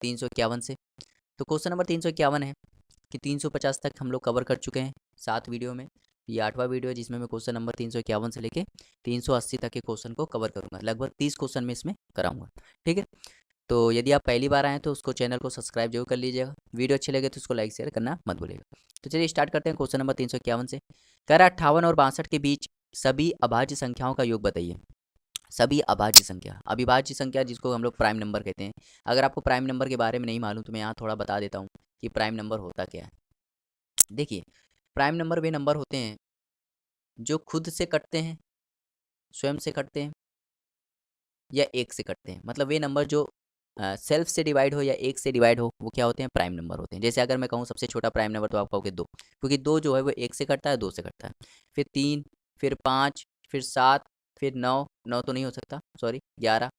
351 से। तो question number 351 है कि 350 तक हम लोग कवर कर चुके हैं 7 वीडियो में। ये 8वां वीडियो है जिसमें मैं क्वेश्चन नंबर 351 से लेके 380 तक के क्वेश्चन को कवर करूंगा। लगभग 30 क्वेश्चन में इसमें कराऊंगा। ठीक है, तो यदि आप पहली बार आए तो उसको चैनल को सब्सक्राइब जरूर कर लीजिएगा। वीडियो अच्छे लगे तो उसको लाइक शेयर करना मत भूलिएगा। तो चलिए स्टार्ट करते हैं क्वेश्चन नंबर 351 से। कह रहा 58 और 62 के बीच सभी अभाज्य संख्याओं का योग बताइए। सभी अभाज्य संख्या, अविभाज्य संख्या जिसको हम लोग प्राइम नंबर कहते हैं। अगर आपको प्राइम नंबर के बारे में नहीं मालूम तो मैं यहाँ थोड़ा बता देता हूँ कि प्राइम नंबर होता क्या है। देखिए, प्राइम नंबर वे नंबर होते हैं जो खुद से कटते हैं, स्वयं से कटते हैं या एक से कटते हैं। मतलब वे नंबर जो सेल्फ से डिवाइड हो या एक से डिवाइड हो वो क्या होते हैं, प्राइम नंबर होते हैं। जैसे अगर मैं कहूँ सबसे छोटा प्राइम नंबर तो आप कहोगे 2, क्योंकि 2 जो है वो एक से कटता है, 2 से कटता है। फिर 3, फिर 5, फिर 7, फिर 9, 9 तो नहीं हो सकता, सॉरी 11,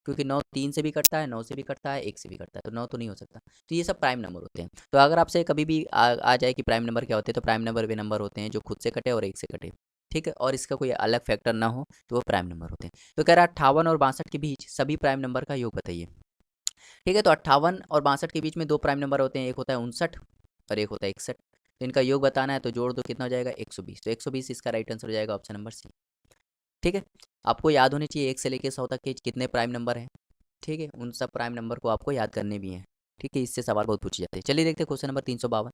क्योंकि 9 3 से भी कटता है, 9 से भी कटता है, 1 से भी कटता है, तो 9 तो नहीं हो सकता। तो ये सब प्राइम नंबर होते हैं। तो अगर आपसे कभी भी आ जाए कि प्राइम नंबर क्या होते हैं, तो प्राइम नंबर वे नंबर होते हैं जो खुद से कटे और एक से कटे। ठीक है, और इसका कोई अलग फैक्टर ना हो तो वो प्राइम नंबर होते हैं। तो कह रहा 58 और 62 के बीच सभी प्राइम नंबर का योग बताइए। ठीक है, तो 58 और 62 के बीच में 2 प्राइम नंबर होते हैं, एक होता है 59 और एक होता है 61। तो इनका योग बताना है तो जोड़ दो, कितना हो जाएगा 120। तो 120 इसका राइट आंसर हो जाएगा ऑप्शन नंबर सी। ठीक है, आपको याद होनी चाहिए 1 से लेकर 100 तक के कितने प्राइम नंबर हैं। ठीक है, उन सब प्राइम नंबर को आपको याद करने भी हैं। ठीक है, इससे सवाल बहुत पूछे जाते हैं। चलिए देखते हैं क्वेश्चन नंबर 352।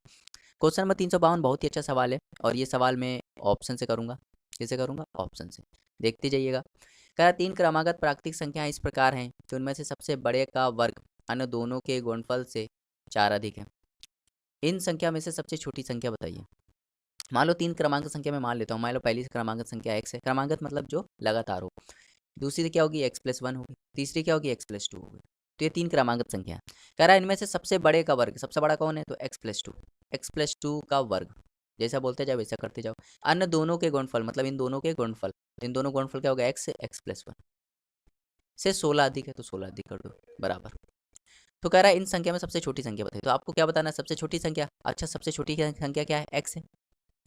क्वेश्चन नंबर 352 बहुत ही अच्छा सवाल है और ये सवाल मैं ऑप्शन से करूँगा। कैसे करूँगा, ऑप्शन से। देखते जाइएगा। कह रहा 3 क्रमागत प्राकृतिक संख्याएं इस प्रकार हैं कि उनमें से सबसे बड़े का वर्ग अन्य दोनों के गुणनफल से 4 अधिक है। इन संख्या में से सबसे छोटी संख्या बताइए। मान लो 3 क्रमांक संख्या मैं मान लेता हूँ। मान लो पहली क्रमांक संख्या x है, क्रमांकत मतलब जो लगातार हो। दूसरी क्या होगी, x+1 होगी। तीसरी क्या होगी, x+2 होगी। तो ये 3 क्रमांकत संख्या है। कह रहा है इनमें से सबसे बड़े का वर्ग, सबसे बड़ा कौन है, तो x+2। x+2 का वर्ग, जैसा बोलते जाओ वैसा करते जाओ। अन्य दोनों के गुणनफल मतलब इन दोनों के गुणनफल, इन दोनों गुणनफल क्या होगा, x x+1 से 16 अधिक है तो 16 अधिक कर दो बराबर। तो कह रहा है इन संख्या में सबसे छोटी संख्या बताइए। तो आपको क्या बताना है, सबसे छोटी संख्या। अच्छा, सबसे छोटी संख्या क्या है, x है।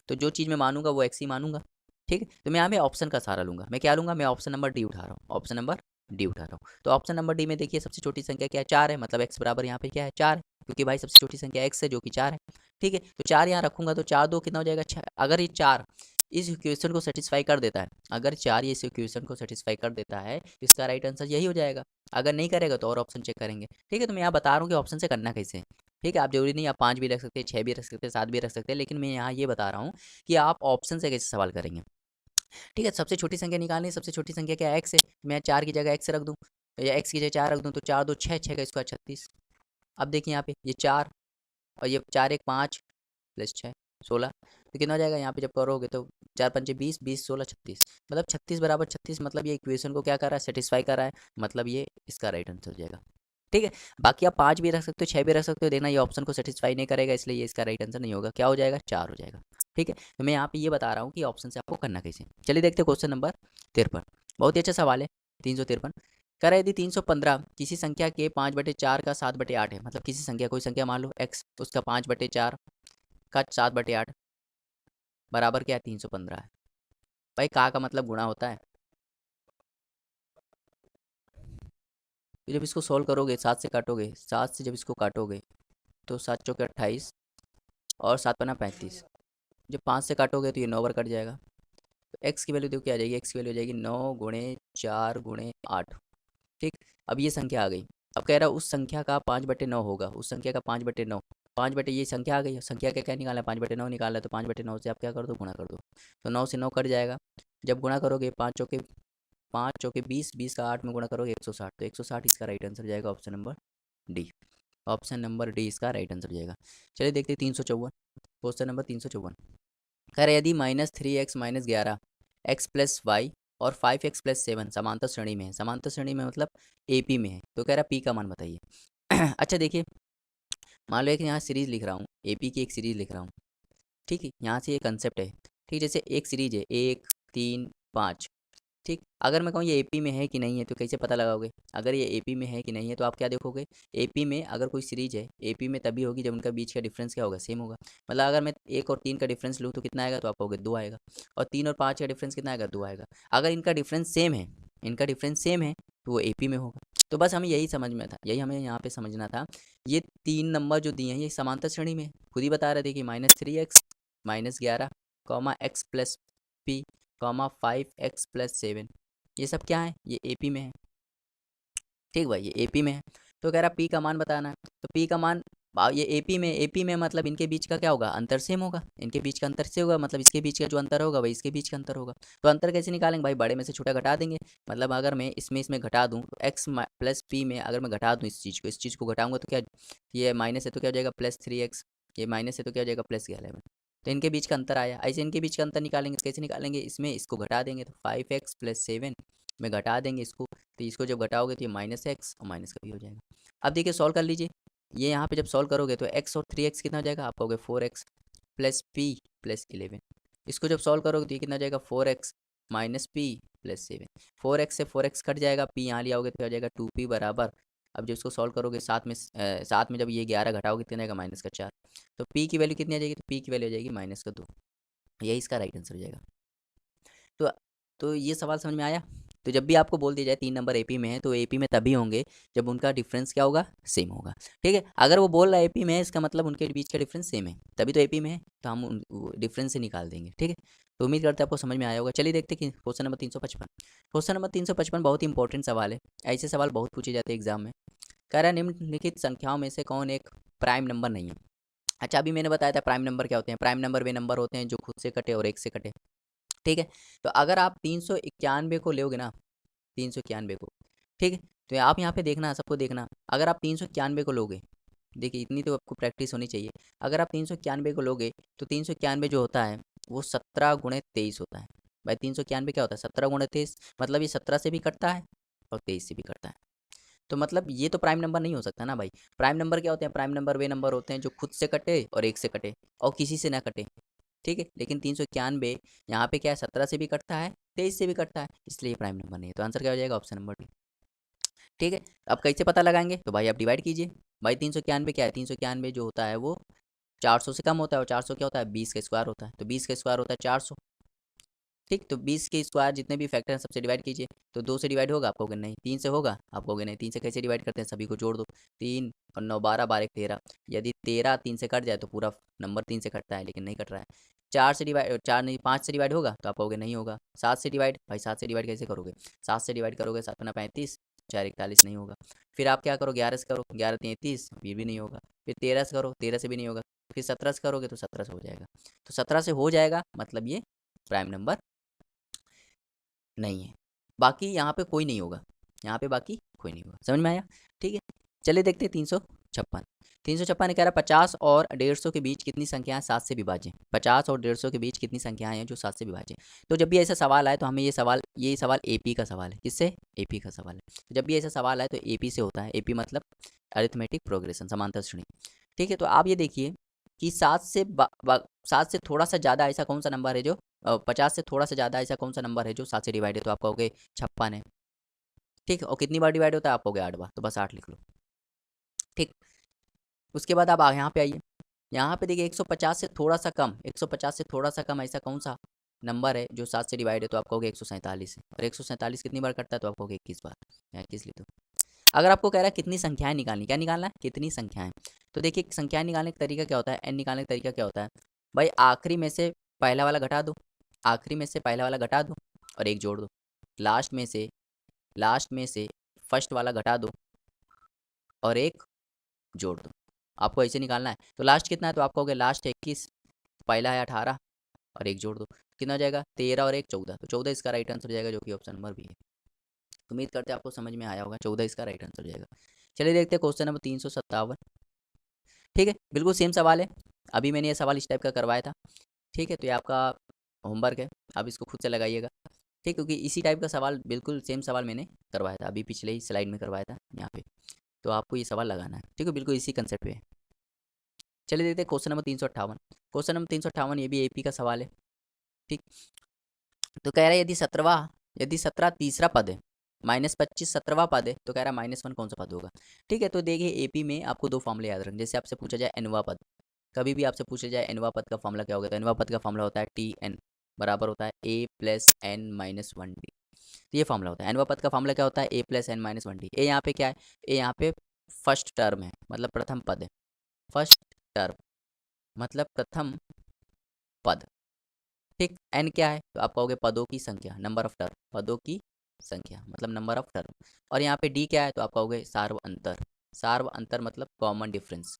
तो जो चीज़ मैं मानूंगा वो x ही मानूंगा। ठीक है, तो मैं यहाँ पे ऑप्शन का सहारा लूंगा। मैं क्या लूंगा, मैं ऑप्शन नंबर डी उठा रहा हूँ। ऑप्शन नंबर डी उठा रहा हूँ। तो ऑप्शन नंबर डी में देखिए सबसे छोटी संख्या क्या है, 4 है। मतलब x बराबर यहाँ पे क्या है, 4 है, क्योंकि भाई सबसे छोटी संख्या x है जो कि 4 है। ठीक है, तो 4 यहाँ रखूंगा तो 4 2 कितना हो जाएगा, 6। अगर ये 4 इस इक्वेशन को सेटिस्फाई कर देता है, अगर 4 ये इस इक्वेशन को सेटिस्फाई कर देता है तो इसका राइट आंसर यही हो जाएगा। अगर नहीं करेगा तो और ऑप्शन चेक करेंगे। ठीक है, तो मैं यहाँ बता रहा हूँ कि ऑप्शन से करना कैसे है। ठीक है, आप जरूरी नहीं आप 5 भी रख सकते हैं, 6 भी रख सकते हैं, 7 भी रख सकते हैं, लेकिन मैं यहाँ ये बता रहा हूँ कि आप ऑप्शन से कैसे सवाल करेंगे। ठीक है, सबसे छोटी संख्या निकालनी है। सबसे छोटी संख्या क्या है, x है। मैं 4 की जगह x रख दूँ या x की जगह 4 रख दूँ, तो 4 2 6, 6 का स्क्वायर 36। अब देखिए यहाँ पे ये 4 और ये 4 1 5 प्लस 6 16। तो कितना हो जाएगा यहाँ पे जब करोगे तो 4 5 20 20 16 36। मतलब 36 बराबर 36, मतलब ये इक्वेशन को क्या कर रहा है, सेटिस्फाई कर रहा है। मतलब ये इसका राइट आंसर हो जाएगा। ठीक है, बाकी आप 5 भी रख सकते हो, 6 भी रख सकते हो, देखना ये ऑप्शन को सेटिस्फाई नहीं करेगा, इसलिए ये इसका राइट आंसर नहीं होगा। क्या हो जाएगा, 4 हो जाएगा। ठीक है, तो मैं यहाँ पे ये बता रहा हूँ कि ऑप्शन से आपको करना कैसे। चलिए देखते हैं क्वेश्चन नंबर 53। बहुत ही अच्छा सवाल है 353। कह रहा है यदि 315 किसी संख्या के 5/4 का 7/8 है। मतलब किसी संख्या, कोई संख्या मान लो x, उसका 5/4 का 7/8 बराबर क्या है, 315 है। भाई का मतलब गुणा होता है। तो जब इसको सॉल्व करोगे, 7 से काटोगे, 7 से जब इसको काटोगे तो 7 चौके 28 और 7 पन्ना 35। जब 5 से काटोगे तो ये 9 बार कट जाएगा। तो x की वैल्यू देखो क्या आ जाएगी, x की वैल्यू हो जाएगी 9 गुणे 4 गुणे 8। ठीक, अब ये संख्या आ गई। अब कह रहा है उस संख्या का 5/9 होगा, उस संख्या का 5/9। 5 बटे ये संख्या आ गई, संख्या का क्या निकालना है, 5/9 निकालना है। तो 5/9 से आप क्या कर दो, गुणा कर दो। तो 9 से 9 कट जाएगा। जब गुणा करोगे 5 चौके 20, 20 का 8 में गुणा करोगे 160। तो 160 इसका राइट आंसर जाएगा option number D. Option number D इसका राइट आंसर जाएगा। चलिए देखते हैं 354। Question number 354। कह रहे यदि -3x - 11 x + y और 5x + 7 समांतर श्रेणी में है। समांतर श्रेणी में मतलब AP में है। तो कह रहा p का मान बताइए। अच्छा देखिए, मान लो एक यहाँ सीरीज लिख रहा हूँ, AP की एक सीरीज लिख रहा हूँ। ठीक है, यहाँ से ये कंसेप्ट है। ठीक, जैसे एक सीरीज है 1 3 5। ठीक, अगर मैं कहूँ ये AP में है कि नहीं है तो कैसे पता लगाओगे। अगर ये AP में है कि नहीं है तो आप क्या देखोगे, AP में अगर कोई सीरीज है, AP में तभी होगी जब उनका बीच का डिफरेंस क्या होगा, सेम होगा। मतलब अगर मैं 1 और 3 का डिफरेंस लूँ तो कितना आएगा, तो आप कहोगे 2 आएगा। और 3 और 5 का डिफरेंस कितना आएगा, 2 आएगा। अगर इनका डिफरेंस सेम है, इनका डिफरेंस सेम है तो वो AP में होगा। तो बस हमें यही समझ में था, यही हमें यहाँ पे समझना था। ये 3 नंबर जो दिए हैं ये समांतर श्रेणी में खुद ही बता रहे थे कि -3x -11 x plus P 5x plus 7, ये सब क्या है, ये एपी में है। ठीक भाई, ये एपी में है। तो कह रहा पी का मान बताना है, तो पी का मान ये एपी में मतलब इनके बीच का क्या होगा, अंतर सेम होगा, इनके बीच का अंतर से होगा, मतलब इसके बीच का जो अंतर होगा वही इसके बीच का अंतर होगा। तो अंतर कैसे निकालेंगे भाई, बड़े में से छोटा घटा देंगे। मतलब अगर मैं इसमें घटा दूँ तो एक्स प्लस पी में अगर मैं घटा दूँ इस चीज़ को घटाऊंगा तो क्या, ये माइनस है तो क्या हो जाएगा +3x, ये माइनस है तो क्या हो जाएगा +11। तो इनके बीच का अंतर आया। ऐसे इनके बीच का अंतर निकालेंगे तो कैसे निकालेंगे, इसमें इसको घटा देंगे तो 5x + 7 में घटा देंगे इसको, तो इसको जब घटाओगे तो ये -x और माइनस का भी हो जाएगा। अब देखिए सॉल्व कर लीजिए, ये यहाँ पे जब सॉल्व करोगे तो x और 3x कितना हो जाएगा, आप कहोगे 4x + p + 11। इसको जब सॉल्व करोगे तो ये कितना हो जाएगा, 4x - p + 7। 4x से 4x कट जाएगा, p यहाँ ले आओगे तो क्या हो जाएगा 2p बराबर। अब जब इसको सॉल्व करोगे साथ में जब ये 11 घटाओगे कितना आएगा, -4। तो p की वैल्यू कितनी आ जाएगी, तो p की वैल्यू आ जाएगी -2। यही इसका राइट आंसर हो जाएगा। तो ये सवाल समझ में आया। तो जब भी आपको बोल दिया जाए 3 नंबर एपी में है तो एपी में तभी होंगे जब उनका डिफरेंस क्या होगा, सेम होगा। ठीक है, अगर वो बोल रहा है एपी में है इसका मतलब उनके बीच का डिफरेंस सेम है, तभी तो एपी में है, तो हम डिफरेंस से निकाल देंगे। ठीक है, तो उम्मीद करते हैं आपको समझ में आया होगा। चलिए देखते हैं कि क्वेश्चन नंबर 355। क्वेश्चन नंबर 355 बहुत ही इंपॉर्टेंट सवाल है, ऐसे सवाल बहुत पूछे जाते हैं एग्जाम में। कह रहा है निम्नलिखित संख्याओं में से कौन एक प्राइम नंबर नहीं है। अच्छा, अभी मैंने बताया था प्राइम नंबर क्या होते हैं। प्राइम नंबर वे नंबर होते हैं जो खुद से कटे और एक से कटे। ठीक है, तो अगर आप 391 को लोगे ना, 391 को, ठीक है, तो आप यहाँ पे देखना, सबको देखना, अगर आप 391 को लोगे, देखिए इतनी तो आपको प्रैक्टिस होनी चाहिए। अगर आप 391 को लोगे तो 391 जो होता है वो 17 × 23 होता है। भाई 391 क्या होता है, 17 × 23, मतलब ये 17 से भी कटता है और 23 से भी कटता है। तो मतलब ये तो प्राइम नंबर नहीं हो सकता ना भाई। प्राइम नंबर क्या होते हैं, प्राइम नंबर वे नंबर होते हैं जो खुद से कटे और एक से कटे और किसी से ना कटे। ठीक है, लेकिन 391 यहाँ पे क्या है, 17 से भी कटता है 23 से भी कटता है, इसलिए प्राइम नंबर नहीं है। तो आंसर क्या हो जाएगा, ऑप्शन नंबर 2। ठीक है, अब कैसे पता लगाएंगे, तो भाई आप डिवाइड कीजिए। भाई 391 क्या है, 391 जो होता है वो 400 से कम होता है, और 400 क्या होता है, 20 का स्क्वायर होता है, तो 20 का स्क्वायर होता है 400। ठीक, तो 20 के स्क्वायर जितने भी फैक्टर हैं सबसे डिवाइड कीजिए। तो 2 से डिवाइड होगा, आप कहोगे नहीं। 3 से होगा, आप कहोगे नहीं। 3 से कैसे डिवाइड करते हैं, सभी को जोड़ दो। 3 और 9 12 12 1 13। यदि 13 3 से कट जाए तो पूरा नंबर 3 से कटता है, लेकिन नहीं कट रहा है। 4 से डिवाइड, 4 नहीं 5 से डिवाइड होगा, तो आप कहोगे नहीं होगा। 7 से डिवाइड, भाई 7 से डिवाइड कैसे करोगे, 7 से डिवाइड करोगे 7 × 35, 4 41 नहीं होगा। फिर आप क्या करो, 11 से करो, 11 33, फिर भी नहीं होगा। फिर 13 से करो, 13 से भी नहीं होगा। फिर 17 से करोगे तो 17 से हो जाएगा। तो 17 से हो जाएगा, मतलब ये प्राइम नंबर नहीं है। बाकी यहाँ पे कोई नहीं होगा, यहाँ पे बाकी कोई नहीं होगा। समझ में आया। ठीक है, चलिए देखते हैं 356। 356 कह रहा है 50 और 150 के बीच कितनी संख्याएं 7 से विभाज्य हैं। 50 और 150 के बीच कितनी संख्याएं हैं जो 7 से विभाज्य हैं। तो जब भी ऐसा सवाल आए तो हमें ये सवाल एपी का सवाल है। किससे, एपी का सवाल है। तो जब भी ऐसा सवाल आए तो एपी से होता है। एपी मतलब अरिथमेटिक प्रोग्रेशन, समांतर श्रेणी। ठीक है, तो आप ये देखिए कि 7 से थोड़ा सा ज़्यादा ऐसा कौन सा नंबर है जो 50 से थोड़ा सा ज़्यादा ऐसा कौन सा नंबर है जो 7 से डिवाइड है, तो आप कहोगे 56 है। ठीक है, और कितनी बार डिवाइड होता है, आप कहोगे 8 बार, तो बस 8 लिख लो। ठीक, उसके बाद आप यहाँ पे आइए, यहाँ पे देखिए 150 से थोड़ा सा कम, 150 से थोड़ा सा कम ऐसा कौन सा नंबर है जो 7 से डिवाइड है, तो आप कहोगे 147 है। और 147 कितनी बार कटता है, तो आप कहोगे 21 बार। 21 लिख दो। अगर आपको कह रहा है कितनी संख्याएं निकालनी, क्या निकालना है, कितनी संख्याएं, तो देखिए संख्याएं निकालने का तरीका क्या होता है, एन निकालने का तरीका क्या होता है। भाई आखिरी में से पहला वाला घटा दो, आखिरी में से पहला वाला घटा दो और एक जोड़ दो। लास्ट में से फर्स्ट वाला घटा दो और एक जोड़ दो। आपको ऐसे निकालना है। तो लास्ट कितना है, तो आप कहोगे लास्ट 21, पहला है 18 और एक जोड़ दो, कितना हो जाएगा 13 और 1 14। तो 14 इसका राइट आंसर हो जाएगा, जो कि ऑप्शन नंबर बी है। उम्मीद करते हैं आपको समझ में आया होगा, 14 इसका राइट आंसर हो जाएगा। चलिए देखते हैं क्वेश्चन नंबर 357। ठीक है, बिल्कुल सेम सवाल है, अभी मैंने ये सवाल इस टाइप का करवाया था। ठीक है, तो ये आपका होमवर्क है, आप इसको खुद से लगाइएगा। ठीक, क्योंकि इसी टाइप का सवाल बिल्कुल सेम सवाल मैंने करवाया था, अभी पिछले ही स्लाइड में करवाया था यहाँ पे। तो आपको ये सवाल लगाना है। ठीक है, बिल्कुल इसी कंसेप्ट पे है। चलिए देखते हैं क्वेश्चन नंबर 358। क्वेश्चन नंबर 358 ये भी एपी का सवाल है। ठीक, तो कह रहा है यदि 17 तीसरा पद है, -25 17वां पद है, तो कह रहा है -1 कौन सा पद होगा। ठीक है, तो देखिए एपी में आपको 2 फॉर्मूले याद रखना। जैसे आपसे पूछा जाए एनवा पद, कभी भी आपसे पूछा जाए एनवा पद का फॉर्मूला क्या होगा, तो एनवा पद का फॉर्मूला होता है टी एन बराबर होता है a + n - 1 डी। तो ये फॉर्मूला होता है। nवां पद का फॉर्मूला क्या होता है, a plus N minus one D. A यहाँ पे क्या है, ए यहाँ पे फर्स्ट टर्म है, मतलब प्रथम पद है। फर्स्ट टर्म मतलब प्रथम पद, ठीक। एन क्या है, तो आप कहोगे पदों की संख्या, नंबर ऑफ टर्म, पदों की संख्या मतलब नंबर ऑफ टर्म। और यहाँ पे डी क्या है, तो आप कहोगे सार्व अंतर। सार्व अंतर मतलब कॉमन डिफरेंस।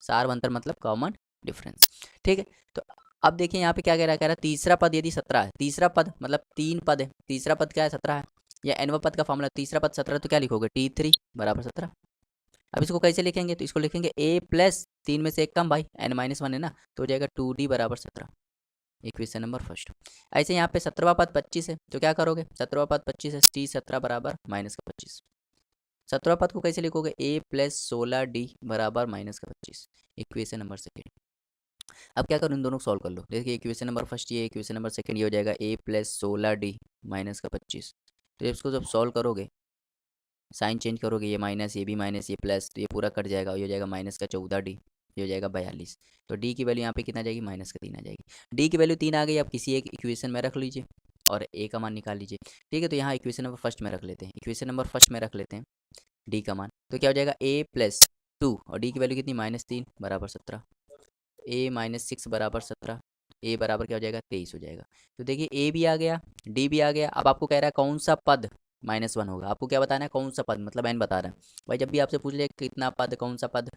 सार्व अंतर मतलब कॉमन डिफरेंस, ठीक है। तो अब देखिए यहाँ पे क्या कह रहा है तीसरा पद यदि 17 है, तीसरा पद मतलब 3 पद है, तीसरा पद क्या है 17 है, या एनवा पद का फॉर्मूला तीसरा पद 17, तो क्या लिखोगे T3 बराबर 17। अब इसको कैसे लिखेंगे, तो इसको लिखेंगे a प्लस 3 में से एक कम भाई, n माइनस वन है ना, तो हो जाएगा 2D बराबर 17, इक्वेशन नंबर फर्स्ट। ऐसे यहाँ पे 17वां पद 25 है, तो क्या करोगे, 17वां पद 25 है, T17 बराबर माइनस का 25। 17वां पद को कैसे लिखोगे, a प्लस 16D बराबर माइनस का 25, इक्वेशन नंबर सेकेंड। अब क्या करो, इन दोनों को सॉल्व कर लो। देखिए इक्वेशन नंबर फर्स्ट ये, इक्वेशन नंबर सेकंड ये हो जाएगा a प्लस 16D माइनस का 25। तो इसको जब सॉल्व करोगे, साइन चेंज करोगे, ये माइनस, ये भी माइनस, ये प्लस, तो ये पूरा कट जाएगा, ये हो जाएगा माइनस का 14D, ये हो जाएगा 42। तो d की वैल्यू यहाँ पे कितना आ जाएगी, माइनस का 3 आ जाएगी। d की वैल्यू 3 आ गई, अब किसी एक इक्वेशन में रख लीजिए और a का मान निकाल लीजिए, ठीक है। तो यहाँ इक्वेशन नंबर फर्स्ट में रख लेते हैं, इक्वेशन नंबर फर्स्ट में रख लेते हैं d का मान, तो क्या हो जाएगा a प्लस 2 और d की वैल्यू कितनी, माइनस 3 बराबर 17, a माइनस 6 बराबर 17, a बराबर क्या हो जाएगा 23 हो जाएगा। तो देखिए a भी आ गया, d भी आ गया। अब आपको कह रहा है कौन सा पद -1 होगा, आपको क्या बताना है, कौन सा पद, मतलब n बता रहा है भाई। जब भी आपसे पूछ ले कितना पद, कौन सा पद,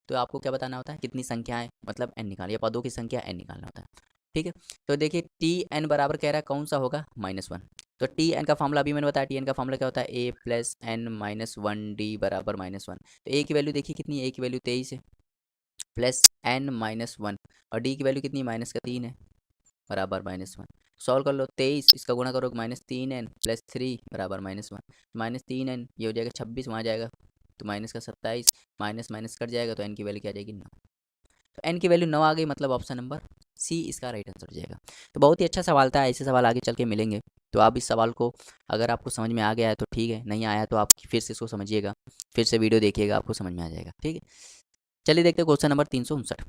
तो आपको क्या बताना होता है, कितनी संख्याएं, मतलब n निकाल, या पदों की संख्या n निकालना होता है, ठीक है। तो देखिए Tn बराबर कह रहा है कौन सा होगा, -1। तो Tn का फॉर्मूला अभी मैंने बताया, Tn का फॉर्मूला क्या होता है, a plus N minus one D बराबर -1। तो a की वैल्यू देखिए कितनी है, a की वैल्यू 23 है, प्लस n माइनस वन, और d की वैल्यू कितनी, माइनस का 3 है बराबर -1। सॉल्व कर लो, 23 इसका गुणा करो, -3n प्लस 3 बराबर -1, -3n ये हो जाएगा 26, वहाँ जाएगा तो माइनस का 27, माइनस माइनस कट जाएगा, तो n की वैल्यू क्या आ जाएगी 9। तो n की वैल्यू 9 आ गई, मतलब ऑप्शन नंबर सी इसका राइट आंसर हो जाएगा। तो बहुत ही अच्छा सवाल था, ऐसे सवाल आगे चल के मिलेंगे। तो आप इस सवाल को, अगर आपको समझ में आ गया है तो ठीक है, नहीं आया तो आप फिर से इसको समझिएगा, फिर से वीडियो देखिएगा, आपको समझ में आ जाएगा, ठीक है। चलिए देखते हैं क्वेश्चन नंबर 359।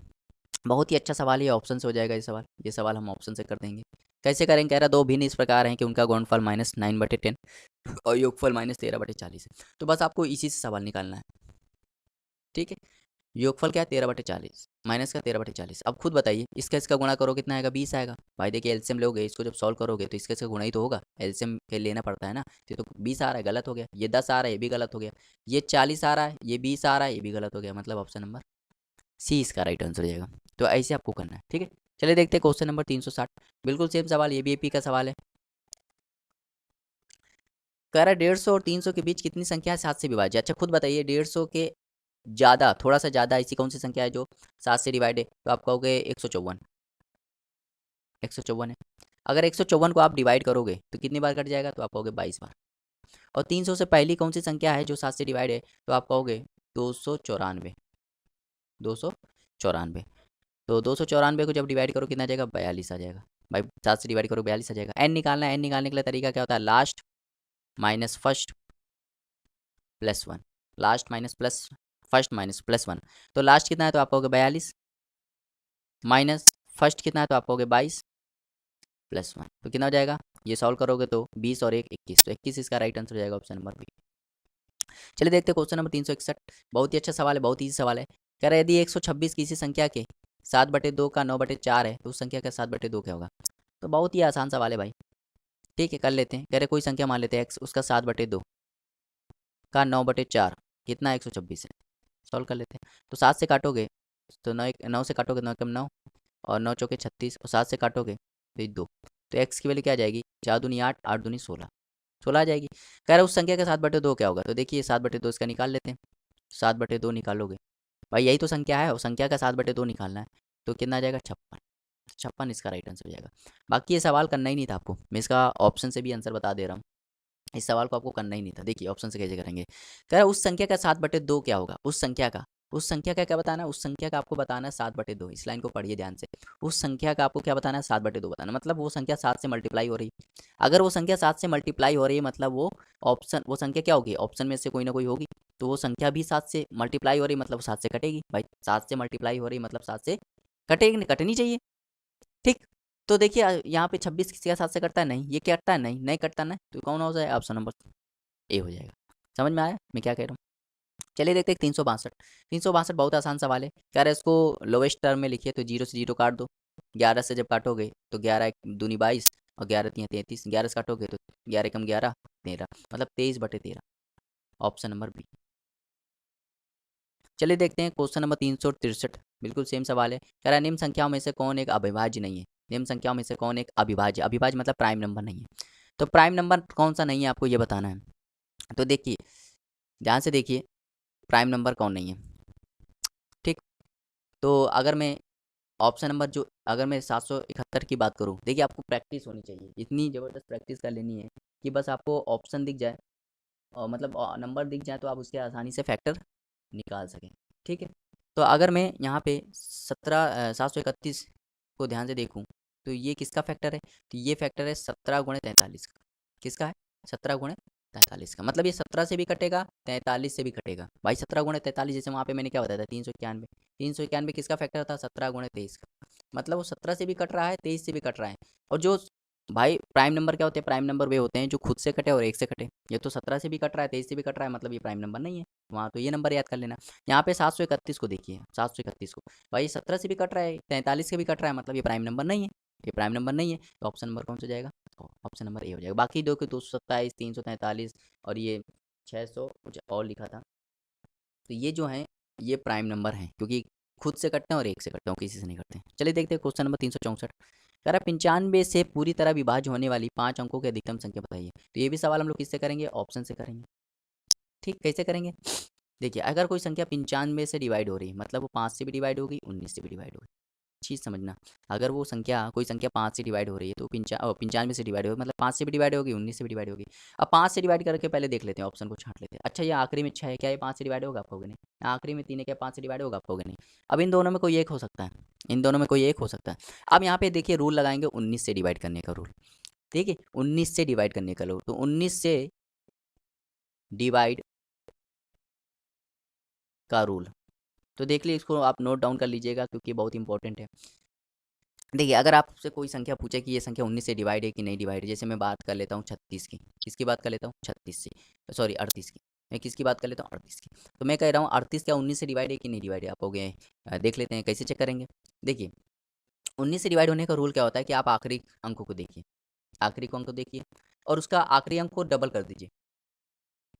बहुत ही अच्छा सवाल है, ये ऑप्शन से हो जाएगा ये सवाल हम ऑप्शन से कर देंगे। कैसे करेंगे, कह रहा दो भिन्न इस प्रकार हैं कि उनका गुणनफल -9/10 और योगफल -13/40 है। तो बस आपको इसी से सवाल निकालना है, ठीक है। योगफल क्या है, 13/40, माइनस का 13/40। अब खुद बताइए, इसका इसका गुणा करो कितना आएगा, 20 आएगा भाई। देखिए एलसीएम लोगे, इसको जब सॉल्व करोगे तो इसका इसका गुणा ही तो होगा, एलसीएम के लेना पड़ता है ना। तो 20 आ रहा है, गलत हो गया। ये 10 आ रहा है, ये भी गलत हो गया। ये 40 आ रहा है, ये 20 आ रहा है, ये भी गलत हो गया। मतलब ऑप्शन नंबर सी इसका राइट आंसर हो जाएगा। तो ऐसे आपको करना है, ठीक है। चलिए देखते हैं क्वेश्चन नंबर 360, बिल्कुल सेम सवाल, ये भी एपी का सवाल है। कह रहा है 150 और 300 के बीच कितनी संख्या है 7 से विभाज्य। अच्छा खुद बताइए, 150 के ज़्यादा, थोड़ा सा ज़्यादा ऐसी कौन सी संख्या है जो 7 से डिवाइड है, तो आप कहोगे 154। 154 है। अगर 154 को आप डिवाइड करोगे तो कितनी बार कट जाएगा, तो आप कहोगे 22 बार। और 300 से पहली कौन सी संख्या है जो 7 से डिवाइड है, तो आप कहोगे 294। 294, तो 294 को जब डिवाइड करो कितना आ जाएगा, 42 आ जाएगा भाई। 7 से डिवाइड करो 42 आ जाएगा। एन निकालना है, एन निकालने के लिए तरीका क्या होता है, last minus first plus one, last minus plus first minus plus one. तो लास्ट कितना है, तो आप कहोगे 42, माइनस फर्स्ट कितना है, तो आप कहोगे 22 प्लस वन, तो कितना हो जाएगा, ये सॉल्व करोगे तो 20 और 1 21, तो 21 इसका राइट आंसर हो जाएगा, ऑप्शन नंबर बी। चलिए देखते हैं क्वेश्चन नंबर 361। बहुत ही अच्छा सवाल है, बहुत ईजी सवाल है। कह रहा है यदि 126 किसी संख्या के 7/2 का 9/4 है, तो उस संख्या का 7/2 क्या होगा। तो बहुत ही आसान सवाल है भाई, ठीक है, कर लेते हैं। कह रहे कोई संख्या मान लेते हैं x, उसका 7/2 का 9/4 कितना 126 है। सॉल्व कर लेते हैं। तो 7 से काटोगे तो 9 से काटोगे 9 कम 9, और 9 चौके 36, और 7 से काटोगे तो 2। तो x की वैल्यू क्या आ जाएगी, 4 दूनी 8, 8 दूनी 16, 16 आ जाएगी। कह रहा है उस संख्या का 7/2 क्या होगा। तो देखिए 7/2 इसका निकाल लेते हैं। 7/2 निकालोगे भाई, यही तो संख्या है, और संख्या का 7/2 निकालना है, तो कितना आ जाएगा 56। 56 इसका राइट आंसर हो जाएगा। बाकी ये सवाल करना ही नहीं था आपको, मैं इसका ऑप्शन से भी आंसर बता दे रहा हूँ। इस सवाल को आपको करना ही नहीं था। देखिए ऑप्शन से कैसे करेंगे। कह रहा है उस संख्या का 7/2 क्या होगा। उस संख्या का क्या बताना है, उस संख्या का आपको बताना है 7/2। इस लाइन को पढ़िए ध्यान से। उस संख्या का आपको क्या बताना है, 7/2 बताना, मतलब वो संख्या 7 से मल्टीप्लाई हो रही है। अगर वो संख्या 7 से मल्टीप्लाई हो रही है, मतलब वो संख्या क्या होगी, ऑप्शन में से कोई ना कोई होगी। तो वो संख्या भी 7 से मल्टीप्लाई हो रही है, मतलब 7 से कटेगी भाई। 7 से मल्टीप्लाई हो रही है, मतलब 7 से कटेगी, कटनी चाहिए, ठीक। तो देखिए यहाँ पे 26 किसी का 7 से कटता है नहीं, ये क्या कटता है नहीं, नहीं कटता ना, तो कौन हो जाए ऑप्शन नंबर ए हो जाएगा। समझ में आया मैं क्या कह रहा हूँ? चलिए देखते हैं 362। 362 बहुत आसान सवाल है। कह रहा है इसको लोवेस्ट टर्म में लिखिए, तो जीरो से जीरो काट दो। 11 से जब काटोगे तो 11 एक दूनी 22 और 11 तियाँ 33। 11 से काटोगे तो 11 कम 11 13, मतलब 23/13। Option number B. चलिए देखते हैं क्वेश्चन नंबर 363। बिल्कुल सेम सवाल है। कह रहा है निम्न संख्याओं में से कौन एक अविभाज्य नहीं है। निम्न संख्याओं में से कौन एक अविभाज्य, अविभाज्य मतलब प्राइम नंबर नहीं है। तो प्राइम नंबर कौन सा नहीं है आपको ये बताना है। तो देखिए ध्यान से देखिए, प्राइम नंबर कौन नहीं है। ठीक, तो अगर मैं ऑप्शन नंबर जो, अगर मैं 771 की बात करूँ, देखिए आपको प्रैक्टिस होनी चाहिए, इतनी ज़बरदस्त प्रैक्टिस कर लेनी है कि बस आपको ऑप्शन दिख जाए और मतलब नंबर दिख जाए तो आप उसके आसानी से फैक्टर निकाल सकें। ठीक है, तो अगर मैं यहाँ पे 731 को ध्यान से देखूँ तो ये किसका फैक्टर है, तो ये फैक्टर है 17 × 43 का। किसका है? 17 × 43 का, मतलब ये 17 से भी कटेगा 43 से भी कटेगा भाई। 17 × 43, जैसे वहाँ पे मैंने क्या बताया था 391। 391 किसका फैक्टर था? 17 × 23 का। मतलब वो 17 से भी कट रहा है, 23 से भी कट रहा है। और जो भाई प्राइम नंबर क्या होते हैं? प्राइम नंबर वे होते हैं जो खुद से कटे और एक से कटे। ये तो 17 से भी कट रहा है, 23 से भी कट रहा है, मतलब ये प्राइम नंबर नहीं है। वहाँ तो ये नंबर याद कर लेना। यहाँ पे 731 को देखिए, 731 को भाई 17 से भी कट रहा है, 43 से भी कट रहा है, मतलब ये प्राइम नंबर नहीं है। ये प्राइम नंबर नहीं है, तो ऑप्शन नंबर कौन सा जाएगा? ऑप्शन नंबर ए हो जाएगा। बाकी दो के 227, 343 और ये 600 कुछ और लिखा था, तो ये जो है ये प्राइम नंबर हैं, क्योंकि खुद से कटते हैं और एक से कटते हैं, किसी से नहीं करते हैं। चलिए देखते हैं क्वेश्चन नंबर 364। कह रहा है 95 से पूरी तरह विभाज्य होने वाली 5 अंकों की अधिकतम संख्या बताइए। तो ये भी सवाल हम लोग किससे करेंगे? ऑप्शन से करेंगे। ठीक, कैसे करेंगे? देखिए अगर कोई संख्या 95 से डिवाइड हो रही है, मतलब वो 5 से भी डिवाइड होगी, 19 से भी डिवाइड होगी। चीज़ समझना, अगर वो संख्या कोई संख्या 5 से डिवाइड हो रही है तो 95 से डिवाइड होगी, मतलब 5 से भी डिवाइड होगी, 19 से भी डिवाइड होगी। अब 5 से डिवाइड करके पहले देख लेते हैं, ऑप्शन को छांट लेते हैं। अच्छा ये आखिरी में 6 है, क्या ये 5 से डिवाइड होगा? आप कहोगे नहीं। आखिरी में 3 है, क्या 5 से डिवाइड होगा? आप कहोगे नहीं। अब इन दोनों में कोई एक हो सकता है, इन दोनों में कोई एक हो सकता है। अब यहाँ पे देखिए रूल लगाएंगे 19 से डिवाइड करने का रूल। ठीक है, 19 से डिवाइड करने का रूल, तो 19 से डिवाइड का रूल, तो देख लीजिए, इसको आप नोट डाउन कर लीजिएगा क्योंकि बहुत इंपॉर्टेंट है। देखिए अगर आपसे कोई संख्या पूछे कि ये संख्या 19 से डिवाइड है कि नहीं डिवाइड है, जैसे मैं बात कर लेता हूँ 36 की। किसकी बात कर लेता हूँ? 36 से, सॉरी 38 की। मैं किसकी बात कर लेता हूँ? 38 की। तो मैं कह रहा हूँ 38 क्या 19 से डिवाइड है कि नहीं डिवाइड है? आप हो गए देख लेते हैं कैसे चेक करेंगे। देखिए 19 से डिवाइड होने का रूल क्या होता है कि आप आखिरी अंकों को देखिए, आखिरी अंक को देखिए और उसका आखिरी अंक को डबल कर दीजिए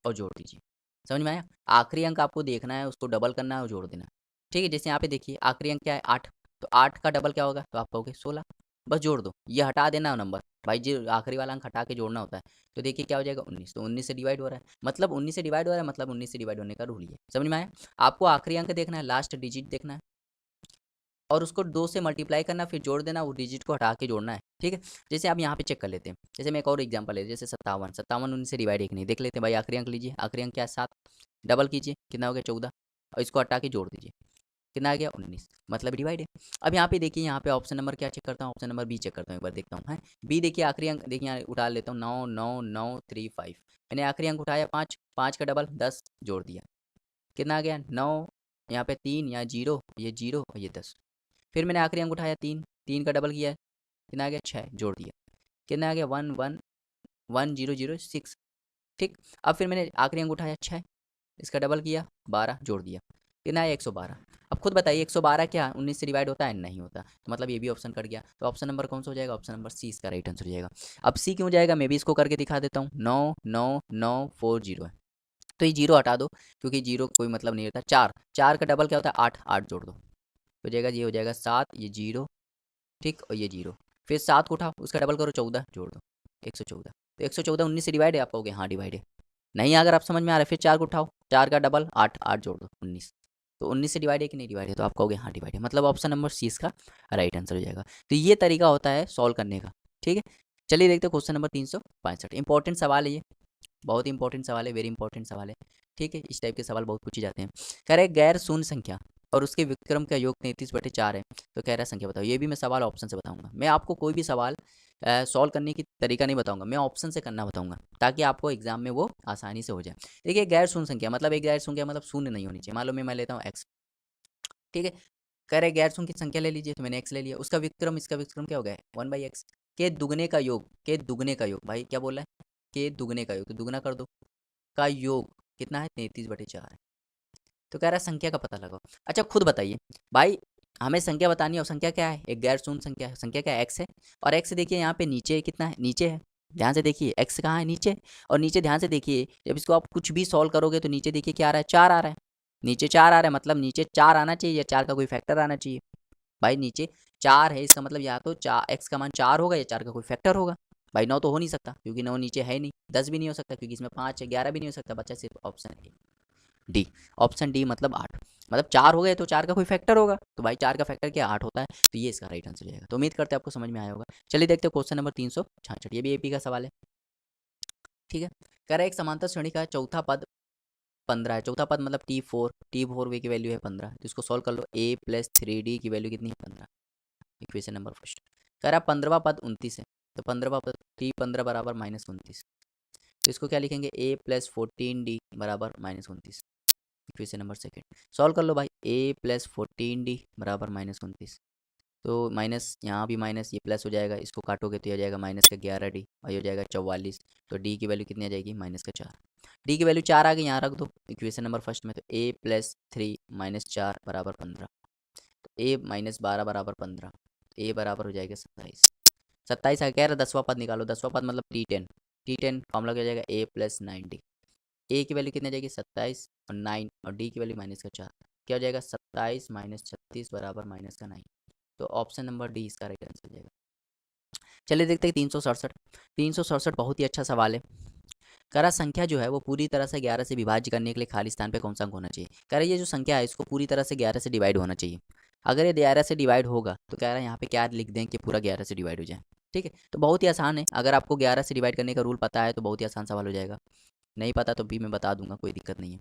और जोड़ दीजिए। समझ में आया? आखिरी अंक आपको देखना है, उसको डबल करना है और जोड़ देना है। ठीक है, जैसे यहाँ पे देखिए आखिरी अंक क्या है? 8, तो 8 का डबल क्या होगा? तो आप कहोगे 16। बस जोड़ दो, ये हटा देना नंबर भाई, जो आखिरी वाला अंक हटा के जोड़ना होता है। तो देखिए क्या हो जाएगा? 19। तो 19 से डिवाइड हो रहा है, मतलब 19 से डिवाइड हो रहा है, मतलब 19 से डिवाइड होने का रूल ही है। समझ में आया? आपको आखिरी अंक देखना है, लास्ट डिजिट देखना है और उसको 2 से मल्टीप्लाई करना, फिर जोड़ देना, वो डिजिट को हटा के जोड़ना है। ठीक है, जैसे आप यहाँ पे चेक कर लेते हैं, जैसे मैं एक और एग्जांपल ले, जैसे 57। 57 19 से डिवाइड एक नहीं, देख लेते हैं भाई। आखिरी अंक लीजिए, आखिरी अंक क्या है? 7, डबल कीजिए, कितना हो गया? 14, और इसको हटा के जोड़ दीजिए, कितना आ गया? 19, मतलब डिवाइड है। अब यहाँ पे देखिए, यहाँ पे ऑप्शन नंबर क्या चेक करता हूँ? ऑप्शन नंबर बी चेक करता हूँ, एक बार देखता हूँ। है बी, देखिए आखिरी अंक, देखिए यहाँ उठा लेता हूँ, 9 9 9 3 5। मैंने आखिरी अंक उठाया 5, 5 का डबल 10, जोड़ दिया, कितना आ गया? 9, यहाँ पे 3, यहाँ 0, ये 0 और ये 10। फिर मैंने आखिरी अंक उठाया 3, 3 का डबल किया, कितना आ गया? 6, जोड़ दिया, कितना आ गया? 1 1 1 0 0 6। ठीक, अब फिर मैंने आखिरी अंक उठाया 6, इसका डबल किया 12, जोड़ दिया, कितना है? 112। अब खुद बताइए 112 क्या 19 से डिवाइड होता है? नहीं होता, तो मतलब ये भी ऑप्शन कट गया। तो ऑप्शन नंबर कौन सा हो जाएगा? ऑप्शन नंबर सी इसका राइट आंसर हो जाएगा। अब सी क्यों जाएगा मैं भी इसको करके दिखा देता हूँ। 9 9 9 4 0 है, तो ये 0 हटा दो क्योंकि 0 कोई मतलब नहीं रहता। 4, 4 का डबल क्या होता है? 8, 8 जोड़ दो, हो जाएगा, ये हो जाएगा 7, ये 0, ठीक, और ये 0। फिर 7 को उठाओ, उसका डबल करो, 14 जोड़ दो, 114। तो 114 19 से डिवाइड है? आप कहोगे हाँ डिवाइड है। नहीं अगर आप समझ में आ रहा है, फिर 4 को उठाओ, 4 का डबल 8, 8 जोड़ दो, 19। तो 19 से डिवाइड है कि नहीं डिवाइड है? तो आप कहोगे हाँ डिवाइड है, मतलब ऑप्शन नंबर सी इसका राइट आंसर हो जाएगा। तो ये तरीका होता है सॉल्व करने का। ठीक है, चलिए देखते हैं क्वेश्चन नंबर 365। इंपॉर्टेंट सवाल है ये, बहुत इंपॉर्टेंट सवाल है, वेरी इंपॉर्टेंट सवाल है। ठीक है, इस टाइप के सवाल बहुत पूछे जाते हैं। कह रहे गैर शून्य संख्या और उसके विक्रम का योग 33/4 है, तो कह रहा है संख्या बताओ। ये भी मैं सवाल ऑप्शन से बताऊंगा। मैं आपको कोई भी सवाल सॉल्व करने की तरीका नहीं बताऊंगा, मैं ऑप्शन से करना बताऊंगा ताकि आपको एग्जाम में वो आसानी से हो जाए। देखिए गैर शून्य संख्या मतलब, एक गैर शून्य संख्या मतलब शून्य नहीं होनी चाहिए। मान लो मैं लेता हूँ एक्स, ठीक है, कह रहे गैर शून्य की संख्या ले लीजिए, तो मैंने x ले लिया, उसका विक्रम इसका विक्रम क्या हो गया 1/x। के दुगने का योग, के दुगने का योग, भाई क्या बोला है, के दुगने का योग, तो दुगना कर दो, का योग कितना है 33/4 है। तो कह रहा है संख्या का पता लगाओ। अच्छा खुद बताइए भाई, हमें संख्या बतानी है और संख्या क्या है, एक गैर शून्य संख्या है, संख्या क्या है x है, और x देखिए यहाँ पे नीचे कितना है, नीचे है, ध्यान से देखिए x कहाँ है, नीचे, और नीचे ध्यान से देखिए जब इसको आप कुछ भी सॉल्व करोगे तो नीचे देखिए क्या आ रहा है, 4 आ रहा है, नीचे 4 आ रहा है, मतलब नीचे 4 आना चाहिए या 4 का कोई फैक्टर आना चाहिए। भाई नीचे 4 है, इसका मतलब या तो 4 x का मान 4 होगा या 4 का कोई फैक्टर होगा। भाई 9 तो हो नहीं सकता क्योंकि 9 नीचे है नहीं, 10 भी नहीं हो सकता क्योंकि इसमें 5 है, 11 भी नहीं हो सकता, बच्चा सिर्फ ऑप्शन डी, ऑप्शन डी मतलब 8, मतलब 4 हो गए तो 4 का कोई फैक्टर होगा, तो भाई 4 का फैक्टर क्या 8 होता है, तो ये इसका राइट आंसर हो जाएगा। तो उम्मीद करते हैं आपको समझ में आया होगा। चलिए देखते हैं क्वेश्चन नंबर 366, ये भी एपी का सवाल है, ठीक है। कह रहा है एक समांतर श्रेणी का चौथा पद 15 है, चौथा पद मतलब टी फोर वे की वैल्यू है 15, तो इसको सॉल्व कर लो, a प्लस 3d की वैल्यू कितनी है 15, इक्वेशन नंबर फर्स्ट। कह रहा है 15वां पद 29 है, तो 15वां पद t15 बराबर -29, तो इसको क्या लिखेंगे a प्लस 14d बराबर -29, इक्वेशन नंबर सेकेंड। सॉल्व कर लो भाई, a प्लस 14d बराबर -29, तो माइनस यहाँ भी माइनस, ये प्लस हो जाएगा, इसको काटोगे तो ये हो जाएगा -11d और ये हो जाएगा 44, तो d की वैल्यू कितनी आ जाएगी -4, d की वैल्यू 4 आ गई, यहाँ रख दो इक्वेशन नंबर फर्स्ट में, तो a प्लस 3 -4 बराबर 15, तो a -12 बराबर 15, तो a बराबर हो जाएगा 27, 27 आ कह रहा 10वां पद निकालो, 10वां पद मतलब t10 फॉर्मूला क्या हो जाएगा a प्लस 9d, ए की वैल्यू कितनी आ जाएगी 27 और 9, और डी की वैल्यू -4, क्या हो जाएगा 27 -36 बराबर -9, तो ऑप्शन नंबर डी इसका राइट आंसर हो जाएगा। चलिए देखते हैं 367, 367 बहुत ही अच्छा सवाल है। कह रहा संख्या जो है वो पूरी तरह से 11 से विभाज्य करने के लिए खाली स्थान पे कौन सा अंक होना चाहिए। कह रहा है ये जो संख्या है इसको पूरी तरह से 11 से डिवाइड होना चाहिए। अगर ये 11 से डिवाइड होगा तो कह रहा है यहाँ पे क्या लिख दें कि पूरा 11 से डिवाइड हो जाए। ठीक है, तो बहुत ही आसान है, अगर आपको 11 से डिवाइड करने का रूल पता है तो बहुत ही आसान सवाल हो जाएगा, नहीं पता तो भी मैं बता दूंगा, कोई दिक्कत नहीं है।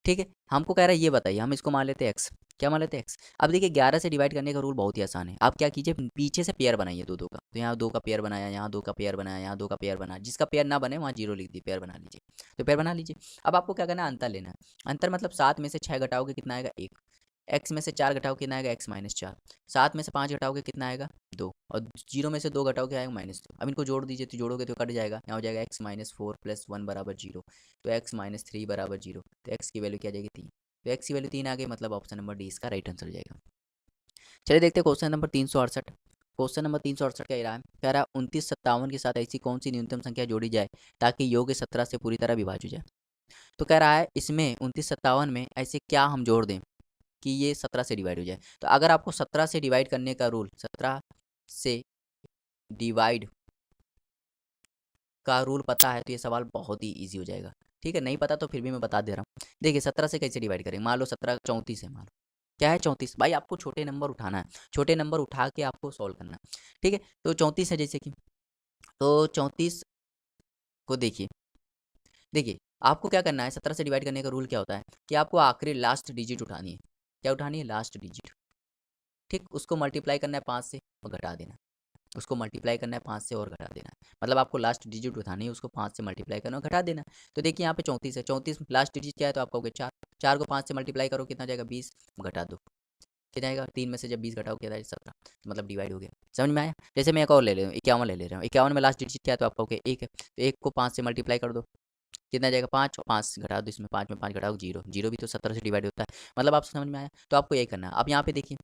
ठीक है, हमको कह रहा है ये बताइए, हम इसको मान लेते हैं एक्स, क्या मान लेते हैं एक्स। अब देखिए 11 से डिवाइड करने का रूल बहुत ही आसान है, आप क्या कीजिए पीछे से पेयर बनाइए दो दो का, तो यहाँ 2 का पेयर बनाया, यहाँ 2 का पेयर बनाया, यहाँ 2 का पेयर बनाया, जिसका पेयर ना बने वहाँ 0 लिख दिए, पेयर बना लीजिए, तो पेयर बना लीजिए। अब आपको क्या करना है, अंतर लेना है, अंतर मतलब 7 में से 6 घटाओगे कितना आएगा 1, एक्स में से 4 घटाओ कितना आएगा एक्स -4, 7 में से 5 घटाओगे कितना आएगा 2, और 0 में से 2 घटाओगे आएगा -2। अब इनको जोड़ दीजिए, तो जोड़ोगे तो कट जाएगा, यहाँ हो जाएगा x -4 + 1 बराबर 0, तो x -3 बराबर 0, तो x की वैल्यू क्या आ जाएगी 3, तो x की वैल्यू 3 आ गई, मतलब ऑप्शन नंबर डी इसका राइट आंसर हो जाएगा। चलिए देखते हैं क्वेश्चन नंबर 368, क्वेश्चन नंबर 368 क्या रहा है, कह रहा है 2957 के साथ ऐसी कौन सी न्यूनतम संख्या जोड़ी जाए ताकि योग 17 से पूरी तरह विभाज्य हो जाए। तो कह रहा है इसमें 2957 में ऐसे क्या हम जोड़ दें कि ये 17 से डिवाइड हो जाए। तो अगर आपको 17 से डिवाइड करने का रूल, 17 से डिवाइड का रूल पता है तो ये सवाल बहुत ही ईजी हो जाएगा। ठीक है, नहीं पता तो फिर भी मैं बता दे रहा हूँ। देखिए 17 से कैसे डिवाइड करेंगे, मान लो 17 34 है, मान लो क्या है 34, भाई आपको छोटे नंबर उठाना है, छोटे नंबर उठा के आपको सॉल्व करना है। ठीक है, तो 34 है जैसे कि, तो 34 को देखिए, देखिए आपको क्या करना है, 17 से डिवाइड करने का रूल क्या होता है कि आपको आखिरी लास्ट डिजिट उठानी है, क्या उठानी है लास्ट डिजिट। ठीक, उसको मल्टीप्लाई करना है 5 से और घटा देना है, उसको मल्टीप्लाई करना है 5 से और घटा देना है, मतलब आपको लास्ट डिजिट उठानी है, उसको 5 से मल्टीप्लाई करना और घटा देना है। तो देखिए यहाँ पे 34 है, 34 लास्ट डिजिट क्या है, तो आपका हो गया 4, 4 को 5 से मल्टीप्लाई करो कितना जाएगा 20, घटा दो कितना आएगा, 3 में से जब 20 घटाओ क्या जाएगा 17, तो मतलब डिवाइड हो गया। समझ में आया। जैसे मैं एक और ले ले रहा हूँ, 51 ले रहा हूँ, 51 में लास्ट डिजिट क्या है, तो आपका हो गया 1 है, तो 1 को 5 से मल्टीप्लाई कर दो कितना जाएगा 5, और 5 घटा दो इसमें, 5 में 5 घटाओ 0, 0 भी तो 17 से डिवाइड होता है, मतलब आप समझ में आया। तो आपको यही करना है। अब यहाँ पे देखिए,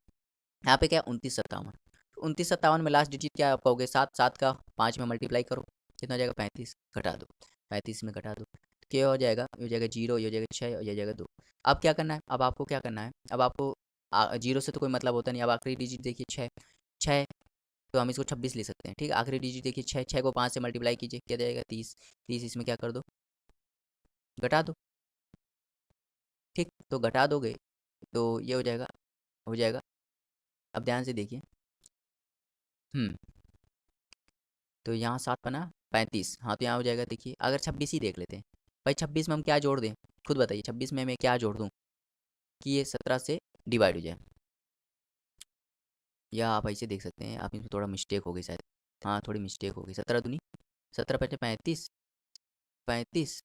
यहाँ पे क्या है 2957, 2957 में लास्ट डिजिट क्या है आपका हो गया 7, 7 का 5 में मल्टीप्लाई करो कितना हो जाएगा 35, घटा दो 35 में घटा दो क्या हो जाएगा, ये हो जाएगा 0, ये हो जाएगा 6 और ये हो जाएगा 2। अब क्या करना है, अब आपको क्या करना है, अब आपको 0 से तो कोई मतलब होता नहीं, अब आखिरी डिजिट देखिए 6, 6 तो हम इसको 26 ले सकते हैं। ठीक है, आखिरी डिजिट देखिए 6, 6 को 5 से मल्टीप्लाई कीजिए क्या जाएगा 30, 30 इसमें क्या कर दो घटा दो। ठीक, तो घटा दोगे तो ये हो जाएगा। अब ध्यान से देखिए, हम्म तो यहाँ 7 बना 35, हाँ तो यहाँ हो जाएगा देखिए, अगर 26 ही देख लेते हैं भाई, 26 में हम क्या जोड़ दें, खुद बताइए 26 में मैं क्या जोड़ दूँ कि ये 17 से डिवाइड हो जाए, या आप ऐसे देख सकते हैं, आप इसमें थोड़ा मिस्टेक हो गई शायद, हाँ थोड़ी मिस्टेक हो गई, 17 दूनी 17 पचे 35, 35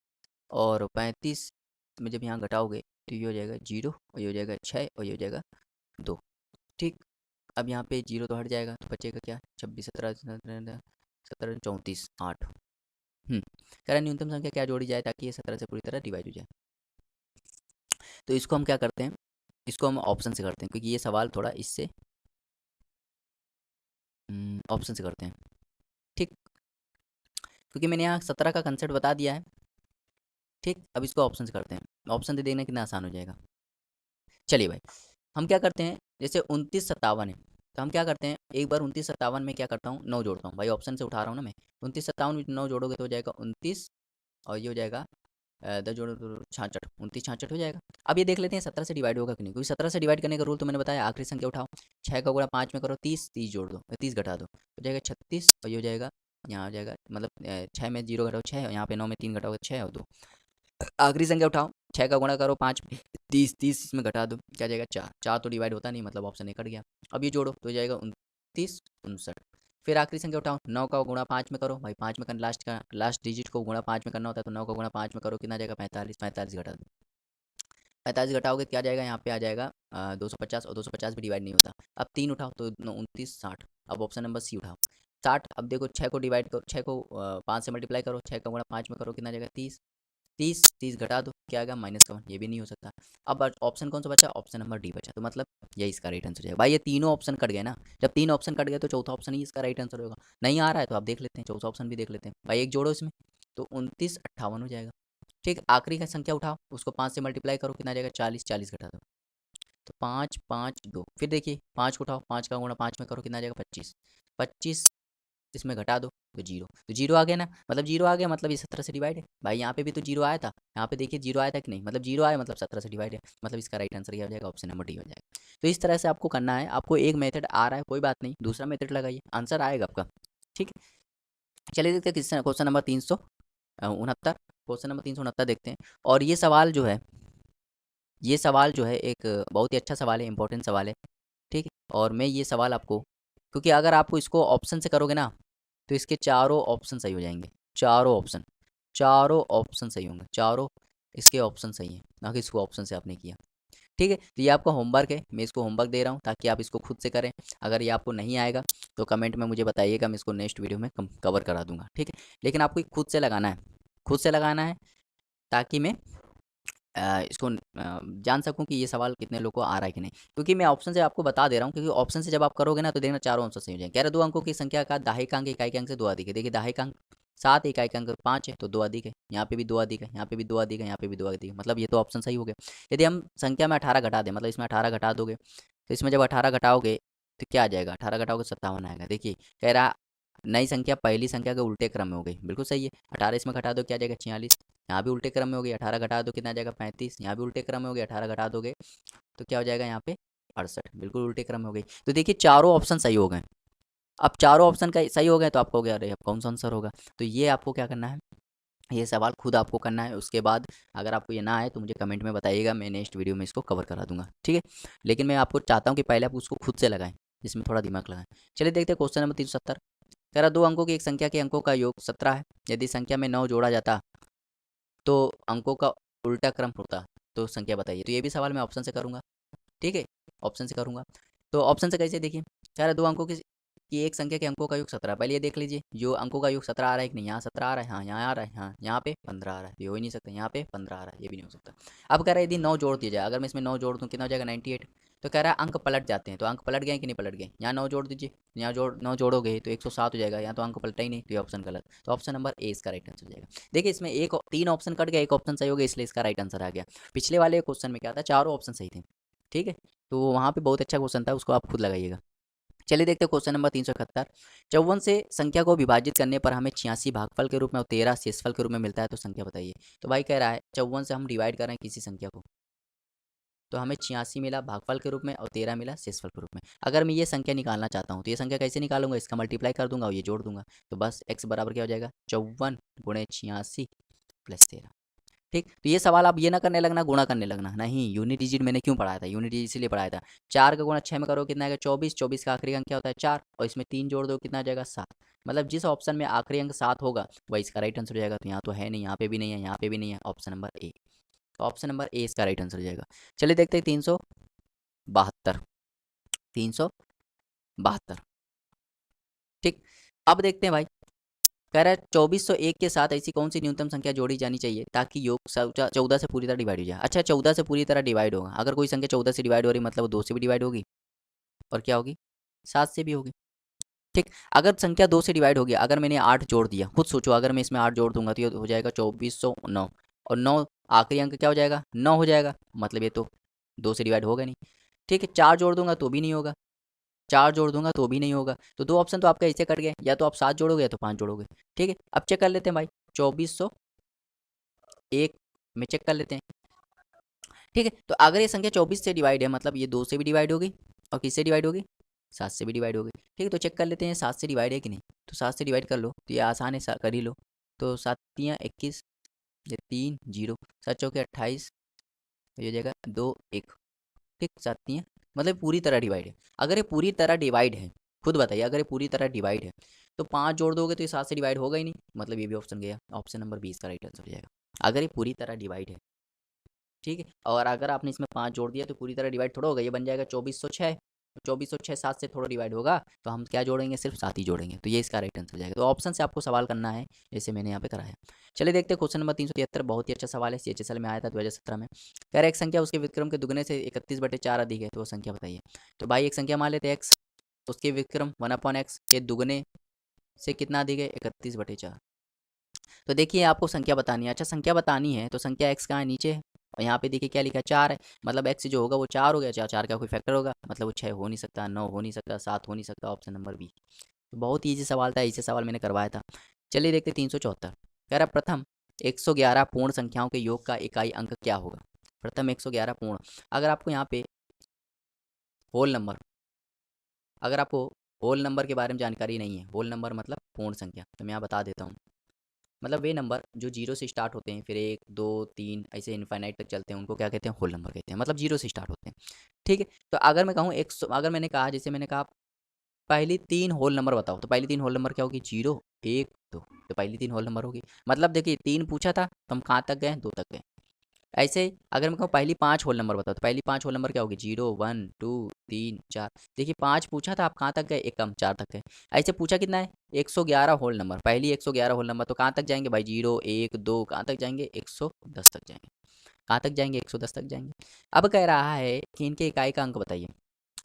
और 35 में जब यहाँ घटाओगे तो ये हो जाएगा 0 और ये हो जाएगा 6 और ये हो जाएगा 2। ठीक। अब यहाँ पे जीरो तो हट जाएगा तो बचेगा क्या, 26 17 17 17 34 8। कह रहा है न्यूनतम संख्या क्या जोड़ी जाए ताकि ये 17 से पूरी तरह डिवाइड हो जाए। तो इसको हम क्या करते हैं, इसको हम ऑप्शन से करते हैं क्योंकि ये सवाल थोड़ा इससे ऑप्शन से करते हैं। ठीक, क्योंकि मैंने यहाँ 17 का कंसेप्ट बता दिया है। ठीक, अब इसको ऑप्शन से करते हैं, ऑप्शन से देखना कितना आसान हो जाएगा। चलिए भाई, हम क्या करते हैं, जैसे 29 57 है तो हम क्या करते हैं, एक बार 29 57 में क्या करता हूँ, 9 जोड़ता हूँ भाई, ऑप्शन से उठा रहा हूँ ना मैं। 29 57 में 9 जोड़ोगे तो हो जाएगा 29, और ये हो जाएगा 10 जोड़ो तो 66, 29 66 हो जाएगा। अब ये देख लेते हैं 17 से डिवाइड होगा कि नहीं, क्योंकि 17 से डिवाइड करने का रूल तो मैंने बताया, आखिरी संख्या उठाओ, 6 का गुणा 5 में करो 30, 30 जोड़ दो, 30 घटा दो, हो जाएगा 36, और ये हो जाएगा, यहाँ हो जाएगा मतलब 6 में 0 घटाओ 6, और यहाँ पे 9 में 3 घटाओगे 6 और 2, आखिरी संख्या उठाओ, 6 का गुणा करो 5 में, 30, 30 इसमें घटा दो, क्या जाएगा 4, 4 तो डिवाइड होता नहीं, मतलब ऑप्शन एक कट गया। अब ये जोड़ो तो हो जाएगा 29 59। फिर आखिरी संख्या उठाओ, 9 का गुणा 5 में करो भाई, 5 में करना, लास्ट डिजिट को गुणा 5 में करना होता है, तो 9 का गुणा 5 में करो कितना जाएगा 45, 45 घटा दो, 45 घटाओगे क्या जाएगा, यहाँ पे आ जाएगा 250, और 250 भी डिवाइड नहीं होता। अब 3 उठाओ तो 29 60। अब ऑप्शन नंबर सी उठाओ 60। अब देखो 6 को डिवाइड करो, 6 को 5 से मल्टीप्लाई करो, 6 का गुणा 5 में करो कितना जाएगा 30, 30 30 घटा दो क्या आएगा -1, ये भी नहीं हो सकता। अब ऑप्शन कौन सा बचा, ऑप्शन नंबर डी बचा, तो मतलब यही इसका राइट आंसर हो जाएगा भाई। ये तीनों ऑप्शन कट गए ना, जब 3 ऑप्शन कट गए तो चौथा ऑप्शन ही इसका राइट आंसर होगा। नहीं आ रहा है तो आप देख लेते हैं, चौथा ऑप्शन भी देख लेते हैं भाई, एक जोड़ो इसमें, तो 29 58 हो जाएगा। ठीक, आखिरी का संख्या उठाओ, उसको 5 से मल्टीप्लाई करो कितना जाएगा 40, 40 घटा दो, तो 5 5 2। फिर देखिए 5 को उठाओ, 5 का गुणा 5 में करो कितना जाएगा 25, 25 इसमें घटा दो तो जीरो, तो जीरो आ गया ना, मतलब जीरो आ गया मतलब ये 17 से डिवाइड है भाई। यहाँ पे भी तो जीरो आया था, यहाँ पे देखिए जीरो आया था कि नहीं, मतलब जीरो आया मतलब 17 से डिवाइड है, मतलब इसका राइट आंसर क्या हो जाएगा, ऑप्शन नंबर डी हो जाएगा। तो इस तरह से आपको करना है, आपको एक मेथड आ रहा है कोई बात नहीं, दूसरा मेथड लगाइए, आंसर आएगा आपका। ठीक है, चलिए देखते हैं क्वेश्चन नंबर 369, क्वेश्चन नंबर 369 देखते हैं। और ये सवाल जो है, ये सवाल जो है एक बहुत ही अच्छा सवाल है, इंपॉर्टेंट सवाल है। ठीक है, और मैं ये सवाल आपको, क्योंकि अगर आपको इसको ऑप्शन से करोगे ना तो इसके चारों ऑप्शन सही हो जाएंगे, चारों ऑप्शन, चारों ऑप्शन सही होंगे, चारों इसके ऑप्शन सही हैं, ना कि इसको ऑप्शन से आपने किया। ठीक है, तो ये आपका होमवर्क है, मैं इसको होमवर्क दे रहा हूँ ताकि आप इसको खुद से करें। अगर ये आपको नहीं आएगा तो कमेंट में मुझे बताइएगा, मैं इसको नेक्स्ट वीडियो में कवर करा दूंगा। ठीक है, लेकिन आपको खुद से लगाना है, खुद से लगाना है, ताकि मैं इसको जान सकूं कि ये सवाल कितने लोगों को आ रहा है कि नहीं, क्योंकि मैं ऑप्शन से आपको बता दे रहा हूँ, क्योंकि ऑप्शन से जब आप करोगे ना तो देखना चारों आंसर सही हो जाएंगे। कह रहे 2 अंकों की संख्या का दाहिका अंक इकाई के अंक से 2 अधिक है, देखिए दाहिका अंक 7, इकाई का अंक 5 है तो 2 अधिक है, यहाँ पे भी 2 अधिक है, यहाँ पे भी 2 अधिक है, यहाँ पे भी 2 अधिक है, मतलब ये तो ऑप्शन सही हो गया। यदि हम संख्या में 18 घटा दें, मतलब इसमें 18 घटा दोगे, तो इसमें जब 18 घटाओगे तो क्या आ जाएगा, 18 घटाओगे 57 आएगा। देखिए कह रहा नई संख्या पहली संख्या के उल्टे क्रम में हो गई, बिल्कुल सही है। 18 इसमें घटा दो क्या जाएगा 46, यहाँ भी उल्टे क्रम में हो गई, 18 घटा दो कितना जाएगा 35, यहाँ भी उल्टे क्रम में हो गया, 18 घटा दोगे तो क्या हो जाएगा यहाँ पे 68, बिल्कुल उल्टे क्रम में हो गई। तो देखिए चारों ऑप्शन सही हो गए। अब चारों ऑप्शन का सही हो गए तो आपको क्या, अरे अब कौन सा आंसर होगा। तो ये आपको क्या करना है, ये सवाल खुद आपको करना है। उसके बाद अगर आपको ये ना आए तो मुझे कमेंट में बताइएगा, मैं नेक्स्ट वीडियो में इसको कवर करा दूंगा। ठीक है, लेकिन मैं आपको चाहता हूँ कि पहले आप उसको खुद से लगाएं, जिसमें थोड़ा दिमाग लगाएं। चलिए देखते हैं क्वेश्चन नंबर 370। कह रहा 2 अंकों की एक संख्या के अंकों का योग 17 है, यदि संख्या में 9 जोड़ा जाता तो अंकों का उल्टा क्रम होता, तो संख्या बताइए। तो ये भी सवाल मैं ऑप्शन से करूँगा। ठीक है, ऑप्शन से करूँगा। तो ऑप्शन से कैसे, देखिए कह रहा 2 अंकों की एक संख्या के अंकों का योग 17, पहले ये देख लीजिए जो अंकों का योग 17 आ रहा है कि नहीं, यहाँ 17 आ रहा है, हाँ यहाँ आ रहा है, हाँ यहाँ पे 15 आ रहा है, ये हो ही नहीं सकता, यहाँ पे 15 आ रहा है, ये भी नहीं हो सकता। अब कह रहा है यदि 9 जोड़ दिया जाए, अगर मैं इसमें 9 जोड़ दूँ कितना हो जाएगा 98। तो कह रहा है अंक पलट जाते हैं, तो अंक पलट गए कि नहीं पलट गए, यहाँ 9 जोड़ दीजिए, यहाँ 9 जोड़ोगे तो 107 हो जाएगा, यहाँ तो अंक पलटा ही नहीं, तो ये ऑप्शन गलत, तो ऑप्शन नंबर ए इसका राइट आंसर हो जाएगा। देखिए इसमें 3 ऑप्शन कट गया, एक ऑप्शन सही हो गया, इसलिए इसका राइट आंसर आ गया। पिछले वाले क्वेश्चन में क्या था, चारों ऑप्शन सही थे। ठीक है, तो वहाँ पे बहुत अच्छा क्वेश्चन था, उसको आप खुद लगाइएगा। चलिए देखते हैं क्वेश्चन नंबर 371। 54 से संख्या को विभाजित करने पर हमें 86 भागफल के रूप में और 13 शेषफल के रूप में मिलता है, तो संख्या बताइए। तो भाई कह रहा है 54 से हम डिवाइड कर रहे हैं किसी संख्या को, तो हमें 86 मिला भागफल के रूप में और 13 मिला शेषफल के रूप में। अगर मैं ये संख्या निकालना चाहता हूँ तो ये संख्या कैसे निकालूंगा, इसका मल्टीप्लाई कर दूंगा और ये जोड़ दूंगा, तो बस x बराबर क्या हो जाएगा 54 गुणे 86 प्लस 13। ठीक, तो ये सवाल आप ये ना करने लगना गुणा करने लगना, नहीं यूनिट डिजिट मैंने क्यों पढ़ाया था, यूनिट डिजिट इसलिए पढ़ाया था। 4 का गुणा 6 में करो कितना आएगा 24, 24 का आखिरी अंक क्या होता है 4, और इसमें 3 जोड़ दो कितना आ जाएगा 7, मतलब जिस ऑप्शन में आखिरी अंक 7 होगा वही इसका राइट आंसर हो जाएगा। तो यहाँ तो है नहीं, यहाँ पे भी नहीं है, यहाँ पे भी नहीं है, ऑप्शन नंबर ए, तो ऑप्शन नंबर ए इसका राइट आंसर हो जाएगा। चलिए देखते हैं 372। 372। ठीक, अब देखते हैं भाई, कह रहा है 2401 के साथ ऐसी कौन सी न्यूनतम संख्या जोड़ी जानी चाहिए ताकि योग 14 से पूरी तरह डिवाइड हो जाए। अच्छा, 14 से पूरी तरह डिवाइड होगा, अगर कोई संख्या 14 से डिवाइड हो रही मतलब वो 2 से भी डिवाइड होगी और क्या होगी, 7 से भी होगी। ठीक, अगर संख्या 2 से डिवाइड हो गया, अगर मैंने 8 जोड़ दिया, खुद सोचो अगर मैं इसमें 8 जोड़ दूंगा तो ये हो जाएगा 2409, और 9 आखिरी अंक क्या हो जाएगा, 9 हो जाएगा, मतलब ये तो 2 से डिवाइड होगा नहीं। ठीक है, 4 जोड़ दूंगा तो भी नहीं होगा, 4 जोड़ दूंगा तो भी नहीं होगा, तो 2 ऑप्शन तो आपका ऐसे कट गए, या तो आप 7 जोड़ोगे या तो 5 जोड़ोगे। ठीक है, अब चेक कर लेते हैं भाई, 2401 में चेक कर लेते हैं। ठीक है, तो अगर ये संख्या 24 से डिवाइड है मतलब ये 2 से भी डिवाइड होगी और किससे डिवाइड होगी, 7 से भी डिवाइड होगी। ठीक है, तो चेक कर लेते हैं 7 से डिवाइड है कि नहीं, तो 7 से डिवाइड कर लो, तो ये आसान है, कर ही लो। तो 7 तियाँ 21, ये 3 0, 7 चौके 28, ये हो जाएगा 2 1। ठीक, 7 तियाँ मतलब पूरी तरह डिवाइड है। अगर ये पूरी तरह डिवाइड है, खुद बताइए, अगर ये पूरी तरह डिवाइड है तो 5 जोड़ दोगे तो ये 7 से डिवाइड होगा ही नहीं, मतलब ये भी ऑप्शन गया, ऑप्शन नंबर 20 का राइट आंसर हो जाएगा, अगर ये पूरी तरह डिवाइड है। ठीक है, और अगर आपने इसमें 5 जोड़ दिया तो पूरी तरह डिवाइड थोड़ा होगा, ये बन जाएगा 2406, 2406 7 से थोड़ा डिवाइड होगा तो हम क्या जोड़ेंगे, सिर्फ 7 ही जोड़ेंगे, तो ये इसका राइट आंसर हो जाएगा। तो ऑप्शन से आपको सवाल करना है, जैसे मैंने यहाँ पे कराया। चलिए देखते हैं क्वेश्चन नंबर 373, बहुत ही अच्छा सवाल है, CHSL में आया था 2017 में। कह रहा है एक संख्या उसके विक्रम के दुगने से 31/4 अधिक है, तो वो संख्या बताइए। तो भाई एक संख्या मान लेते हैं x, उसके विक्रम 1/x के दुगने से कितना अधिक है, 31/4। तो देखिए आपको संख्या बतानी है, अच्छा संख्या बतानी है तो संख्या x कहाँ है, नीचे है, और यहाँ पे देखिए क्या लिखा है, 4 है, मतलब x जो होगा वो 4 हो गया, 4 का कोई फैक्टर होगा, मतलब वो 6 हो नहीं सकता, 9 हो नहीं सकता, 7 हो नहीं सकता, ऑप्शन नंबर बी। तो बहुत ईजी सवाल था, इसे सवाल मैंने करवाया था। चलिए देखते 374, कह रहा प्रथम 111 पूर्ण संख्याओं के योग का इकाई अंक क्या होगा। प्रथम 111 पूर्ण, अगर आपको यहाँ पे होल नंबर, अगर आपको होल नंबर के बारे में जानकारी नहीं है, होल नंबर मतलब पूर्ण संख्या, तो मैं यहाँ बता देता हूँ। मतलब वे नंबर जो जीरो से स्टार्ट होते हैं, फिर 1 2 3 ऐसे इनफाइनाइट तक चलते हैं, उनको क्या कहते हैं, होल नंबर कहते हैं, मतलब जीरो से स्टार्ट होते हैं। ठीक है, तो अगर मैं कहूँ 100, अगर मैंने कहा, जैसे मैंने कहा पहली 3 होल नंबर बताओ, तो पहली 3 होल नंबर क्या होगी, 0 1 2, तो पहली 3 होल नंबर होगी। मतलब देखिए 3 पूछा था तो हम कहाँ तक गए, 2 तक गए। ऐसे ही अगर मैं कहूँ पहली 5 होल नंबर बताओ, तो पहली 5 होल नंबर क्या होगी, 0 1 2 3 4। देखिए 5 पूछा था, आप कहाँ तक गए, एक कम 4 तक गए। ऐसे पूछा कितना है, 111 होल नंबर, पहली 111 होल नंबर, तो कहाँ तक जाएंगे भाई, 0 1 2, कहाँ तक जाएंगे, 110 तक जाएंगे, कहाँ तक जाएंगे, 110 तक जाएंगे। अब कह रहा है कि इनके इकाई का अंक बताइए।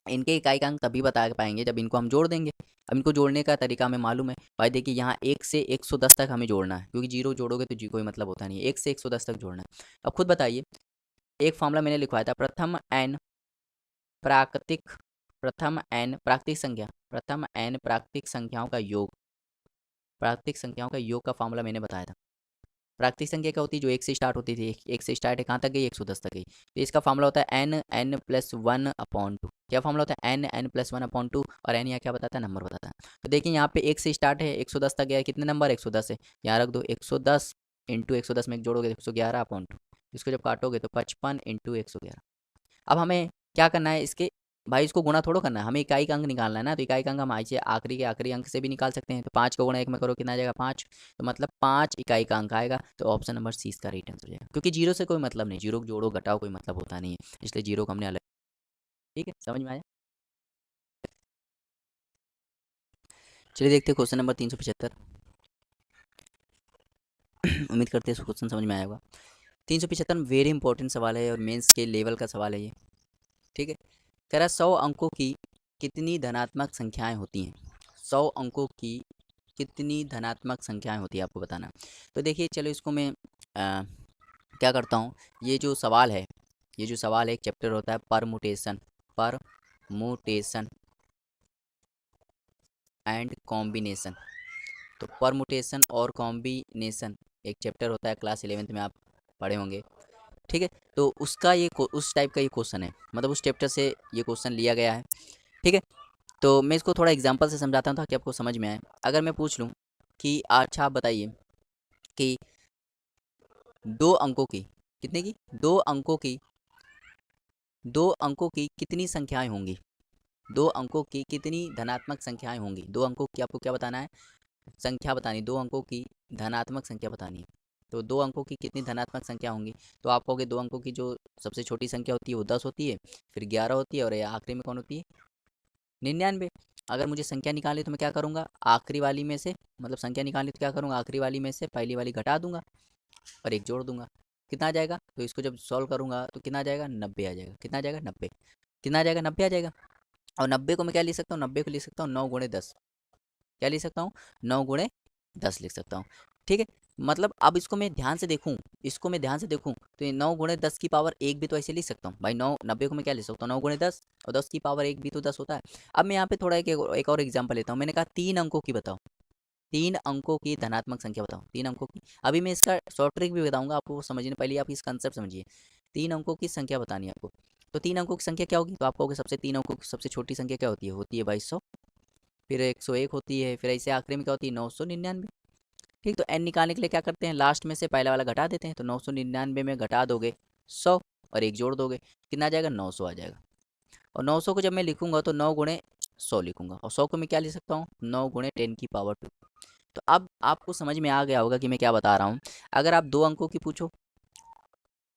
इनके इकाई का अंक तभी बता पाएंगे जब इनको हम जोड़ देंगे। अब इनको जोड़ने का तरीका हमें मालूम है भाई, देखिए यहाँ 1 से 110 तक हमें जोड़ना है, क्योंकि जीरो जोड़ोगे तो जी कोई मतलब होता नहीं है, 1 से 110 तक जोड़ना है। अब खुद बताइए, एक फॉर्मूला मैंने लिखवाया था, प्राकृतिक प्राकृतिक संख्या, प्रथम n प्राकृतिक संख्याओं का योग, प्राकृतिक संख्याओं का योग का फॉर्मूला मैंने बताया था। प्राकृतिक संख्या क्या होती है, जो 1 से स्टार्ट होती थी, 1 से स्टार्ट है, कहाँ तक गई, 110 तक गई, तो इसका फॉर्मूला होता है n+1/2। क्या फॉर्मूला होता है, n+1/2, और n यहाँ क्या बताता है, नंबर बताता है। तो देखिए यहाँ पे 1 से स्टार्ट है, 110 तक गया है, कितने नंबर, 110 है, यहाँ रख दो, 110 इंटू 110 में जोड़ोगे 111/2, इसको जब काटोगे तो 55 इंटू 111। अब हमें क्या करना है, इसके भाई इसको गुणा थोड़ा करना है, हमें इकाई का अंक निकालना है ना, तो इकाई का अंक हम ऐसे आखिरी के आखिरी अंक से भी निकाल सकते हैं। तो 5 का गुणा 1 में करो, कितना आ जाएगा, 5, तो मतलब 5 इकाई का अंक आएगा, तो ऑप्शन नंबर सी इसका राइट आंसर हो जाएगा, क्योंकि जीरो से कोई मतलब नहीं, जीरो जोड़ो घटाओ कोई मतलब होता नहीं है, इसलिए जीरो को हमने अलग। ठीक है, समझ में आया। चलिए देखते हैं क्वेश्चन नंबर 375। उम्मीद करते हैं क्वेश्चन समझ में आया होगा। 375 वेरी इंपॉर्टेंट सवाल है और मेंस के लेवल का सवाल है ये। ठीक है, कह रहा 100 अंकों की कितनी धनात्मक संख्याएं होती हैं, 100 अंकों की कितनी धनात्मक संख्याएं होती है, आपको बताना। तो देखिए चलो इसको मैं क्या करता हूँ, ये जो सवाल है, ये जो सवाल है, एक चैप्टर होता है परमुटेशन, परमुटेशन एंड कॉम्बिनेशन। तो परमुटेशन और कॉम्बिनेशन एक चैप्टर होता है, क्लास 11th में आप पढ़े होंगे। ठीक है, तो उसका ये उस टाइप का ये क्वेश्चन है, मतलब उस चैप्टर से ये क्वेश्चन लिया गया है। ठीक है, तो मैं इसको थोड़ा एग्जांपल से समझाता हूँ ताकि आपको समझ में आए। अगर मैं पूछ लूँ कि अच्छा आप बताइए कि 2 अंकों की, कितने की, 2 अंकों की, 2 अंकों की कितनी संख्याएं होंगी, 2 अंकों की कितनी धनात्मक संख्याएं होंगी, 2 अंकों की आपको क्या बताना है, संख्या बतानी, 2 अंकों की धनात्मक संख्या बतानी है। तो 2 अंकों की कितनी धनात्मक संख्या होंगी, तो आप कहोगे 2 अंकों की जो सबसे छोटी संख्या होती है वो 10 होती है, फिर 11 होती है, और ये आखिरी में कौन होती है, 99। अगर मुझे संख्या निकालनी तो मैं क्या करूँगा, आखिरी वाली में से, मतलब संख्या निकालनी तो क्या करूँगा, आखिरी वाली में से पहली वाली घटा दूंगा और एक जोड़ दूंगा। कितना आ जाएगा, तो इसको जब सॉल्व करूंगा तो कितना आ जाएगा, 90 आ जाएगा। कितना आ जाएगा, 90। कितना आ जाएगा, 90 आ जाएगा। और 90 को मैं क्या लिख सकता हूँ, 90 को लिख सकता हूँ 9 × 10। क्या लिख सकता हूँ, 9 × 10 लिख सकता हूँ। ठीक है, मतलब अब इसको मैं ध्यान से देखूँ, इसको मैं ध्यान से देखूँ तो ये 9 × 10 की पावर 1 भी तो ऐसे लिख सकता हूँ भाई। 90 को मैं क्या लिख सकता हूँ, 9 × 10, और 10 की पावर 1 भी तो 10 होता है। अब मैं यहाँ पे थोड़ा एक और एग्जाम्पल लेता हूँ। मैंने कहा 3 अंकों की बताओ, 3 अंकों की धनात्मक संख्या बताओ, 3 अंकों की। अभी मैं इसका शॉर्ट ट्रिक भी बताऊंगा आपको, समझने पहले आप इस कंसेप्ट समझिए। 3 अंकों की संख्या बतानी है आपको, तो 3 अंकों की संख्या क्या होगी, तो आप कहोगे सबसे 3 अंकों की सबसे छोटी संख्या क्या होती है भाई 100, फिर 101 होती है, फिर ऐसे आखिरी में क्या होती है, 999। ठीक, तो एन निकालने के लिए क्या करते हैं, लास्ट में से पहला वाला घटा देते हैं। तो 999 में घटा दोगे 100 और एक जोड़ दोगे, कितना आ जाएगा, 900 आ जाएगा। और 900 को जब मैं लिखूंगा तो 9 × 100 लिखूंगा, और 100 को मैं क्या लिख सकता हूँ, 9 × 10⁻²। तो अब आपको समझ में आ गया होगा कि मैं क्या बता रहा हूँ। अगर आप 2 अंकों की पूछो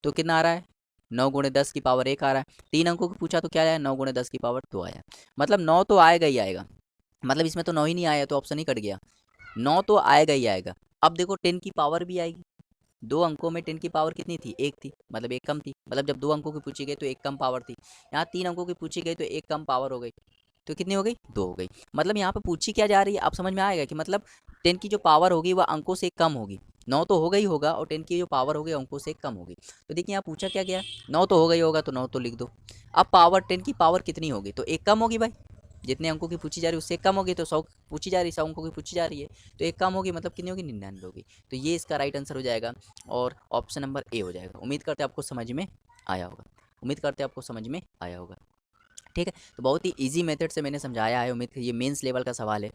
तो कितना आ रहा है, 9 × 10⁻1 आ रहा है। 3 अंकों की पूछा तो क्या आया, 9 × 10⁻2 आया। मतलब 9 तो आएगा ही आएगा, मतलब इसमें तो 9 ही नहीं आया तो ऑप्शन ही कट गया। 9 तो आएगा ही आएगा। अब देखो 10 की पावर भी आएगी। 2 अंकों में 10 की पावर कितनी थी, 1 थी, मतलब एक कम थी। मतलब जब 2 अंकों की पूछी गई तो एक कम पावर थी। यहाँ 3 अंकों की पूछी गई तो एक कम पावर हो गई, तो कितनी हो गई, 2 हो गई। मतलब यहाँ पे पूछी क्या जा रही है, आप समझ में आएगा कि मतलब 10 की जो पावर होगी वह अंकों से कम होगी। 9 तो हो गई होगा, और 10 की जो पावर होगी अंकों से कम होगी। तो देखिए यहाँ पूछा क्या गया, 9 तो हो गई होगा तो 9 तो लिख दो। अब पावर 10 की पावर कितनी होगी, तो एक कम होगी भाई। जितने अंकों की पूछी जा रही है उससे एक कम होगी, तो 100 पूछी जा रही है, 100 अंकों की पूछी जा रही है, तो एक कम होगी, मतलब कितनी होगी, 99 होगी। तो ये इसका राइट आंसर हो जाएगा, और ऑप्शन नंबर ए हो जाएगा। उम्मीद करते हैं आपको समझ में आया होगा, उम्मीद करते हैं आपको समझ में आया होगा। ठीक है, तो बहुत ही इजी मेथड से मैंने समझाया है। उम्मीद ये मेंस लेवल का सवाल है,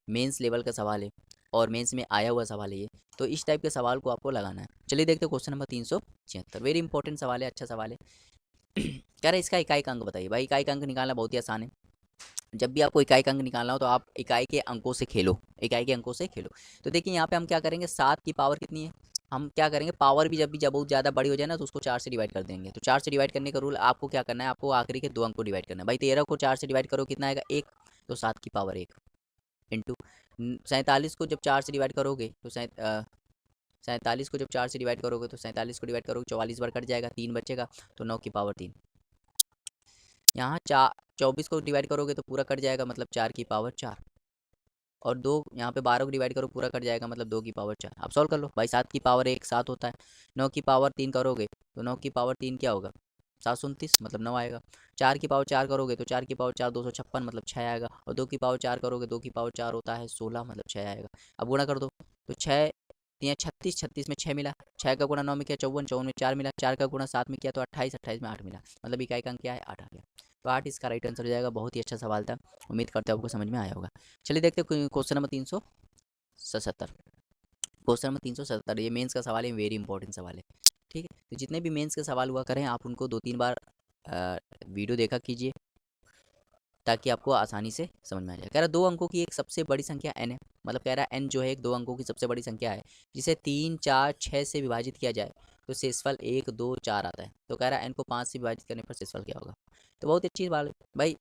मेंस लेवल का सवाल है, और मेंस में आया हुआ सवाल है ये। तो इस टाइप के सवाल को आपको लगाना है। चलिए देखते हैं क्वेश्चन नंबर 376। वेरी इंपॉर्टेंट सवाल है, अच्छा सवाल है। कह रहा है इसका इकाई का अंक बताइए। भाई इकाई का अंक निकालना बहुत ही आसान है। जब भी आपको इकाई का अंक निकालना हो तो आप इकाई के अंकों से खेलो, इकाई के अंकों से खेलो। तो देखिए यहाँ पे हम क्या करेंगे, 7 की पावर कितनी है, हम क्या करेंगे, पावर भी जब बहुत ज़्यादा बड़ी हो जाए ना तो उसको 4 से डिवाइड कर देंगे। तो 4 से डिवाइड करने का रूल आपको क्या करना है, आपको आखिरी के 2 अंक को डिवाइड करना है। भाई 13 को 4 से डिवाइड करो, कितना आएगा, 1। तो 7 की पावर 1 इंटू 47 को जब 4 से डिवाइड करोगे तो 47 को जब 4 से डिवाइड करोगे तो 47 को डिवाइड करोगे, 44 बार कट जाएगा, 3 बचेगा, तो 9 की पावर 3। यहाँ 24 को डिवाइड करोगे तो पूरा कट जाएगा, मतलब 4 की पावर 4। और 2 यहाँ पे 12 को डिवाइड करो, पूरा कट जाएगा, मतलब 2 की पावर 4। आप सॉल्व कर लो भाई, 7 की पावर 1 7 होता है। 9 की पावर 3 करोगे तो 9 की पावर 3 क्या होगा, 729, मतलब 9 आएगा। 4 की पावर 4 करोगे तो 4 की पावर 4 256, मतलब 6 आएगा। और 2 की पावर 4 करोगे, 2 की पावर 4 होता है 16, मतलब 6 आएगा। अब गुणा कर दो तो 6 यहाँ 36, 36 में 6 मिला, 6 का गुणा 9 में किया 54, 54 में 4 मिला, 4 का गुणा 7 में किया तो 28, 28 में 8 मिला, मतलब इकाई का अंक क्या है, 8 आ गया। तो 8 इसका राइट आंसर हो जाएगा। बहुत ही अच्छा सवाल था, उम्मीद करते हैं आपको समझ में आया होगा। चलिए देखते हैं क्वेश्चन नंबर 377। क्वेश्चन नंबर 377 ये मेंस का सवाल है, वेरी इंपॉर्टेंट सवाल है। ठीक है, तो जितने भी मेंस के सवाल हुआ करें आप उनको 2-3 बार वीडियो देखा कीजिए, ताकि आपको आसानी से समझ में आ जाए। कह रहा 2 अंकों की एक सबसे बड़ी संख्या n है, मतलब कह रहा है n जो है एक 2 अंकों की सबसे बड़ी संख्या है, जिसे 3 4 6 से विभाजित किया जाए तो शेषफल 1 2 4 आता है। तो कह रहा है n को 5 से विभाजित करने पर शेषफल क्या होगा। तो बहुत अच्छी बात है भाई।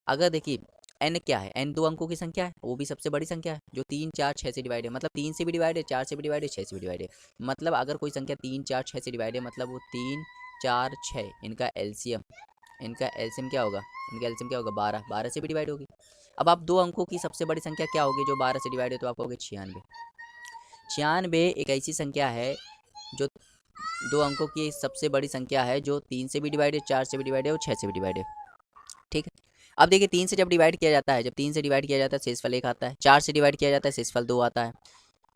अगर देखिए n क्या है, n 2 अंकों की संख्या है, वो भी सबसे बड़ी संख्या है, जो 3 4 6 से डिवाइड है, मतलब 3 से भी डिवाइड है, 4 से भी डिवाइड है, 6 से भी डिवाइड है। मतलब अगर कोई संख्या 3 4 6 से डिवाइड है, मतलब वो 3 4 6 इनका एलसीएम क्या होगा, इनका एलसीएम क्या होगा, 12, 12 से भी डिवाइड होगी। अब आप 2 अंकों की सबसे बड़ी संख्या क्या होगी जो 12 से डिवाइड है, तो आप कहोगे 96। 96 एक ऐसी संख्या है जो 2 अंकों की सबसे बड़ी संख्या है, जो 3 से भी डिवाइड है, 4 से भी डिवाइड है और 6 से भी डिवाइड है। ठीक है, अब देखिए 3 से जब डिवाइड किया जाता है, जब 3 से डिवाइड किया जाता है शेषफल 1 आता है, 4 से डिवाइड किया जाता है शेषफल 2 आता है।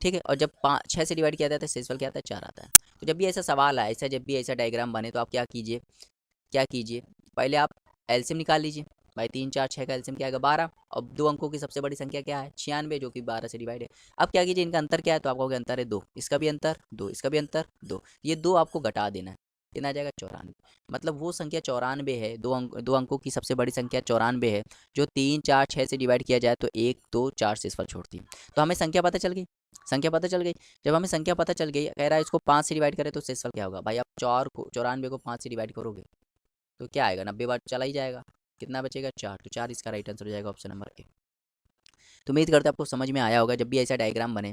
ठीक है, और जब 6 से डिवाइड किया जाता है शेषफल क्या आता है, 4 आता है। तो जब भी ऐसा सवाल आए, ऐसा जब भी ऐसा डायग्राम बने तो आप क्या कीजिए, पहले आप एलसीएम निकाल लीजिए। भाई 3 4 6 का एलसीएम क्या आएगा, 12। अब 2 अंकों की सबसे बड़ी संख्या क्या है, 96, जो कि 12 से डिवाइड है। अब क्या कीजिए, इनका अंतर क्या है, तो आप कहोगे अंतर है 2, इसका भी अंतर 2, इसका भी अंतर 2, ये 2 आपको घटा देना है, कितना आ जाएगा, 94। मतलब वो संख्या 94 है, 2 अंकों की सबसे बड़ी संख्या 94 है, जो 3 4 6 से डिवाइड किया जाए तो 1 2 4 शेषफल छोड़ती है। तो हमें संख्या पता चल गई, संख्या पता चल गई। जब हमें संख्या पता चल गई, कह रहा है इसको 5 से डिवाइड करें तो शेषफल क्या होगा। भाई आप 94 को 5 से डिवाइड करोगे तो क्या आएगा, 90 बार चला ही जाएगा। कितना बचेगा 4, तो 4 इसका राइट आंसर हो जाएगा ऑप्शन नंबर ए। तो उम्मीद करते हैं आपको समझ में आया होगा। जब भी ऐसा डायग्राम बने,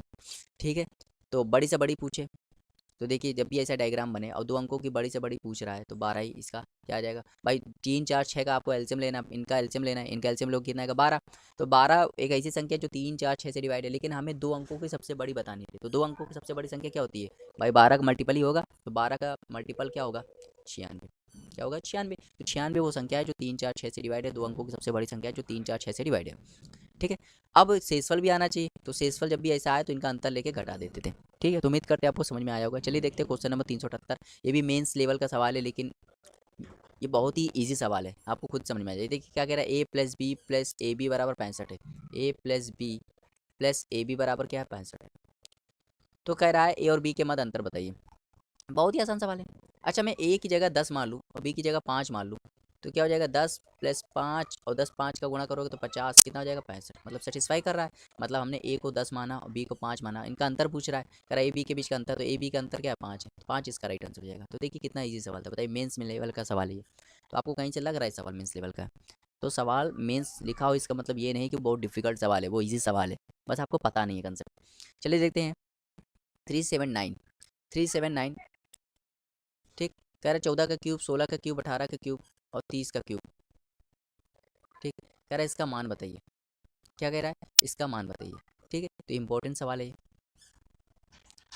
ठीक है, तो बड़ी से बड़ी पूछे, तो देखिए जब भी ऐसा डायग्राम बने और 2 अंकों की बड़ी से बड़ी पूछ रहा है तो 12 ही इसका क्या आ जाएगा भाई। 3 4 6 का आपको एलसीएम लेना, इनका एलसीएम लेना है, इनका एलसीएम लोग कितना आएगा 12। तो 12 एक ऐसी संख्या है जो 3 4 6 से डिवाइड है, लेकिन हमें 2 अंकों की सबसे बड़ी बतानी थी। तो 2 अंकों की सबसे बड़ी संख्या क्या होती है भाई, 12 का मल्टीपल ही होगा। तो 12 का मल्टीपल क्या होगा 96, क्या होगा 96। तो 96 वो संख्या है जो 3 4 6 से डिवाइड है, 2 अंकों की सबसे बड़ी संख्या है जो 3 4 6 से डिवाइड है, ठीक है। अब शेषफल भी आना चाहिए, तो शेषफल जब भी ऐसा आए तो इनका अंतर लेके घटा देते थे, ठीक है। तो उम्मीद करते हैं आपको समझ में आया होगा। चलिए देखते हैं क्वेश्चन नंबर 378। ये भी मेंस लेवल का सवाल है, लेकिन ये बहुत ही इजी सवाल है, आपको खुद समझ में आ जाए। देखिए क्या कह रहा है, a plus B plus A B बराबर 65 है। a plus B plus A B बराबर क्या है 65 है। तो कह रहा है ए और बी के मध्य अंतर बताइए। बहुत ही आसान सवाल है। अच्छा मैं ए की जगह 10 मान लूँ और बी की जगह 5 मान लूँ, तो क्या हो जाएगा 10 प्लस 5 और 10 5 का गुणा करोगे तो 50, कितना हो जाएगा 65। मतलब सेटिस्फाई कर रहा है, मतलब हमने ए को 10 माना और बी को 5 माना। इनका अंतर पूछ रहा है, कह रहा है ए बी के बीच का अंतर, तो ए बी का अंतर क्या है 5 है, तो 5 इसका राइट आंसर हो जाएगा। तो देखिए कितना ईजी सवाल था, बताइए मेंस में लेवल का सवाल है ये। तो आपको कहीं से लग रहा है सवाल मेंस लेवल का है, तो सवाल मेंस लिखा हो इसका मतलब ये नहीं कि बहुत डिफिकल्ट सवाल है, वो ईजी सवाल है, बस आपको पता नहीं है कंसेप्ट। चलिए देखते हैं 379 379, ठीक। कह रहा है 14 का क्यूब, 16 का क्यूब, 18 का क्यूब और 30 का क्यूब, ठीक। कह रहा है इसका मान बताइए। क्या कह रहा है, इसका मान बताइए, ठीक है। तो इम्पोर्टेंट सवाल है ये,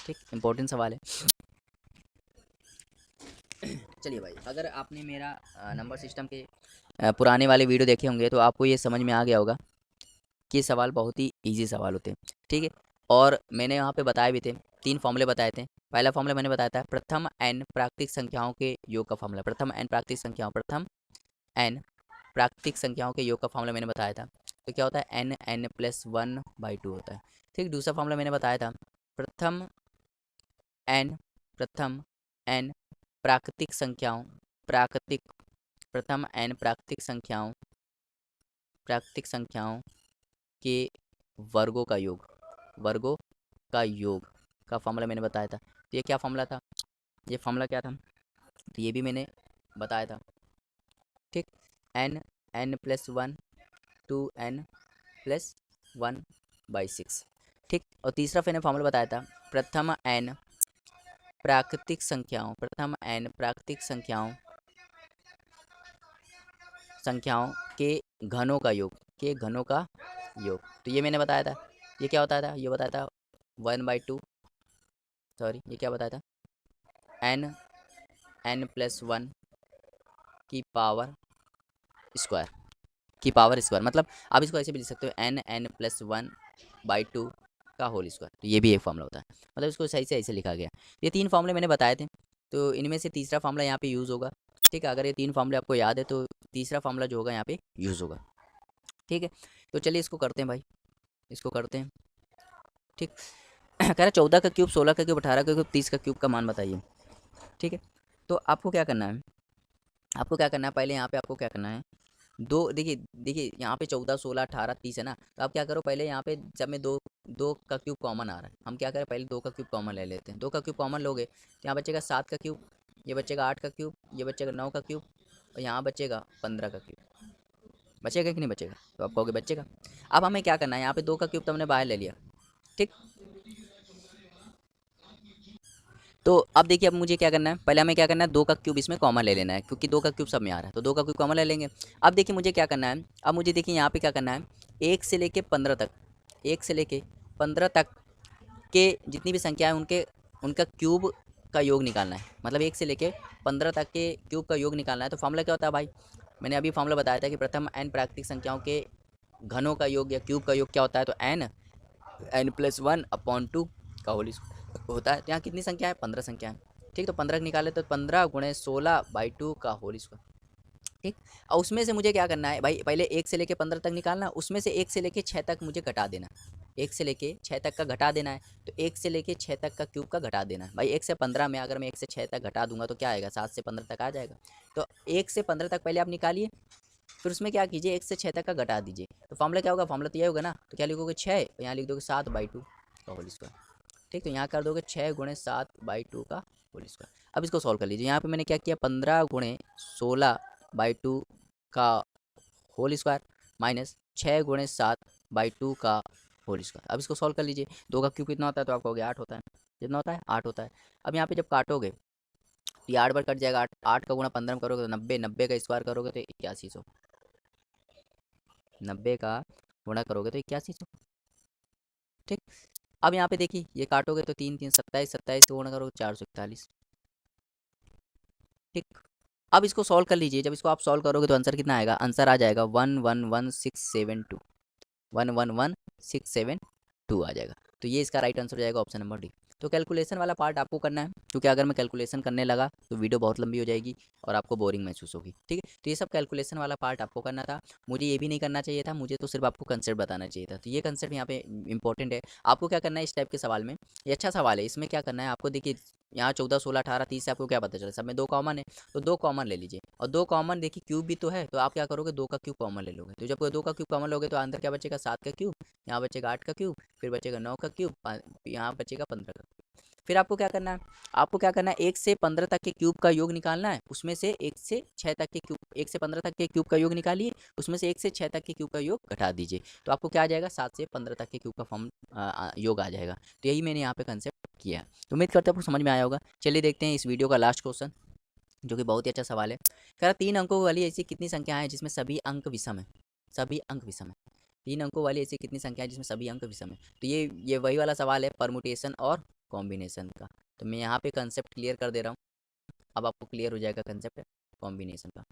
ठीक, इम्पोर्टेंट सवाल है। चलिए भाई, अगर आपने मेरा नंबर सिस्टम के पुराने वाले वीडियो देखे होंगे तो आपको ये समझ में आ गया होगा कि सवाल बहुत ही इजी सवाल होते हैं, ठीक है। और मैंने यहाँ पे बताए भी थे, 3 फॉर्मूले बताए थे। पहला फॉर्मूला मैंने बताया था प्रथम n प्राकृतिक संख्याओं के योग का फॉर्मूला, प्रथम n प्राकृतिक संख्याओं, प्रथम n प्राकृतिक संख्याओं के योग का फॉर्मूला मैंने बताया था। तो क्या होता है n प्लस 1/2 होता है, ठीक। दूसरा फॉर्मूला मैंने बताया था प्रथम n, प्रथम n प्राकृतिक संख्याओं, प्राकृतिक, प्रथम n प्राकृतिक संख्याओं के वर्गों का योग, वर्गों का योग का फॉर्मूला मैंने बताया था। तो ये क्या फॉर्मूला था, ये फॉर्मूला क्या था, तो ये भी मैंने बताया था, ठीक। n प्लस 1 2n प्लस 1/6, ठीक। और तीसरा मैंने फॉर्मूला बताया था प्रथम n प्राकृतिक संख्याओं, प्रथम n प्राकृतिक संख्याओं के घनों का योग, के घनों का योग। तो ये मैंने बताया था, ये क्या बताया था, ये बताया था 1/2, सॉरी ये क्या बताया था n प्लस 1 की पावर स्क्वायर, की पावर स्क्वायर। मतलब आप इसको ऐसे भी लिख सकते हो n प्लस 1/2 का होल स्क्वायर। तो ये भी एक फॉर्मूला होता है, मतलब इसको सही से ऐसे लिखा गया। ये 3 फॉर्मूले मैंने बताए थे, तो इनमें से तीसरा फॉर्मूला यहाँ पे यूज़ होगा, ठीक है। अगर ये 3 फॉर्मूले आपको याद है तो तीसरा फॉर्मूला जो होगा यहाँ पे यूज़ होगा, ठीक है। तो चलिए इसको करते हैं भाई, इसको करते हैं, ठीक। कह रहा है 14 का क्यूब, 16 का क्यूब, 18 का क्यूब, 30 का क्यूब का मान बताइए, ठीक है। तो आपको क्या करना है, आपको क्या करना है, पहले यहाँ पे आपको क्या करना है, दो, देखिए देखिए यहाँ पे 14 16 18 30 है ना, तो आप क्या करो पहले यहाँ पे जब मैं दो दो का क्यूब कॉमन आ रहा है, हम क्या करें पहले 2 का क्यूब कॉमन ले लेते हैं। 2 का क्यूब कॉमन लोगे तो यहाँ बचेगा 7 का क्यूब, ये बचेगा 8 का क्यूब, ये बचेगा 9 का क्यूब और यहाँ बचेगा 15 का क्यूब। बचेगा कि नहीं बचेगा, तो आप कहोगे बचेगा। अब हमें क्या करना है, यहाँ पे 2 का क्यूब तो हमने बाहर ले लिया, ठीक। तो अब देखिए अब मुझे क्या करना है, पहले हमें क्या करना है 2 का क्यूब इसमें कॉमन ले लेना है, क्योंकि 2 का क्यूब सब में आ रहा है, तो 2 का क्यूब कॉमन ले लेंगे। अब देखिए मुझे क्या करना है, अब मुझे देखिए यहाँ पे क्या करना है, 1 से लेके 15 तक, 1 से लेके 15 तक के जितनी भी संख्या है उनके उनका क्यूब का योग निकालना है। मतलब 1 से लेके 15 तक के क्यूब का योग निकालना है। तो फॉर्मूला क्या होता है भाई, मैंने अभी फॉर्मूला बताया था कि प्रथम n प्राकृतिक संख्याओं के घनों का योग या क्यूब का योग क्या होता है, तो n प्लस 1/2 का होल होता है। तो यहाँ कितनी संख्या है, 15 संख्या है, ठीक। तो 15 निकाले तो 15 गुणे 16/2 का होल स्क्वायर, ठीक। और उसमें से मुझे क्या करना है भाई, पहले 1 से लेके 15 तक निकालना, उसमें से 1 से लेके 6 तक मुझे घटा देना, 1 से लेके 6 तक का घटा देना है। तो 1 से लेके 6 तक का क्यूब का घटा देना है भाई। 1 से 15 में अगर मैं 1 से 6 तक घटा दूंगा तो क्या आएगा, 7 से 15 तक आ जाएगा। तो 1 से 15 तक पहले आप निकालिए, फिर उसमें क्या कीजिए 1 से 6 तक का घटा दीजिए। तो फॉर्मूला क्या होगा, फॉर्मूला तो यह होगा ना, तो क्या लिखोगे 6, यहाँ लिख दोगे 7/2 का होल स्क्वायर, ठीक। तो यहाँ कर दोगे 6 गुणे 7/2 का होल स्क्वायर। अब इसको सॉल्व कर लीजिए, यहाँ पे मैंने क्या किया 15 गुणे 16/2 का होल स्क्वायर माइनस 6 × 7/2 का होल स्क्वायर। अब इसको सॉल्व कर लीजिए। 2 का क्यूब कितना होता है तो आपको हो गया 8 होता है। कितना होता है 8 होता है। अब यहाँ पे जब काटोगे तो ये 8 बार कट जाएगा। 8 8 का गुणा 15 में करोगे तो 90, 90 का स्क्वायर करोगे तो 8100, 90 का गुणा करोगे तो 8100। ठीक। अब यहाँ पे देखिए ये काटोगे तो 3 3 27, 27 का गुणा करोगे 441। ठीक। अब इसको सॉल्व कर लीजिए। जब इसको आप सॉल्व करोगे तो आंसर कितना आएगा, आंसर आ जाएगा 111672, 111672 आ जाएगा। तो ये इसका राइट आंसर हो जाएगा ऑप्शन नंबर डी। तो कैलकुलेशन वाला पार्ट आपको करना है, क्योंकि अगर मैं कैलकुलेशन करने लगा तो वीडियो बहुत लंबी हो जाएगी और आपको बोरिंग महसूस होगी। ठीक है, तो ये सब कैलकुलेशन वाला पार्ट आपको करना था। मुझे ये भी नहीं करना चाहिए था, मुझे तो सिर्फ आपको कंसेप्ट बताना चाहिए था। तो ये कंसेप्ट यहाँ पे इंपॉर्टेंट है। आपको क्या करना है इस टाइप के सवाल में, ये अच्छा सवाल है, इसमें क्या करना है आपको, देखिए यहाँ 14 16 18 30 से आपको क्या पता चला, सब में 2 कॉमन है, तो 2 कॉमन ले लीजिए। और 2 कॉमन देखिए क्यूब भी तो है, तो आप क्या करोगे 2 का क्यूब कॉमन ले लोगे। तो जब 2 का क्यूब कॉमन लोगे तो अंदर क्या बचेगा 7 का क्यूब, यहाँ बचेगा 8 का क्यूब, फिर बचेगा 9 का क्यूब, यहाँ बचेगा 15 का क्यूब। फिर आपको क्या करना है, आपको क्या करना है 1 से 15 तक के क्यूब का योग निकालना है। उसमें से 1 से 6 तक के क्यूब, 1 से 15 तक के क्यूब का योग निकालिए, उसमें से 1 से 6 तक के क्यूब का योग घटा दीजिए, तो आपको क्या आ जाएगा 7 से 15 तक के क्यूब का फॉर्म योग आ जाएगा। तो यही मैंने यहाँ पे कंसेप्ट किया है। तो उम्मीद करते हैं आपको समझ में आया होगा। चलिए देखते हैं इस वीडियो का लास्ट क्वेश्चन, जो कि बहुत ही अच्छा सवाल है। कह रहा 3 अंकों वाली ऐसी कितनी संख्या है जिसमें सभी अंक विषम है, सभी अंक विषम है। 3 अंकों वाली ऐसी कितनी संख्या है जिसमें सभी अंक विषम है। तो ये वही वाला सवाल है परमुटेशन और कॉम्बिनेशन का। तो मैं यहाँ पे कंसेप्ट क्लियर कर दे रहा हूँ, अब आपको क्लियर हो जाएगा कंसेप्ट कॉम्बिनेशन का।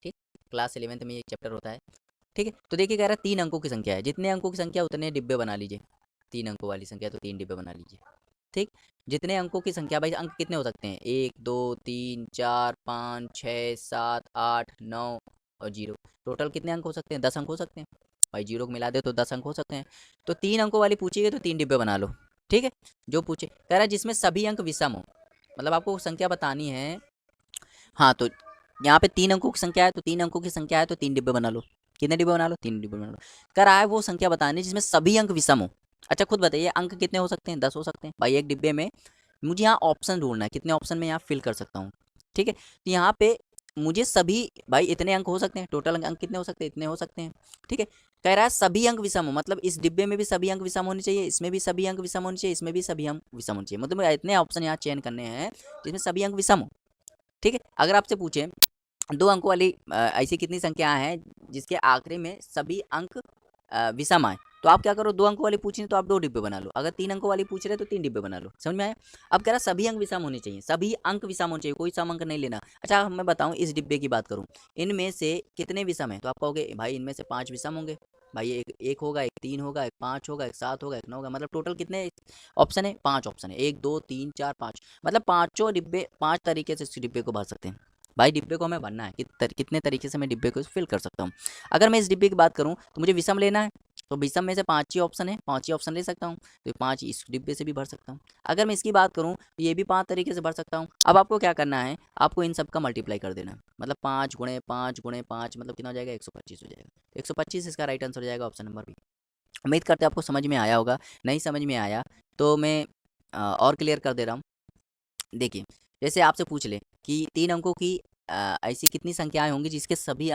ठीक, क्लास 11th में ये चैप्टर होता है। ठीक है, तो देखिए कह रहा है 3 अंकों की संख्या है, जितने अंकों की संख्या उतने डिब्बे बना लीजिए। 3 अंकों वाली संख्या तो 3 डिब्बे बना लीजिए। ठीक, जितने अंकों की संख्या, भाई अंक कितने हो सकते हैं 1 2 3 4 5 6 7 8 9 और 0, टोटल कितने अंक हो सकते हैं 10 अंक हो सकते हैं। भाई 0 को मिला दे तो 10 अंक हो सकते हैं। तो 3 अंकों वाली पूछिएगा तो 3 डिब्बे बना लो। ठीक है, जो पूछे कह रहा है जिसमें सभी अंक विषम हो, मतलब आपको संख्या बतानी है। हाँ, तो यहाँ पे 3 अंकों की संख्या है, तो 3 अंकों की संख्या है तो 3 डिब्बे बना लो। कितने डिब्बे बना लो 3 डिब्बे बना लो। कह रहा है वो संख्या बतानी जिसमें सभी अंक विषम हो। अच्छा खुद बताइए अंक कितने हो सकते हैं 10 हो सकते हैं। भाई एक डिब्बे में मुझे यहाँ ऑप्शन ढूंढना है, कितने ऑप्शन में यहाँ फिल कर सकता हूँ। ठीक है, तो यहाँ पे मुझे सभी, भाई इतने अंक हो सकते हैं, टोटल अंक कितने हो सकते हैं, इतने हो सकते हैं। ठीक है, कह रहा है सभी अंक विषम हो, मतलब इस डिब्बे में भी सभी अंक विषम होने चाहिए, इसमें भी सभी अंक विषम होने चाहिए, इसमें भी सभी अंक विषम होने चाहिए, मतलब इतने ऑप्शन यहाँ चयन करने हैं जिसमें सभी अंक विषम हो। ठीक है, अगर आपसे पूछे 2 अंकों वाली ऐसी कितनी संख्या है जिसके आखिरी में सभी अंक विषम आए, तो आप क्या करो 2 अंकों वाली पूछ रहे तो आप 2 डिब्बे बना लो, अगर 3 अंकों वाली पूछ रहे तो 3 डिब्बे बना लो। समझ में आया। अब कह रहा सभी अंक विषम होने चाहिए, सभी अंक विषम होने चाहिए, कोई सम अंक नहीं लेना। अच्छा मैं बताऊं इस डिब्बे की बात करूं, इनमें से कितने विषम है, तो आप कहोगे भाई इनमें से 5 विषम होंगे। भाई एक होगा, एक 3 होगा, एक 5 होगा, एक 7 होगा, एक 9 होगा, मतलब टोटल कितने ऑप्शन है 5 ऑप्शन है, 1 2 3 4 5, मतलब पांचों डिब्बे 5 तरीके से इस डिब्बे को भर सकते हैं। भाई डिब्बे को हमें भरना है कितने तरीके से मैं डिब्बे को फिल कर सकता हूँ। अगर मैं इस डिब्बे की बात करूँ तो मुझे विषम लेना है, तो विषम में से 5 ही ऑप्शन है, 5 ही ऑप्शन ले सकता हूँ, तो 5 इस डिब्बे से भी भर सकता हूँ। अगर मैं इसकी बात करूँ तो ये भी 5 तरीके से भर सकता हूँ। अब आपको क्या करना है, आपको इन सब का मल्टीप्लाई कर देना है, मतलब 5 गुणे 5 गुणे 5 मतलब कितना हो जाएगा 125 हो जाएगा। 125 इसका राइट आंसर हो जाएगा ऑप्शन नंबर बी। उम्मीद करते हैं आपको समझ में आया होगा। नहीं समझ में आया तो मैं और क्लियर कर दे रहा हूँ। देखिए जैसे आपसे पूछ ले कि 3 अंकों की ऐसी कितनी संख्याएं होंगी जिसके सभी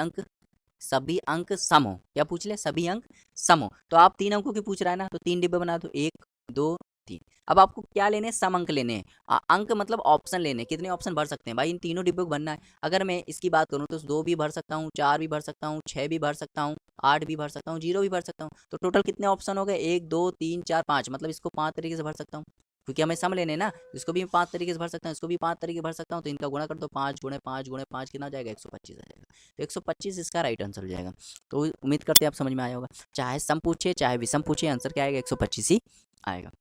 अंक सम हो, क्या पूछ ले सभी अंक सम हो, तो आप 3 अंकों की पूछ रहा है ना, तो 3 डिब्बे बना दो 1 2 3। अब आपको क्या लेने हैं सम अंक लेने हैं, अंक मतलब ऑप्शन लेने हैं, कितने ऑप्शन भर सकते हैं भाई इन तीनों डिब्बे को भरना है। अगर मैं इसकी बात करूँ तो 2 भी भर सकता हूँ, 4 भी भर सकता हूँ, 6 भी भर सकता हूँ, 8 भी भर सकता हूँ, 0 भी भर सकता हूँ, तो टोटल कितने ऑप्शन हो गए 1 2 3 4 5, मतलब इसको 5 तरीके से भर सकता हूँ, क्योंकि हमें सम लेने ना, इसको भी 5 तरीके से भर सकता हूँ, इसको भी 5 तरीके भर सकता हूँ, तो इनका गुणा कर दो 5 गुणे 5 गुणे 5 कितना हो जाएगा 125 आ जाएगा। तो 125 इसका राइट आंसर हो जाएगा। तो उम्मीद करते हैं आप समझ में आया होगा, चाहे सम पूछे चाहे विषम पूछे आंसर क्या आएगा 125 ही आएगा।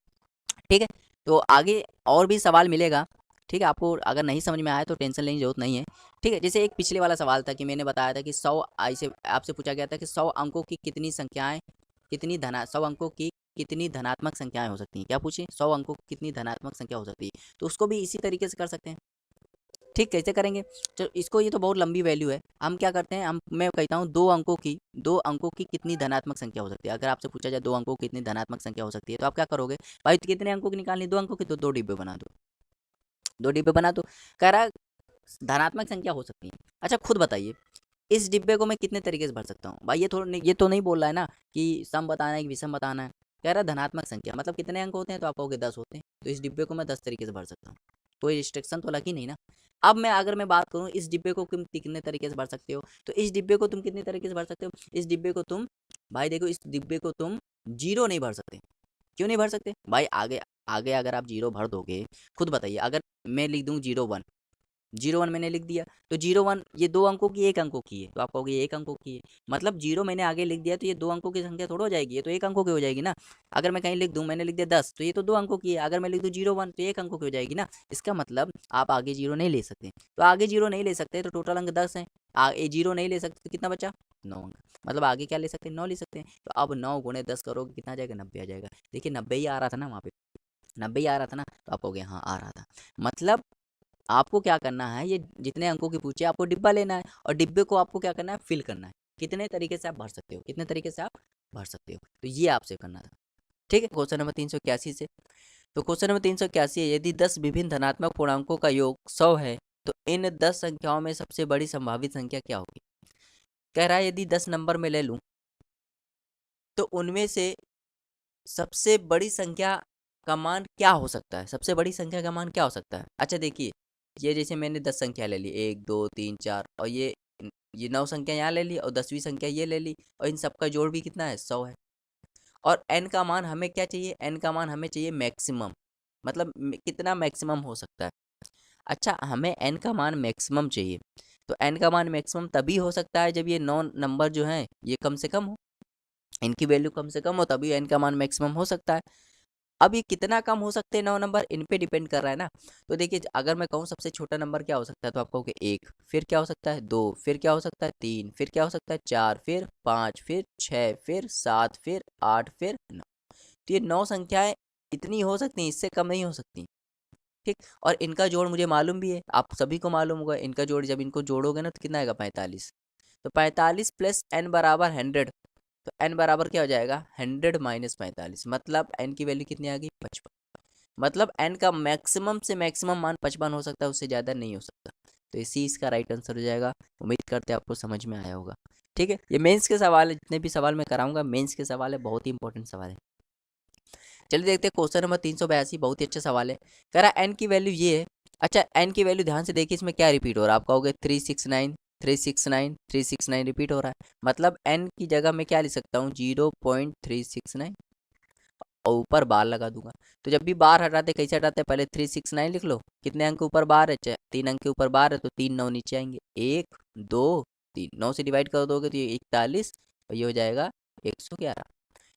ठीक है, तो आगे और भी सवाल मिलेगा। ठीक है, आपको अगर नहीं समझ में आया तो टेंशन लेने की जरूरत नहीं है। ठीक है, जैसे एक पिछले वाला सवाल था कि मैंने बताया था कि 100 ऐसे आपसे पूछा गया था कि 100 अंकों की कितनी संख्याएं, 100 अंकों की कितनी धनात्मक संख्याएं हो सकती हैं, क्या पूछे 100 अंकों की कितनी धनात्मक संख्या हो सकती है, तो उसको भी इसी तरीके से कर सकते हैं। ठीक, कैसे करेंगे, तो इसको, ये तो बहुत लंबी वैल्यू है, हम क्या करते हैं, हम मैं कहता हूँ 2 अंकों की कितनी धनात्मक संख्या हो सकती है। अगर आपसे पूछा जाए 2 अंकों की कितनी धनात्मक संख्या हो सकती है, तो आप क्या करोगे भाई कितने अंकों की निकालनी, 2 अंकों की, तो 2 डिब्बे बना दो, 2 डिब्बे बना दो। कह रहा है धनात्मक संख्या हो सकती है। अच्छा खुद बताइए इस डिब्बे को मैं कितने तरीके से भर सकता हूँ भाई? ये तो नहीं बोल रहा है ना कि सम बताना है कि विषम बताना है। कह रहा है धनात्मक संख्या, मतलब कितने अंक होते हैं, तो आप कहोगे 10 होते हैं, तो इस डिब्बे को मैं 10 तरीके से भर सकता हूँ। कोई रिस्ट्रिक्शन तो लगी नहीं ना। अब मैं अगर मैं बात करूँ इस डिब्बे को तुम कितने तरीके से भर सकते हो, तो इस डिब्बे को तुम कितने तरीके से भर सकते हो? इस डिब्बे को तुम, भाई देखो, इस डिब्बे को तुम जीरो नहीं भर सकते। क्यों नहीं भर सकते भाई? आगे आगे अगर आप जीरो भर दोगे, खुद बताइए, अगर मैं लिख दूं 01, 01 मैंने लिख दिया, तो 01 ये 2 अंकों की 1 अंकों की है, तो आप कहोगे ये 1 अंकों की है, मतलब 0 मैंने आगे लिख दिया तो ये 2 अंकों की संख्या थोड़ा हो जाएगी, ये तो 1 अंकों की हो जाएगी ना। अगर मैं कहीं लिख दूं, मैंने लिख दिया 10, तो ये तो 2 अंकों की है, अगर मैं लिख दूं 01 तो ये 1 अंकों की हो जाएगी ना। इसका मतलब आप आगे 0 नहीं ले सकते, तो आगे 0 नहीं ले सकते तो टोटल अंक 10 है। 0 नहीं ले सकते तो कितना बचा? 9 अंक। मतलब आगे क्या ले सकते हैं? 9 ले सकते हैं। तो अब 9 गुणे 10 करोगे कितना आ जाएगा? 90 आ जाएगा। देखिए 90 ही आ रहा था ना वहाँ पे, 90 ही आ रहा था ना, तो आप कहोगे हाँ आ रहा था। मतलब आपको क्या करना है, ये जितने अंकों की पूछे आपको डिब्बा लेना है, और डिब्बे को आपको क्या करना है? फिल करना है। कितने तरीके से आप भर सकते हो, कितने तरीके से आप भर सकते हो, तो ये आपसे करना था। ठीक है, क्वेश्चन नंबर 381 से। तो क्वेश्चन नंबर 381 है, यदि 10 विभिन्न धनात्मक पूर्णांकों का योग 100 है, तो इन 10 संख्याओं में सबसे बड़ी संभावित संख्या क्या होगी? कह रहा है यदि 10 नंबर में ले लूं, तो उनमें से सबसे बड़ी संख्या का मान क्या हो सकता है? सबसे बड़ी संख्या का मान क्या हो सकता है? अच्छा देखिए, ये जैसे मैंने 10 संख्या ले ली, 1 2 3 4, और ये 9 संख्या यहाँ ले ली, और 10वीं संख्या ये ले ली, और इन सबका जोड़ भी कितना है? 100 है। और एन का मान हमें क्या चाहिए? एन का मान हमें चाहिए मैक्सिमम, मतलब कितना मैक्सिमम हो सकता है। अच्छा, हमें एन का मान मैक्सिमम चाहिए, तो एन का मान मैक्सिमम तभी हो सकता है जब ये 9 नंबर जो हैं ये कम से कम हो, इनकी वैल्यू कम से कम हो, तभी एन का मान मैक्सिमम हो सकता है। अब ये कितना कम हो सकते हैं 9 नंबर, इन पे डिपेंड कर रहा है ना। तो देखिए, अगर मैं कहूँ सबसे छोटा नंबर क्या हो सकता है, तो आप कहोगे 1, फिर क्या हो सकता है 2, फिर क्या हो सकता है 3, फिर क्या हो सकता है 4, फिर 5, फिर 6, फिर 7, फिर 8, फिर 9। तो ये 9 संख्याएं इतनी हो सकती हैं, इससे कम नहीं हो सकती। ठीक, और इनका जोड़ मुझे मालूम भी है, आप सभी को मालूम होगा इनका जोड़, जब इनको जोड़ोगे ना तो कितना आएगा? 45। तो 45 प्लस एन बराबर 100, तो एन बराबर क्या हो जाएगा? 100 माइनस 45, मतलब एन की वैल्यू कितनी आ गई? 55। मतलब एन का मैक्सिमम से मैक्सिमम मान 55 हो सकता है, उससे ज़्यादा नहीं हो सकता। तो इसी इसका राइट आंसर हो जाएगा। उम्मीद करते हैं आपको समझ में आया होगा। ठीक है, ये मेंस के सवाल है, जितने भी सवाल मैं कराऊंगा मेंस के सवाल है, बहुत ही इंपॉर्टेंट सवाल है। चलिए देखते हैं क्वेश्चन नंबर 382, बहुत ही अच्छा सवाल है। कह रहा एन की वैल्यू ये है। अच्छा, एन की वैल्यू ध्यान से देखिए, इसमें क्या रिपीट हो रहा है? आप कहोगे 369, 369, 369 रिपीट हो रहा है, मतलब एन की जगह मैं क्या लिख सकता हूँ? 0.369, और ऊपर बार लगा दूंगा। तो जब भी बार हटाते कैसे हटाते हैं? पहले 369 लिख लो, कितने अंक ऊपर बार है? 3 अंक के ऊपर बार है, तो 3 9 नीचे आएंगे, 1 2 3, 9 से डिवाइड कर दोगे तो ये 41, और ये हो जाएगा 111।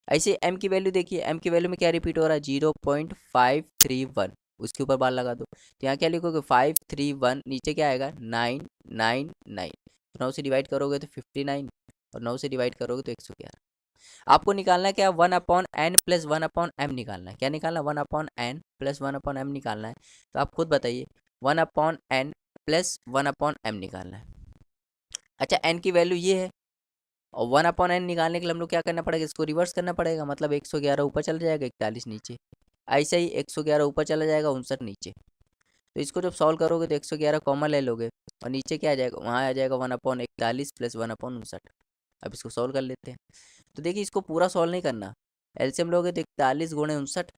ऐसे एम की वैल्यू देखिए, एम की वैल्यू में क्या रिपीट हो रहा है? 0.531, उसके ऊपर बार लगा दो, तो यहाँ क्या लिखोगे? 531, नीचे क्या आएगा? 999। तो 9 से डिवाइड करोगे तो 59, और 9 से डिवाइड करोगे तो 111। आपको निकालना है क्या? 1/n प्लस 1/m निकालना है। क्या निकालना है? 1/n प्लस 1/m निकालना है। तो आप खुद बताइए, 1/n प्लस 1/m निकालना है। अच्छा, n की वैल्यू ये है, और 1/n निकालने के लिए हम लोग क्या करना पड़ेगा? इसको रिवर्स करना पड़ेगा, मतलब 111 ऊपर चला जाएगा, 41 नीचे। ऐसे ही 111 ऊपर चला जाएगा, 59 नीचे। तो इसको जब सॉल्व करोगे तो 111 कॉमन ले लोगे, और नीचे क्या आ जाएगा? वहाँ आ जाएगा 1/41 प्लस 1/59। अब इसको सॉल्व कर लेते हैं। तो देखिए, इसको पूरा सॉल्व नहीं करना, एलसीएम लोगे तो 41 गुणे 59,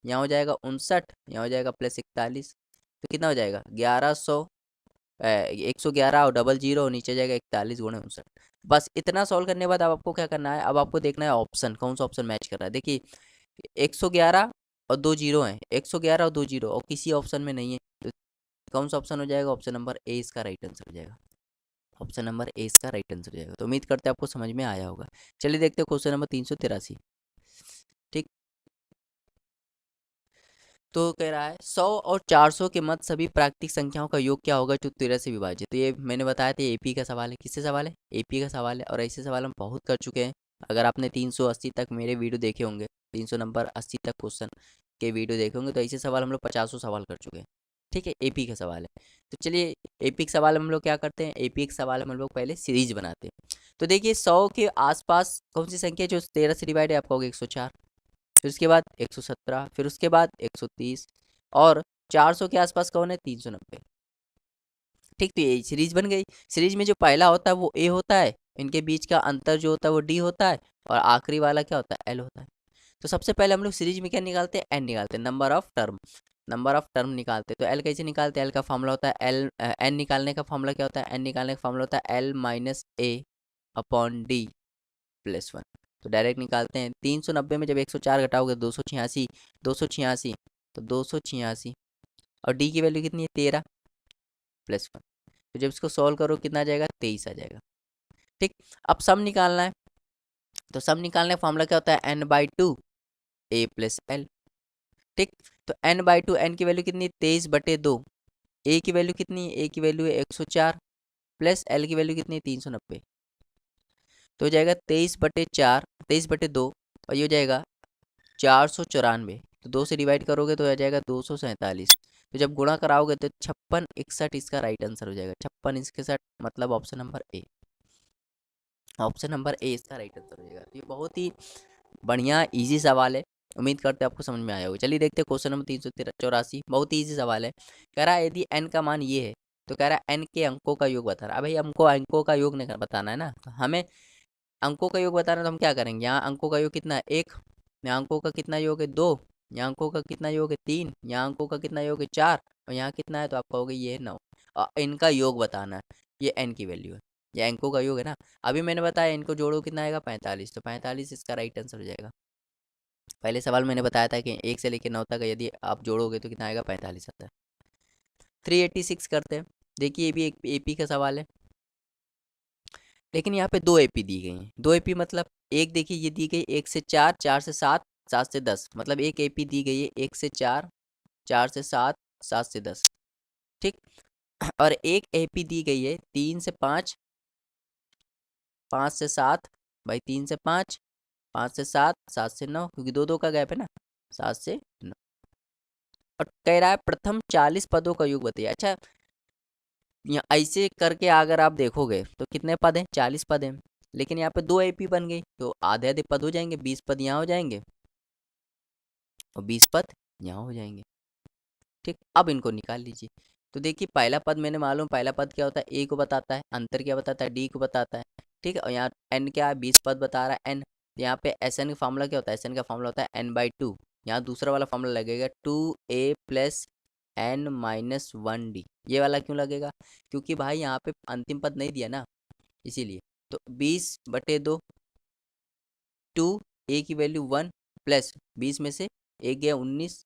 यहाँ हो जाएगा 59, यहाँ हो जाएगा प्लस 41, तो कितना हो जाएगा? 111 और डबल जीरो, और नीचे जाएगा 41 गुणे 59। बस इतना सॉल्व करने के बाद अब आपको क्या करना है? अब आपको देखना है ऑप्शन, कौन सा ऑप्शन मैच कर रहा है। देखिए 111 और 2 जीरो हैं, 111 और 2 जीरो, और किसी ऑप्शन में नहीं है, तो कौन सा ऑप्शन हो जाएगा? ऑप्शन नंबर ए इसका राइट आंसर हो जाएगा। ऑप्शन नंबर ए इसका राइट आंसर हो जाएगा। तो उम्मीद करते हैं आपको समझ में आया होगा। चलिए देखते हैं क्वेश्चन नंबर 383। ठीक, तो कह रहा है 100 और 400 के मध्य सभी प्राकृतिक संख्याओं का योग क्या होगा जो 13 से विभाजित। तो ये मैंने बताया था, एपी का सवाल है। किससे सवाल है? एपी का सवाल है, और ऐसे सवाल हम बहुत कर चुके हैं। अगर आपने 380 तक मेरे वीडियो देखे होंगे, 300 नंबर 80 तक क्वेश्चन के वीडियो देखे होंगे, तो ऐसे सवाल हम लोग 50 सवाल कर चुके हैं। ठीक है, एपी का सवाल है। तो चलिए, एपी का सवाल हम लोग क्या करते हैं? एपी का सवाल हम लोग पहले सीरीज बनाते हैं। तो देखिए, 100 के आसपास कौन सी संख्या जो 13 से डिवाइड है? आप कहोगे 104, फिर उसके बाद 117, फिर उसके बाद 130, और 400 के आसपास कौन है? 390। ठीक, तो ये सीरीज बन गई। सीरीज में जो पहला होता है वो ए होता है, इनके बीच का अंतर जो होता है वो डी होता है, और आखिरी वाला क्या होता है, एल होता है। तो सबसे पहले हम लोग सीरीज में क्या निकालते हैं, एन निकालते हैं, number of term, number of term निकालते हैं। तो एल कैसे निकालते हैं, एल का फॉर्मूला होता है एल, एन निकालने का फॉर्मूला क्या होता है, एन निकालने का फॉर्मूला होता है एल माइनस ए अपॉन डी प्लस वन। तो डायरेक्ट निकालते हैं, 390 में जब 104 घटाओगे 286, 286 तो 286, और डी की वैल्यू कितनी है, 13 प्लस वन। तो जब इसको सॉल्व करो कितना आ जाएगा, 23 आ जाएगा। ठीक, अब सम निकालना है, तो सम निकालने का फॉर्मूला क्या होता है, N by two A plus L. ठीक, तो एन बाई टू, एन की वैल्यू कितनी, 23/2, ए की वैल्यू कितनी है, ए की वैल्यू है 104, प्लस एल की वैल्यू कितनी है 390। तो हो जाएगा 23/4, 23/2, और ये हो जाएगा 494। तो 2 से डिवाइड करोगे तो आ जाएगा 247। तो जब गुणा कराओगे तो 5661 इसका राइट आंसर हो जाएगा। 5661 मतलब option number A, option number A इसका राइट आंसर हो जाएगा। तो ये बहुत ही बढ़िया इजी सवाल है, उम्मीद करते हैं आपको समझ में आया होगा। चलिए देखते हैं क्वेश्चन नंबर 384, बहुत ही इजी सवाल है। कह रहा है यदि n का मान ये है, तो कह रहा है n के अंकों का योग बता रहा है। भाई हमको अंकों का योग नहीं बताना है ना, तो हमें अंकों का योग बताना है, तो हम क्या करेंगे, यहाँ अंकों का योग कितना है, 1, यहाँ अंकों का कितना योग है, 2, यहाँ अंकों का कितना योग है, 3, यहाँ अंकों का कितना योग है, 4, और यहाँ कितना है, तो आप कहोगे ये है 9, और इनका योग बताना है, ये n की वैल्यू है, ये अंकों का योग है ना। अभी मैंने बताया इनको जोड़ो कितना आएगा, 45, तो 45 इसका राइट आंसर हो जाएगा। पहले सवाल मैंने बताया था कि 1 से लेकर 9 तक यदि आप जोड़ोगे तो कितना आएगा, 45 आता है। 386 करते हैं। देखिए ये भी एक एपी का सवाल है, लेकिन यहाँ पे 2 एपी दी गई हैं। 2 एपी मतलब एक देखिए ये दी गई 1 से 4, 4 से 7, 7 से 10, मतलब एक एपी दी गई है 1 से 4, 4 से 7, 7 से 10। ठीक, और एक एपी दी गई है 3 से 5, 5 से 7, भाई 3 से 5, 5 से 7, 7 से 9, क्योंकि दो दो का गैप है ना, 7 से 9। और कह रहा है प्रथम 40 पदों का योग बताइए। अच्छा, यहाँ ऐसे करके अगर आप देखोगे तो कितने पद हैं, 40 पद हैं, लेकिन यहाँ पे 2 एपी बन गई, तो आधे आधे पद हो जाएंगे, 20 पद यहाँ हो जाएंगे और 20 पद यहाँ हो जाएंगे। ठीक, अब इनको निकाल लीजिए। तो देखिए पहला पद मैंने मालूम, पहला पद क्या होता है, ए को बताता है, अंतर क्या बताता है, डी को बताता है। ठीक है, और यहाँ एन क्या है, 20 पद बता रहा है एन। यहाँ पे एस एन का फॉर्मूला क्या होता है, एस एन का फॉर्मूला होता है एन बाई टू। यहाँ दूसरा वाला फॉर्मूला लगेगा 2a plus N minus 1d। ये वाला क्यों लगेगा, क्योंकि भाई यहाँ पे अंतिम पद नहीं दिया ना, इसीलिए। तो 20/2, 2 ए की वैल्यू 1 प्लस 20 में से एक गया 19,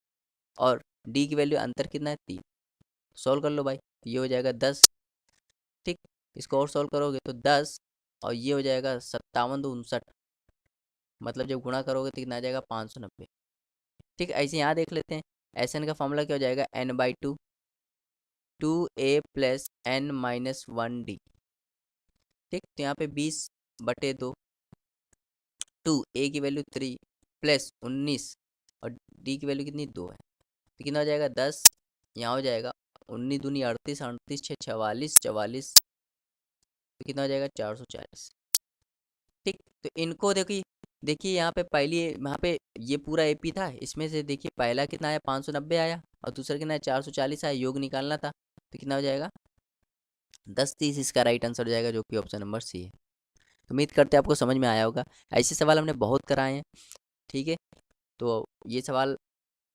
और डी की वैल्यू अंतर कितना है, 3। सॉल्व कर लो भाई, तो ये हो जाएगा 10। ठीक, इसको और सॉल्व करोगे तो 10, और ये हो जाएगा 57×2 59, मतलब जब गुणा करोगे तो कितना आ जाएगा, 590। ठीक, ऐसे यहाँ देख लेते हैं, एस एन का फॉर्मूला क्या हो जाएगा, N by two, 2a plus N minus 1d। ठीक, तो यहाँ पे 20/2, 2 ए की वैल्यू 3 प्लस 19, और डी की वैल्यू कितनी, 2 है, तो कितना हो जाएगा, 10, यहाँ हो जाएगा 19 दूनी 38, 38 6 44, 44, तो कितना हो जाएगा, 440। ठीक, तो इनको देखिए, देखिए यहाँ पे पहली, यहाँ पे ये पूरा एपी था, इसमें से देखिए पहला कितना आया, 590 आया, और दूसरा कितना है, 440 आया, योग निकालना था, तो कितना हो जाएगा, 1030 इसका राइट आंसर हो जाएगा, जो कि ऑप्शन नंबर सी है। तो उम्मीद करते हैं आपको समझ में आया होगा, ऐसे सवाल हमने बहुत कराए हैं। ठीक है, तो ये सवाल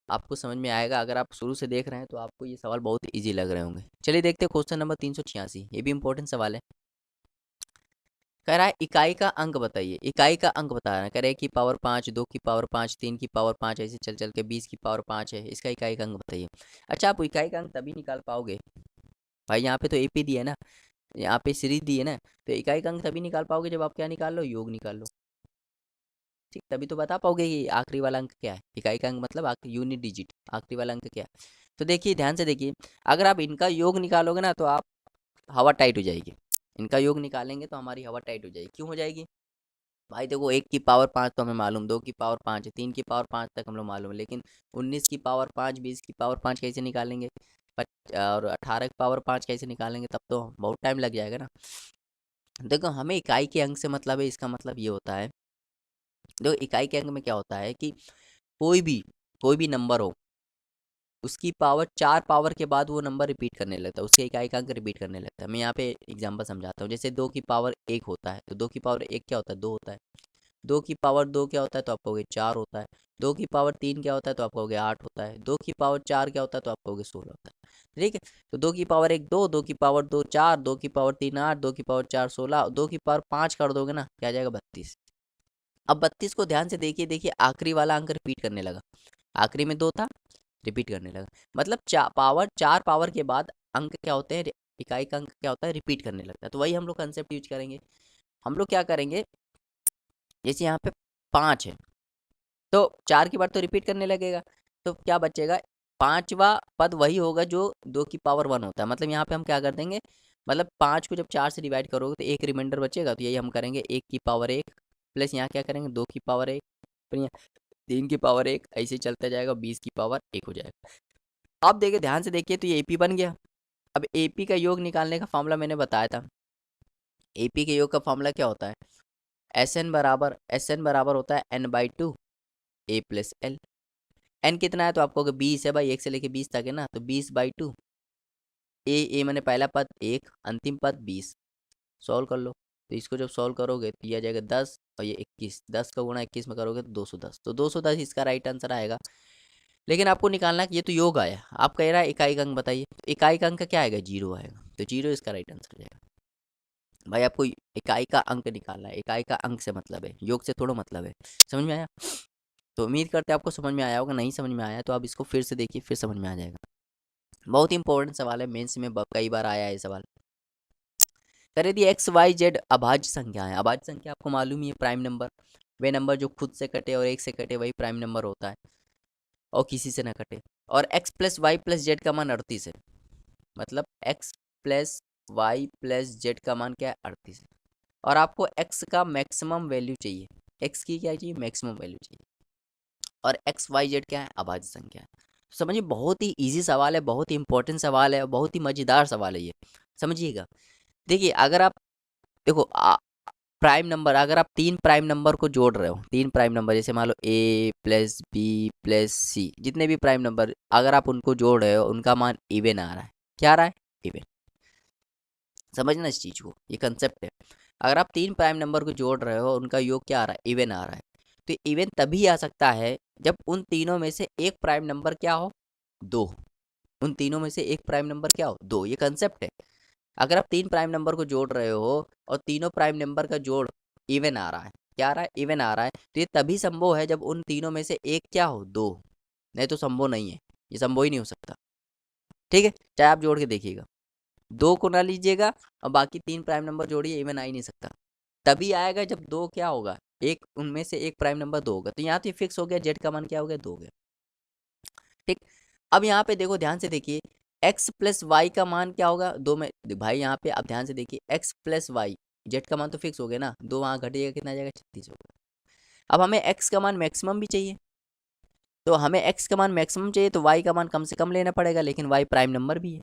आपको समझ में आएगा, अगर आप शुरू से देख रहे हैं तो आपको ये सवाल बहुत इजी लग रहे होंगे। चलिए देखते हैं क्वेश्चन नंबर 386, ये भी इंपॉर्टेंट सवाल है। कह रहा है इकाई का अंक बताइए, इकाई का अंक बता रहा है, कह रहा है की पावर 5, 2 की पावर 5, 3 की पावर 5, ऐसे चल चल के 20 की पावर 5 है, इसका इकाई का अंक बताइए। अच्छा, आप इकाई का अंक तभी निकाल पाओगे भाई, यहाँ पे तो एपी दी है ना, यहाँ पे सीरीज दी है ना, तो इकाई का अंक तभी निकाल पाओगे जब आप क्या निकाल लो, योग निकाल लो। ठीक, तभी तो बता पाओगे कि आखिरी वाला अंक क्या है, इकाई का अंक मतलब यूनिट डिजिट, आखिरी वाला अंक क्या है। तो देखिए ध्यान से देखिए, अगर आप इनका योग निकालोगे ना तो आप हवा टाइट हो जाएगी, इनका योग निकालेंगे तो हमारी हवा टाइट हो जाएगी। क्यों हो जाएगी भाई, देखो 1 की पावर 5 तो हमें मालूम, 2 की पावर 5 है, 3 की पावर 5 तक हम लोग मालूम है, लेकिन 19 की पावर 5, 20 की पावर 5 कैसे निकालेंगे, और 18 की पावर 5 कैसे निकालेंगे, तब तो बहुत टाइम लग जाएगा ना। देखो हमें इकाई के अंक से मतलब है, इसका मतलब ये होता है, देखो इकाई के अंक में क्या होता है कि कोई भी नंबर हो, उसकी पावर 4 पावर के बाद वो नंबर रिपीट करने लगता है, उसके इकाई का अंक रिपीट करने लगता है। मैं यहाँ पे एग्जांपल समझाता हूँ। जैसे 2 की पावर 1 होता है, तो 2 की पावर 1 क्या होता है, 2 होता है। 2 की पावर 2 क्या होता है, तो आप कहोगे 4 होता है। 2 की पावर 3 क्या होता है, तो आप कहोगे 8 होता है। 2 की पावर 4 क्या होता है, तो आप कहोगे 16 होता है। ठीक है। तो 2 की पावर 1 2, 2 की पावर 2 4, 2 की पावर 3 8, 2 की पावर 4 16, 2 की पावर 5 कर दोगे ना, क्या आ जाएगा 32। अब 32 को ध्यान से देखिए, देखिए आखिरी वाला अंक रिपीट करने लगा। आखिरी में 2 था, रिपीट करने लगा। मतलब पावर 4 पावर के बाद अंक क्या होते हैं, इकाई का अंक क्या होता है, रिपीट करने लगता है। तो वही हम लोग कंसेप्ट यूज करेंगे। हम लोग क्या करेंगे, जैसे यहाँ पे 5 है, तो 4 की बार तो रिपीट करने लगेगा, तो क्या बचेगा, पांचवा पद वही होगा जो 2 की पावर 1 होता है। मतलब यहाँ पे हम क्या कर देंगे, मतलब 5 को जब 4 से डिवाइड करोगे तो एक रिमाइंडर बचेगा, तो यही हम करेंगे 1 की पावर 1 प्लस यहाँ क्या करेंगे 2 की पावर 1, फिर यहाँ 3 की पावर 1, ऐसे ही चलता जाएगा, 20 की पावर 1 हो जाएगा। अब देखिए ध्यान से देखिए, तो ये एपी बन गया। अब एपी का योग निकालने का फॉर्मूला मैंने बताया था। एपी के योग का फॉर्मूला क्या होता है, एस एन बराबर होता है n/2 a plus L. N कितना है, तो आपको 20 है भाई, 1 से लेके 20 तक है ना, तो 20/2 ए मैंने पहला पद 1, अंतिम पद 20। सॉल्व कर लो, तो इसको जब सॉल्व करोगे तो ये आ जाएगा 10 और ये 21। 10 का गुणा 21 में करोगे तो 210, तो 210 इसका राइट आंसर आएगा। लेकिन आपको निकालना है कि ये तो योग आया, आप कह रहा है इकाई का अंक बताइए, तो इकाई का अंक क्या आएगा, 0 आएगा, तो 0 इसका राइट आंसर हो जाएगा। भाई आपको इकाई का अंक निकालना है, इकाई का अंक से मतलब है, योग से थोड़ा मतलब है। समझ में आया? तो उम्मीद करते हैं आपको समझ में आया होगा। नहीं समझ में आया तो आप इसको फिर से देखिए, फिर समझ में आ जाएगा। बहुत ही इंपॉर्टेंट सवाल है, मेंस में कई बार आया है ये सवाल। कर यदि एक्स वाई जेड अभाज्य संख्या है, अभाज्य संख्या आपको मालूम ही है, प्राइम नंबर, वे नंबर जो खुद से कटे और एक से कटे वही प्राइम नंबर होता है, और किसी से ना कटे। और X plus Y plus Z का मान 38 है, मतलब X plus Y plus Z का मान क्या है, 38 है। और आपको एक्स का मैक्सिमम वैल्यू चाहिए, एक्स की क्या चाहिए, मैक्सिमम वैल्यू चाहिए। और एक्स वाई जेड क्या है, अभाज्य संख्या है। समझिए बहुत ही इजी सवाल है, बहुत ही इंपॉर्टेंट सवाल है, और बहुत ही मज़ेदार सवाल है ये, समझिएगा। देखिए अगर आप देखो प्राइम नंबर, अगर आप 3 प्राइम नंबर को जोड़ रहे हो, 3 प्राइम नंबर जैसे मान लो ए प्लस बी प्लस सी, जितने भी प्राइम नंबर अगर आप उनको जोड़ रहे हो, उनका मान इवन आ रहा है, क्या आ रहा है, इवन। समझना इस चीज़ को, ये कंसेप्ट है। अगर आप 3 प्राइम नंबर को जोड़ रहे हो, उनका योग क्या आ रहा है, इवन आ रहा है। तो इवन तभी आ सकता है जब उन तीनों में से एक प्राइम नंबर क्या हो, 2। उन तीनों में से एक प्राइम नंबर क्या हो, 2, ये कंसेप्ट है। अगर आप 3 प्राइम नंबर को जोड़ रहे हो और तीनों प्राइम नंबर का जोड़ इवन आ रहा है, क्या आ रहा है, इवन आ रहा है, तो ये तभी संभव है जब उन तीनों में से एक क्या हो, 2। नहीं तो संभव नहीं है, ये संभव ही नहीं हो सकता। ठीक है, चाहे आप जोड़ के देखिएगा, 2 को ना लीजिएगा और बाकी 3 प्राइम नंबर जोड़िए, इवन आ ही नहीं सकता। तभी आएगा जब 2 क्या होगा, एक उनमें से एक प्राइम नंबर 2 होगा। तो यहाँ तो ये फिक्स हो गया, जेड का मान क्या हो गया, 2 हो गया। ठीक। अब यहाँ पे देखो, ध्यान से देखिए, x प्लस वाई का मान क्या होगा, 2 में भाई, यहाँ पे आप ध्यान से देखिए, x प्लस वाई, जेड का मान तो फिक्स हो गया ना, 2 वहाँ घटेगा, कितना आ जाएगा, 36 होगा। अब हमें x का मान मैक्सिमम भी चाहिए, तो हमें x का मान मैक्सिमम चाहिए, तो y का मान कम से कम लेना पड़ेगा, लेकिन y प्राइम नंबर भी है।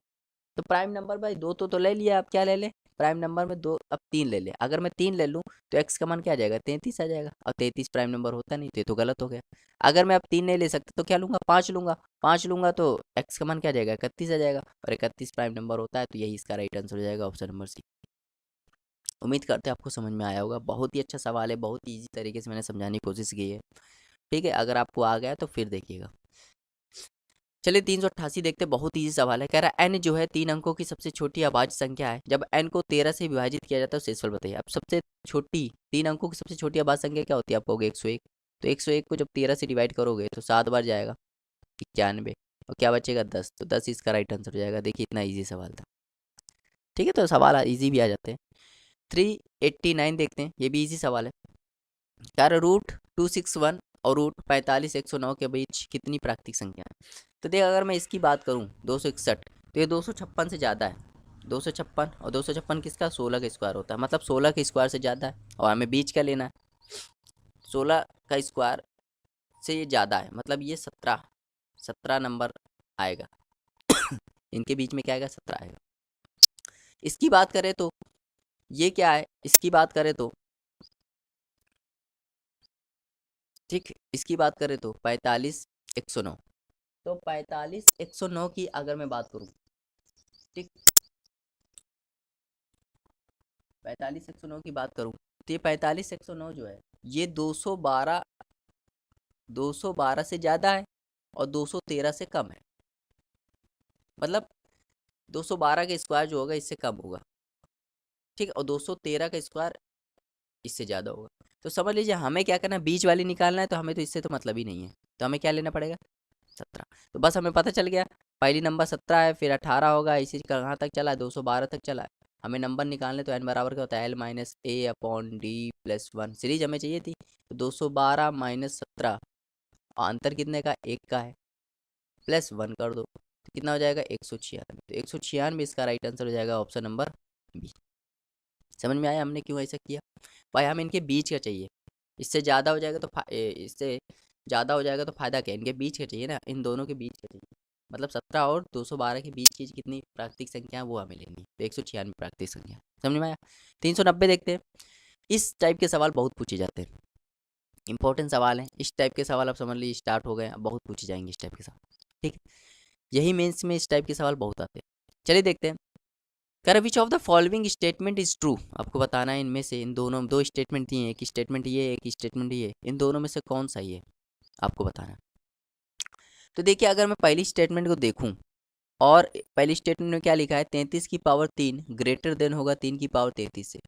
तो प्राइम नंबर भाई 2 तो ले लिया, आप क्या ले ले, प्राइम नंबर में 2, अब 3 ले ले। अगर मैं 3 ले लूँ तो x का मान क्या आ जाएगा, 33 आ जाएगा, और 33 प्राइम नंबर होता नहीं, तो ये तो गलत हो गया। अगर मैं अब 3 नहीं ले सकता तो क्या लूँगा, 5 लूँगा। 5 लूँगा तो x का मान क्या आ जाएगा, 31 आ जाएगा, और 31 प्राइम नंबर होता है, तो यही इसका राइट आंसर हो जाएगा, ऑप्शन नंबर सी। उम्मीद करते हैं आपको समझ में आया होगा। बहुत ही अच्छा सवाल है, बहुत ही ईजी तरीके से मैंने समझाने की कोशिश की है। ठीक है, अगर आपको आ गया तो फिर देखिएगा। चलिए 388 देखते हैं, बहुत ईजी सवाल है। कह रहा है n जो है 3 अंकों की सबसे छोटी अभाज्य संख्या है, जब n को 13 से विभाजित किया जाता है तो शेषफल बताइए। अब सबसे छोटी 3 अंकों की सबसे छोटी अभाज्य संख्या क्या होती है, आप कहोगे 101। तो 101 को जब 13 से डिवाइड करोगे तो 7 बार जाएगा, 91, और क्या बचेगा 10, तो 10 इसका राइट आंसर हो जाएगा। देखिए इतना ईजी सवाल था। ठीक है, तो सवाल ईजी भी आ जाते हैं। 389 देखते हैं, ये भी ईजी सवाल है। कह रहा रूट 261 और रूट 45 109 के बीच कितनी प्राकृतिक संख्या है। तो देख, अगर मैं इसकी बात करूं 261, तो ये 256 से ज़्यादा है। 256 और 256 किसका, 16 का स्क्वायर होता है, मतलब 16 के स्क्वायर से ज़्यादा है। और हमें बीच का लेना है, 16 का स्क्वायर से ये ज़्यादा है, मतलब ये 17 नंबर आएगा। इनके बीच में क्या आएगा, 17 आएगा। इसकी बात करें तो ये क्या है, इसकी बात करें तो ठीक, इसकी बात करें तो 45 109, तो 45 109 की अगर मैं बात करूँ, ठीक, 45 109 की बात करूँ, तो ये 45 109 जो है ये 212 से ज़्यादा है और 213 से कम है। मतलब 212 का स्क्वायर जो होगा इससे कम होगा, ठीक है, और 213 का स्क्वायर इससे ज़्यादा होगा। तो समझ लीजिए हमें क्या करना है, बीच वाली निकालना है, तो हमें तो इससे तो मतलब ही नहीं है, तो हमें क्या लेना पड़ेगा, 17। तो बस हमें पता चल गया, पहली नंबर 17 है, फिर 18 होगा, इसी कहाँ तक चला है, 212 तक चला है। हमें नंबर निकालने तो एन बराबर क्या होता है, L-A/D+1 सीरीज हमें चाहिए थी। तो 212 माइनस 17, अंतर कितने का, 1 का है, +1 कर दो तो कितना हो जाएगा, 196। तो 196 इसका राइट आंसर हो जाएगा ऑप्शन नंबर बी। समझ में आया हमने क्यों ऐसा किया, भाई हमें इनके बीच का चाहिए, इससे ज़्यादा हो जाएगा तो इससे ज़्यादा हो जाएगा तो फ़ायदा क्या है, इनके बीच का चाहिए ना, इन दोनों के बीच का चाहिए। मतलब 17 और 212 के बीच की कितनी प्राकृतिक संख्या है वो हमें लेनी, तो 196 प्राकृतिक संख्या। समझ में आया। 390 देखते हैं। इस टाइप के सवाल बहुत पूछे जाते हैं, इंपॉर्टेंट सवाल हैं। इस टाइप के सवाल आप समझ लीजिए स्टार्ट हो गए, अब बहुत पूछे जाएंगे इस टाइप के सवाल, ठीक है। यही मेंस में इस टाइप के सवाल बहुत आते हैं। चलिए देखते हैं। कर विच of the following statement is true, आपको बताना है इनमें से, इन दोनों दो स्टेटमेंट दिए, एक स्टेटमेंट ये एक स्टेटमेंट ये, इन दोनों में से कौन सा ये आपको बताना है। तो देखिए अगर मैं पहली स्टेटमेंट को देखूं, और पहली स्टेटमेंट में क्या लिखा है, 33 की पावर 3 ग्रेटर देन होगा 3 की पावर 33 से।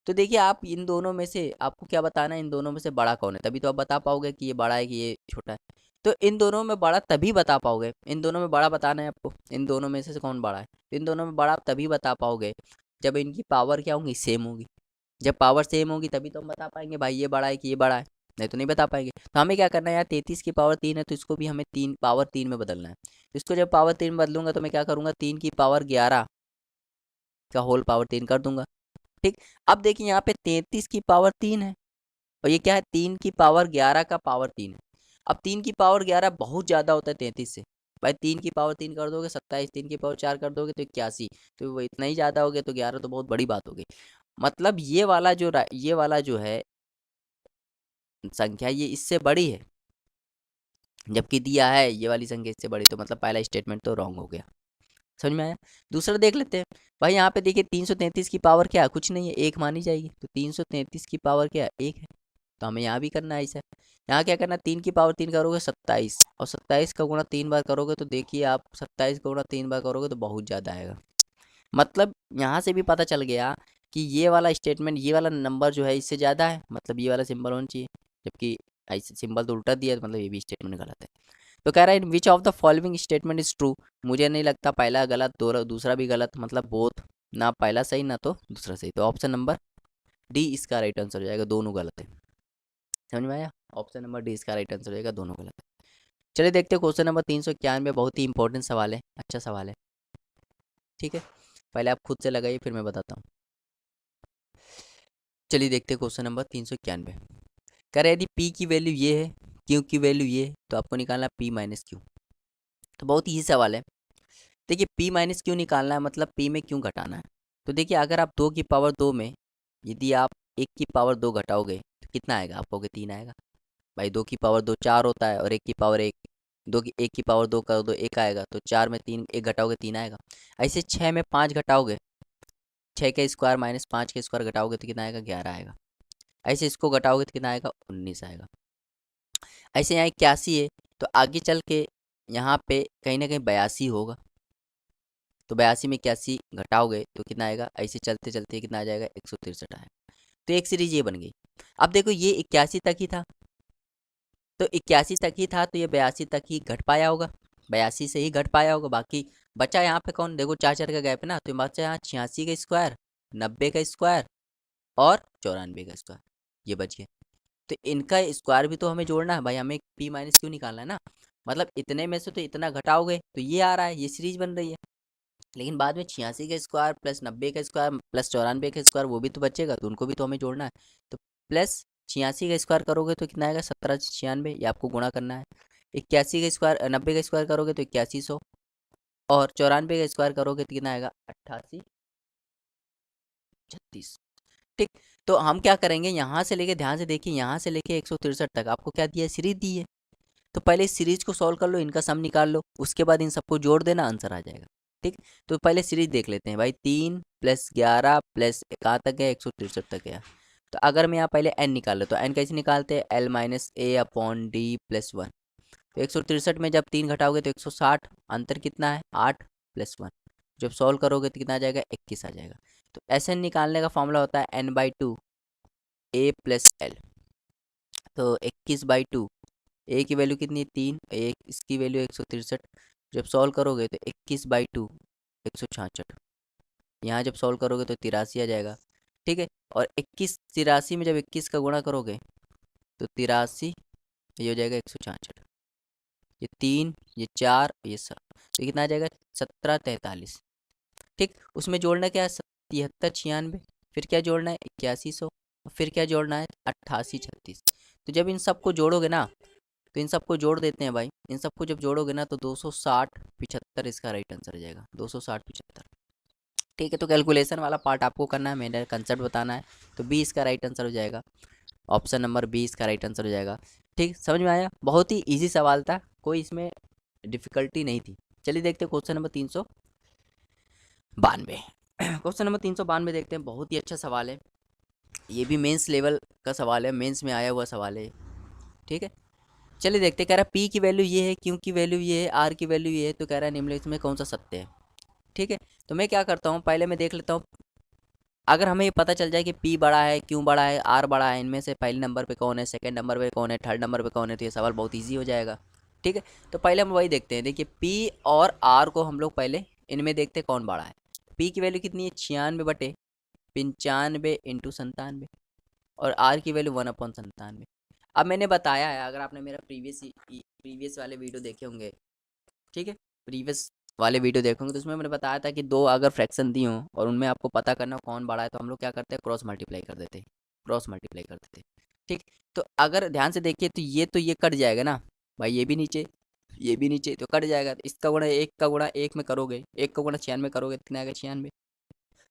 तो देखिए आप इन दोनों में से आपको क्या बताना है, इन दोनों में से बड़ा कौन है, तभी तो आप बता पाओगे कि ये बड़ा है कि ये छोटा है। तो इन दोनों में बड़ा तभी बता पाओगे, इन दोनों में बड़ा बताना है आपको, इन दोनों में से कौन बड़ा है। तो इन दोनों में बड़ा आप तभी बता पाओगे जब इनकी पावर क्या होंगी, सेम होगी। जब पावर सेम होगी तभी तो हम बता पाएंगे भाई ये बड़ा है कि ये बड़ा है, नहीं तो नहीं बता पाएंगे। तो हमें क्या करना है यार, 33 की पावर 3 है तो इसको भी हमें 3 पावर 3 में बदलना है। तो इसको जब पावर 3 में बदलूंगा तो मैं क्या करूँगा, 3 की पावर 11 का होल पावर 3 कर दूंगा, ठीक। अब देखिए यहाँ पे 33 की पावर 3 है और ये क्या है, 3 की पावर 11 का पावर 3 है। अब 3 की पावर 11 बहुत ज़्यादा होता है 33 से, भाई 3 की पावर 3 कर दोगे 27, 3 की पावर 4 कर दोगे तो 81, तो वो इतना ही ज़्यादा हो गया, तो 11 तो बहुत बड़ी बात हो गई। मतलब ये वाला जो है संख्या ये इससे बड़ी है, जबकि दिया है ये वाली संख्या इससे बड़ी, तो मतलब पहला स्टेटमेंट तो रॉन्ग हो गया। समझ में आया। दूसरा देख लेते हैं। भाई यहाँ पे देखिए 333 की पावर क्या है, कुछ नहीं है, एक मानी जाएगी, तो 333 की पावर क्या है, एक है। तो हमें यहाँ भी करना है ऐसा। यहाँ क्या करना है, 3 की पावर 3 करोगे 27, और 27 का गुणा 3 बार करोगे तो देखिए आप 27 का गुणा 3 बार करोगे तो बहुत ज़्यादा आएगा। मतलब यहाँ से भी पता चल गया कि ये वाला स्टेटमेंट, ये वाला नंबर जो है इससे ज़्यादा है, मतलब ये वाला सिंबल होना चाहिए, जबकि ऐसे सिंबल तो उल्टा दिया है, तो मतलब ये भी स्टेटमेंट गलत है। तो कह रहा है विच of the following statement is true, मुझे नहीं लगता पहला गलत दूसरा भी गलत, मतलब बोथ, ना पहला सही ना तो दूसरा सही, तो ऑप्शन नंबर डी इसका राइट आंसर हो जाएगा, दोनों गलत है। समझ में आया। ऑप्शन नंबर डी इसका राइट आंसर हो जाएगा, दोनों गलत है। चलिए देखते हैं क्वेश्चन नंबर 391, बहुत ही इंपॉर्टेंट सवाल है, अच्छा सवाल है, ठीक है। पहले आप खुद से लगाइए फिर मैं बताता हूँ। चलिए देखते हैं क्वेश्चन नंबर 391। कह रहे यदि पी की वैल्यू ये है, क्यू की वैल्यू ये है, तो आपको निकालना पी माइनस क्यू। तो बहुत ही सवाल है। देखिए पी माइनस क्यू निकालना है, मतलब पी में क्यों घटाना है। तो देखिए अगर आप 2 की पावर 2 में यदि आप 1 की पावर 2 घटाओगे तो कितना आएगा, आप कहोगे 3 आएगा। भाई 2 की पावर 2 4 होता है, और 1 की पावर 1, 1 की पावर 2 कर दो 1 आएगा, तो 4 में 3 1 घटाओगे 3 आएगा। ऐसे 6 में 5 घटाओगे, 6 का स्क्वायर माइनस 5 का स्क्वायर घटाओगे तो कितना आएगा, 11 आएगा। ऐसे इसको घटाओगे तो कितना आएगा, 19 आएगा। ऐसे यहाँ 81 है, तो आगे चल के यहाँ पे कहीं ना कहीं 82 होगा, तो 82 में 81 घटाओगे तो कितना आएगा, ऐसे चलते चलते कितना आ जाएगा, 163 आएगा। तो एक सीरीज ये बन गई। अब देखो ये 81 तक ही था, तो 81 तक ही था, तो ये 82 तक ही घट पाया होगा, 82 से ही घट पाया होगा। बाकी बचा यहाँ पे कौन, देखो 4 4 का गैप है ना, तो बचा यहाँ 86 का स्क्वायर, 90 का स्क्वायर और 94 का स्क्वायर, ये बच गया। तो इनका स्क्वायर भी तो हमें जोड़ना है भाई, हमें पी माइनस क्यों निकालना है ना। मतलब इतने में से तो इतना घटाओगे तो ये आ रहा है, ये सीरीज बन रही है। लेकिन बाद में 86 का स्क्वायर प्लस 90 का स्क्वायर प्लस 94 का स्क्वायर वो भी तो बचेगा, तो उनको भी तो हमें जोड़ना है। तो प्लस 86 का स्क्वायर करोगे तो कितना आएगा, 1796, ये आपको गुणा करना है। 81 का स्क्वायर 90 का स्क्वायर करोगे तो 8100, और 94 का स्क्वायर करोगे तो कितना आएगा, 8836, ठीक। तो हम क्या करेंगे, यहाँ से लेके ध्यान से देखिए, यहाँ से लेके 163 तक आपको क्या दिया है, सीरीज दी है। तो पहले इस सीरीज को सॉल्व कर लो, इनका सम निकाल लो, उसके बाद इन सबको जोड़ देना, आंसर आ जाएगा। ठीक, तो पहले सीरीज देख लेते हैं भाई। 3 + 11 प्लस कहाँ तक गया, 163 तक गया। तो अगर मैं यहाँ पहले n निकाल लो, तो n कैसे निकालते हैं, L-A/D+1। तो 163 में जब 3 घटाओगे तो 160, अंतर कितना है 8 + 1। जब सॉल्व करोगे तो कितना आ जाएगा, 21 आ जाएगा। तो Sn निकालने का फॉर्मूला होता है n/2 a + l। तो 21/2, a की वैल्यू कितनी है 3, एक इसकी वैल्यू 163। जब सॉल्व करोगे तो 21/2 166। यहाँ जब सॉल्व करोगे तो 83 आ जाएगा। ठीक है, और 81 83 में जब 21 का गुणा करोगे तो 83, ये हो जाएगा 166। ये 3, ये 4, ये 7, तो कितना आ जाएगा 1743। ठीक, उसमें जोड़ना क्या है 73 96, फिर क्या जोड़ना है 8100, और फिर क्या जोड़ना है 88 36। तो जब इन सबको जोड़ोगे ना, तो इन सबको जोड़ देते हैं भाई, इन सबको जब जोड़ोगे ना तो 260 75 इसका राइट आंसर आ जाएगा, 260 75। ठीक है, तो कैलकुलेशन वाला पार्ट आपको करना है, मैंने कंसेप्ट बताना है। तो 20 का राइट आंसर हो जाएगा, ऑप्शन नंबर 20 का राइट आंसर हो जाएगा। ठीक, समझ में आया, बहुत ही इजी सवाल था, कोई इसमें डिफिकल्टी नहीं थी। चलिए देखते हैं क्वेश्चन नंबर 392। क्वेश्चन नंबर 392 देखते हैं, बहुत ही अच्छा सवाल है, ये भी मेंस लेवल का सवाल है, मेंस में आया हुआ सवाल है। ठीक है, चलिए देखते हैं। कह रहा है पी की वैल्यू ये है, क्यू की वैल्यू ये है, आर की वैल्यू ये है, तो कह रहा है निम्नलिखित में कौन सा सत्य है। ठीक है, तो मैं क्या करता हूँ, पहले मैं देख लेता हूँ, अगर हमें ये पता चल जाए कि पी बड़ा है, क्यू बड़ा है, आर बड़ा है, इनमें से पहले नंबर पे कौन है, सेकंड नंबर पे कौन है, थर्ड नंबर पे कौन है, तो ये सवाल बहुत इजी हो जाएगा। ठीक है, तो पहले हम वही देखते हैं। देखिए पी और आर को हम लोग पहले इनमें देखते हैं कौन बड़ा है। पी की वैल्यू कितनी है 96/95 × 97, और आर की वैल्यू 1/97। अब मैंने बताया है, अगर आपने मेरा प्रीवियस वाले वीडियो देखे होंगे, ठीक है, प्रीवियस वाले वीडियो देखोगे तो उसमें मैंने बताया था कि दो अगर फ्रैक्शन दी हों और उनमें आपको पता करना हो कौन बड़ा है, तो हम लोग क्या करते हैं, क्रॉस मल्टीप्लाई कर देते हैं, क्रॉस मल्टीप्लाई कर देते हैं। ठीक, तो अगर ध्यान से देखिए तो ये कट जाएगा ना भाई, ये भी नीचे, ये भी नीचे, तो कट जाएगा। तो इसका गुणा एक का गुणा एक में करोगे, एक का गुणा 96 करोगे कितना आएगा 96,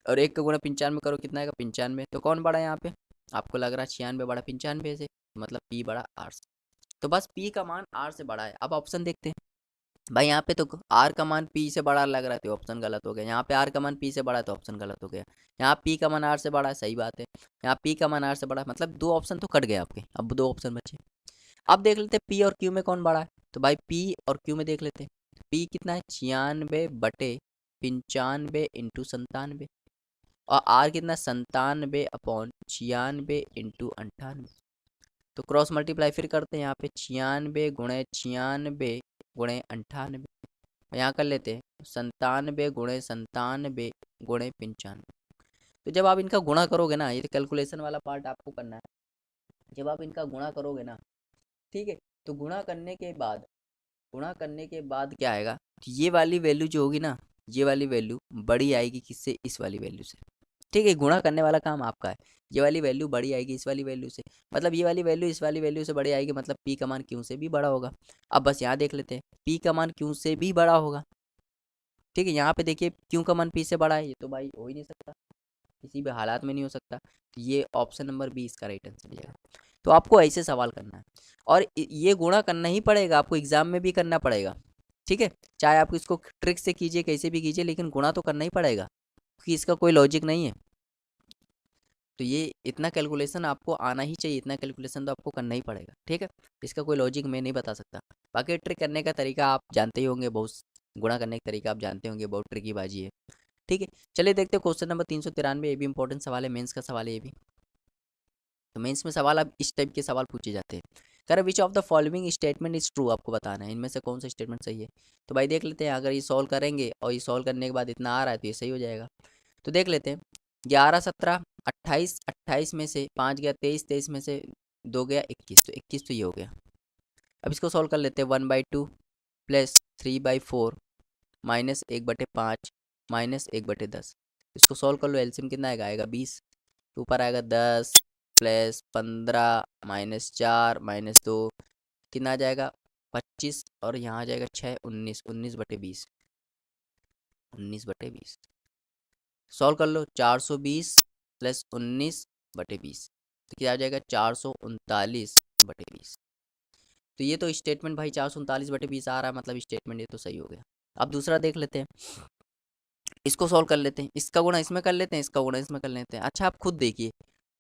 और एक का गुणा 95 करो कितना आएगा 95। तो कौन बड़ा है यहाँ पे, आपको लग रहा है 96 बड़ा 95 से, मतलब पी बड़ा आर से। तो बस पी का मान आर से बड़ा है। अब ऑप्शन देखते हैं भाई, यहाँ पे तो आर का मान पी से बड़ा लग रहा है तो ऑप्शन गलत हो गया। यहाँ पे आर का मान पी से बड़ा है तो ऑप्शन गलत हो गया। यहाँ पी का मान आर से बड़ा है, सही बात है। यहाँ पी का मान आर से बड़ा है, मतलब दो ऑप्शन तो कट गए आपके, अब दो ऑप्शन बचे। अब देख लेते हैं पी और क्यू में कौन बड़ा है, तो भाई पी और क्यू में देख लेते हैं। पी कितना है 96/95 × 97, और आर कितना 97/96 × 98। तो क्रॉस मल्टीप्लाई फिर करते हैं, यहाँ पे 96 × 96 × 98, यहाँ कर लेते हैं 97 × 97 × 95। तो जब आप इनका गुणा करोगे ना, ये तो कैलकुलेशन वाला पार्ट आपको करना है, जब आप इनका गुणा करोगे ना, ठीक है, तो गुणा करने के बाद क्या आएगा, तो ये वाली वैल्यू जो होगी ना, ये वाली वैल्यू बड़ी आएगी किससे, इस वाली वैल्यू से। ठीक है, गुणा करने वाला काम आपका है। ये वाली वैल्यू बड़ी आएगी इस वाली वैल्यू से, मतलब ये वाली वैल्यू इस वाली वैल्यू से बड़ी आएगी, मतलब पी का मान क्यू से भी बड़ा होगा। अब बस यहाँ देख लेते हैं, पी का मान क्यू से भी बड़ा होगा। ठीक है, यहाँ पे देखिए क्यू का मान पी से बड़ा है, ये तो भाई हो ही नहीं सकता, किसी भी हालात में नहीं हो सकता। तो ये ऑप्शन नंबर 20 का राइट आंसर जाएगा। तो आपको ऐसे सवाल करना है, और ये गुणा करना ही पड़ेगा आपको, एग्जाम में भी करना पड़ेगा। ठीक है, चाहे आप इसको ट्रिक से कीजिए, कैसे भी कीजिए, लेकिन गुणा तो करना ही पड़ेगा, क्योंकि इसका कोई लॉजिक नहीं है। तो ये इतना कैलकुलेशन आपको आना ही चाहिए, इतना कैलकुलेशन तो आपको करना ही पड़ेगा। ठीक है, इसका कोई लॉजिक मैं नहीं बता सकता। बाकी ट्रिक करने का तरीका आप जानते ही होंगे, बहुत गुणा करने का तरीका आप जानते होंगे, बहुत ट्रिकी बाजी है। ठीक है, चलिए देखते हैं क्वेश्चन नंबर 393, ये भी इंपॉर्टेंट सवाल है, मेंस का सवाल है ये भी। तो मेंस में सवाल अब इस टाइप के सवाल पूछे जाते हैं। कह रहा विच of the following statement is true, आपको बताना है इनमें से कौन सा स्टेटमेंट सही है। तो भाई देख लेते हैं, अगर ये सॉल्व करेंगे और ये सॉल्व करने के बाद इतना आ रहा है तो ये सही हो जाएगा। तो देख लेते हैं, 11 17 28, 28 में से 5 गया 23, 23 में से 2 गया 21, तो 21 तो ये हो गया। अब इसको सॉल्व कर लेते हैं, 1/2 प्लस 3/4 माइनस 1/5 माइनस 1/10। इसको सॉल्व कर लो, एलसीएम कितना आएगा, आएगा 20, ऊपर आएगा 10 प्लस 15 माइनस 4 माइनस 2, कितना आ जाएगा 25, और यहाँ आ जाएगा 6 19, 19/20, 19/20। सॉल्व कर लो, 420 प्लस 19/20, तो क्या आ जाएगा 439/20। तो ये तो स्टेटमेंट भाई 439/20 आ रहा है, मतलब स्टेटमेंट ये तो सही हो गया। अब दूसरा देख लेते हैं, इसको सॉल्व कर लेते हैं। इसका गुणा इसमें कर लेते हैं, इसका गुणा इसमें कर लेते हैं। अच्छा आप खुद देखिए,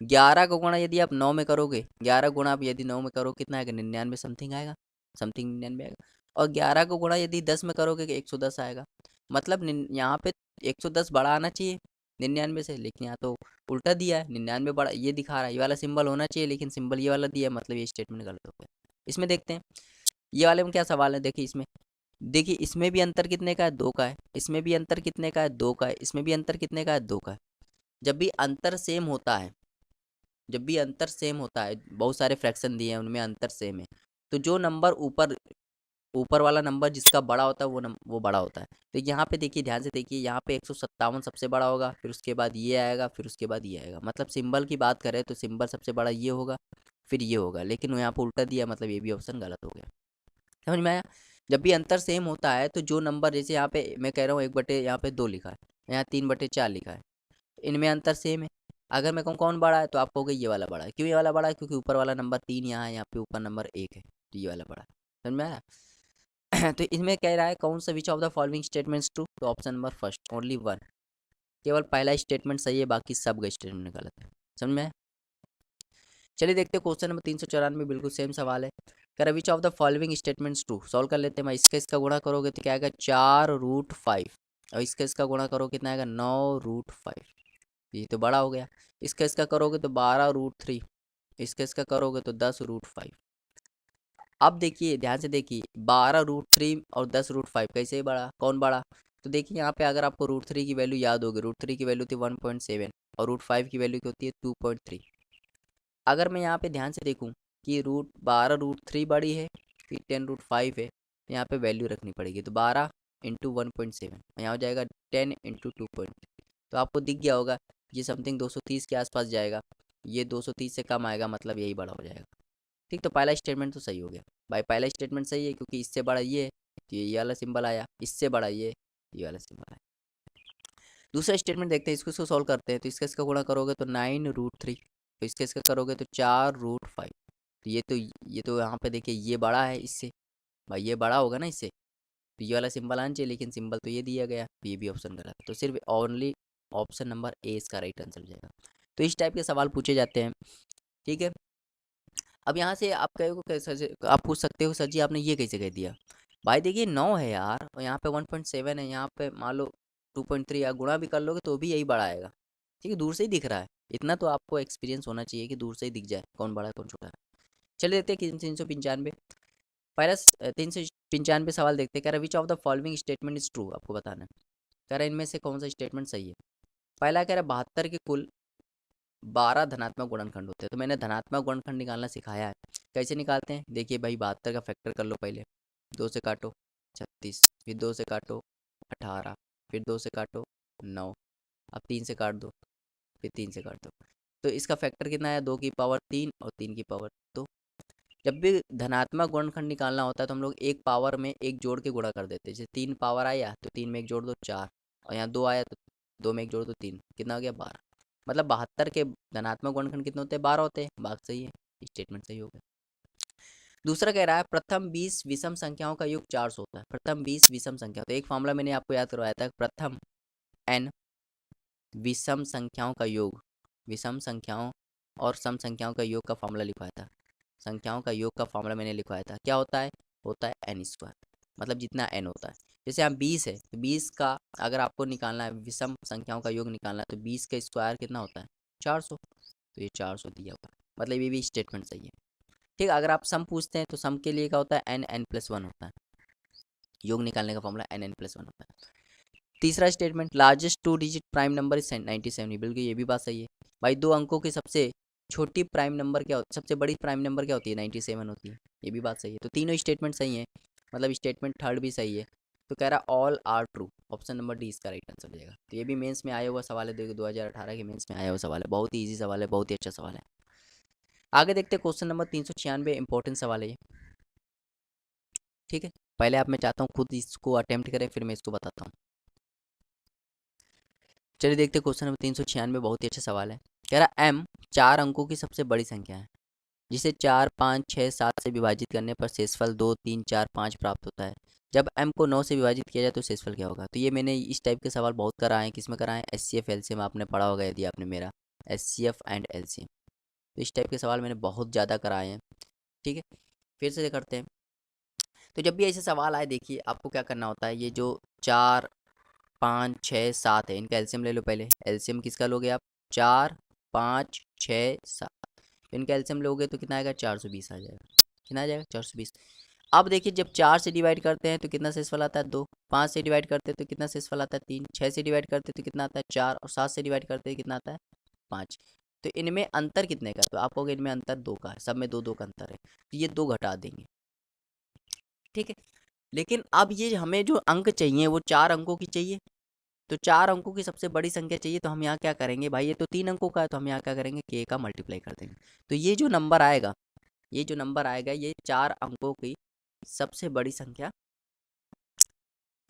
11 का गुणा यदि आप 9 में करोगे, 11 गुणा आप यदि 9 में करो कितना आएगा, 99 समथिंग आएगा, समथिंग 99 आएगा। और 11 को गुणा यदि 10 में करोगे 110 आएगा। मतलब यहाँ पे 110 बड़ा आना चाहिए 99 से, लेकिन यहाँ तो उल्टा दिया है, 99 बड़ा ये दिखा रहा है। ये वाला सिंबल होना चाहिए, लेकिन सिंबल ये वाला दिया है, मतलब ये स्टेटमेंट गलत हो गया। इसमें देखते हैं ये वाले में क्या सवाल है। देखिए इसमें, देखिए इसमें भी अंतर कितने का है, 2 का है। इसमें भी अंतर कितने का है, 2 का है। इसमें भी अंतर कितने का है, 2 का है। जब भी अंतर सेम होता है, जब भी अंतर सेम होता है, बहुत सारे फ्रैक्शन दिए हैं उनमें अंतर सेम है, तो जो नंबर ऊपर ऊपर वाला नंबर जिसका बड़ा होता है वो बड़ा होता है। तो यहाँ पे देखिए, ध्यान से देखिए, यहाँ पे 157 सबसे बड़ा होगा, फिर उसके बाद ये आएगा, फिर उसके बाद ये आएगा। मतलब सिंबल की बात करें तो सिंबल सबसे बड़ा ये होगा, फिर ये होगा, लेकिन वो यहाँ पे उल्टा दिया, मतलब ये भी ऑप्शन गलत हो गया। समझ में आया। जब भी अंतर सेम होता है तो जो नंबर, जैसे यहाँ पे मैं कह रहा हूँ 1/, यहाँ पे 2 लिखा है, यहाँ 3/4 लिखा है, इनमें अंतर सेम है। अगर मैं कहूँ कौन बड़ा है, तो आप कहोगे ये वाला बड़ा है। क्यों ये वाला बड़ा है, क्योंकि ऊपर वाला नंबर 3 यहाँ है, यहाँ पे ऊपर नंबर 1 है, तो ये वाला बड़ा है। समझ में आया। तो इसमें कह रहा है कौन सा, which of the following statements true, तो option number first, only one, केवल पहला स्टेटमेंट सही है, बाकी सब का स्टेटमेंट गलत है। समझ में आया? चलिए देखते हैं क्वेश्चन नंबर 394, बिल्कुल सेम सवाल है। कह रहा विच of the following statements true, solve कर लेते हैं। मैं इसका गुणा करोगे तो क्या आएगा, 4√5, और इसका गुणा करो कितना आएगा, 9√5, ये तो बड़ा हो गया। इसका करोगे तो 12√3, इसका करोगे तो 10√5। अब देखिए ध्यान से देखिए, 12√3 और 10√5 कैसे बड़ा, कौन बड़ा। तो देखिए यहाँ पे अगर आपको √3 की वैल्यू याद होगी, √3 की वैल्यू थी 1.7 और √5 की वैल्यू क्या होती है, 2.3। अगर मैं यहाँ पे ध्यान से देखूँ कि 12√3 बड़ी है, फिर 10√5 है, तो यहाँ पे वैल्यू रखनी पड़ेगी। तो 12 इंटू 1.7, यहाँ हो जाएगा 10 इंटू 2.3। तो आपको दिख गया होगा ये समथिंग 230 के आसपास जाएगा, ये 230 से कम आएगा, मतलब यही बड़ा हो जाएगा। ठीक, तो पहला स्टेटमेंट तो सही हो गया भाई, पहला स्टेटमेंट सही है, क्योंकि इससे बड़ा ये है, तो ये वाला सिंबल आया, इससे बड़ा ये वाला सिंबल आया। दूसरा स्टेटमेंट देखते हैं, इसको सॉल्व करते हैं। तो इसका गुणा करोगे तो 9√3, तो इसका करोगे तो 4√5। तो ये तो यहाँ पे देखिए ये बड़ा है इससे, भाई ये बड़ा होगा ना इससे, तो ये वाला सिंबल आना चाहिए, लेकिन सिंबल तो ये दिया गया, तो ये भी ऑप्शन गलत है। तो सिर्फ ओनली ऑप्शन नंबर ए इसका राइट आंसर हो जाएगा। तो इस टाइप के सवाल पूछे जाते हैं। ठीक है, अब यहाँ से आप कहोगे कैसे, आप पूछ सकते हो सर जी आपने ये कैसे कह दिया। भाई देखिए 9 है यार, और यहाँ पे 1.7 है, यहाँ पे मान लो 2.3, या गुणा भी कर लोगे तो भी यही बड़ा आएगा। ठीक है, दूर से ही दिख रहा है, इतना तो आपको एक्सपीरियंस होना चाहिए कि दूर से ही दिख जाए कौन बड़ा है कौन छोटा है। चलिए देखते हैं 395, पहला 395 सवाल देखते हैं। कह रहा विच of the following statement is true, आपको बताना है। कह रहा इनमें से कौन सा स्टेटमेंट सही है। पहला कह रहा 72 के कुल 12 धनात्मक गुणनखंड होते हैं। तो मैंने धनात्मक गुणनखंड निकालना सिखाया है, कैसे निकालते हैं। देखिए भाई 72 का फैक्टर कर लो पहले, 2 से काटो 36, फिर 2 से काटो 18, फिर 2 से काटो 9, अब 3 से काट दो, फिर 3 से काट दो। तो इसका फैक्टर कितना है, 2 की पावर 3 और 3 की पावर 2। जब भी धनात्मक गुणनखंड निकालना होता है तो हम लोग एक पावर में एक जोड़ के गुणा कर देते हैं। जैसे 3 पावर आया तो 3 में एक जोड़ दो 4, और यहाँ 2 आया तो 2 में एक जोड़ दो 3, कितना हो गया 12। मतलब 72 के धनात्मक गुणनखंड कितने होते हैं, 12 होते हैं। बात सही है, स्टेटमेंट सही हो गया। दूसरा कह रहा है प्रथम 20 विषम संख्याओं का योग 400 होता है। प्रथम 20 विषम संख्या, तो एक फॉर्मूला मैंने आपको याद करवाया था, प्रथम n विषम संख्याओं का योग, विषम संख्याओं और सम संख्याओं का योग का फॉर्मूला लिखवाया था। संख्याओं का योग का फॉर्मूला मैंने लिखवाया था, क्या होता है n², मतलब जितना n होता है। जैसे यहाँ 20 है, तो 20 का अगर आपको निकालना है, विषम संख्याओं का योग निकालना है, तो 20 का स्क्वायर कितना होता है, 400। तो ये 400 दिया हुआ है, मतलब ये भी स्टेटमेंट सही है। ठीक, अगर आप सम पूछते हैं तो सम के लिए क्या होता है, n+1 होता है। योग निकालने का फॉर्मूला n+1 होता है। तीसरा statement, largest 2 digit prime number is 97, बिल्कुल ये भी बात सही है। भाई 2 अंकों की सबसे छोटी प्राइम नंबर क्या होती है, सबसे बड़ी प्राइम नंबर क्या होती है, 97 होती है, ये भी बात सही है। तो तीनों स्टेटमेंट सही है, मतलब स्टेटमेंट थर्ड भी सही है। तो कह रहा all are true, option number D इसका राइट आंसर हो जाएगा। तो ये भी मेंस में आया हुआ सवाल है, देखो 2018 के मेंस में आया हुआ सवाल है, बहुत ही ईजी सवाल है, बहुत ही अच्छा सवाल है। आगे देखते हैं क्वेश्चन नंबर 396, इंपॉर्टेंट सवाल है ये। ठीक है, पहले आप, मैं चाहता हूँ खुद इसको अटेम्प्ट करें, फिर मैं इसको बताता हूँ। चलिए देखते हैं क्वेश्चन नंबर 396, बहुत ही अच्छा सवाल है। कह रहा m 4 अंकों की सबसे बड़ी संख्या है। जिसे 4 5 6 7 से विभाजित करने पर शेषफल 2 3 4 5 प्राप्त होता है। जब m को 9 से विभाजित किया जाए तो शेषफल क्या होगा। तो ये मैंने इस टाइप के सवाल बहुत कराए हैं। किसमें कराए हैं, HCF LCM आपने पढ़ा होगा यदि आपने मेरा HCF एंड LCM। तो इस टाइप के सवाल मैंने बहुत ज़्यादा कराए हैं। ठीक है, फिर से करते हैं। तो जब भी ऐसे सवाल आए, देखिए आपको क्या करना होता है, ये जो 4 5 6 7 है, इनका एलसीएम ले लो पहले। एलसीएम किसका लोगे आप, 4 5 6 7, इनका एलसीएम लोगे तो कितना आएगा, 420 आ जाएगा। कितना आ जाएगा, 420। अब देखिए जब 4 से डिवाइड करते हैं तो कितना शेषफल आता है, 2। 5 से डिवाइड करते हैं तो कितना शेषफल आता है, 3। 6 से डिवाइड करते हैं तो कितना आता है, 4। और 7 से डिवाइड करते हैं कितना आता है, 5। तो इनमें अंतर कितने का, तो आप कहोगे इनमें अंतर 2 का है, सब में 2 2 का अंतर है, तो ये 2 घटा देंगे। ठीक है, लेकिन अब ये हमें जो अंक चाहिए वो 4 अंकों की चाहिए। तो 4 अंकों की सबसे बड़ी संख्या चाहिए, तो हम यहाँ क्या करेंगे भाई, ये तो 3 अंकों का है, तो हम यहाँ क्या करेंगे, k का मल्टीप्लाई कर देंगे। तो ये जो नंबर आएगा, ये जो नंबर आएगा, ये 4 अंकों की सबसे बड़ी संख्या,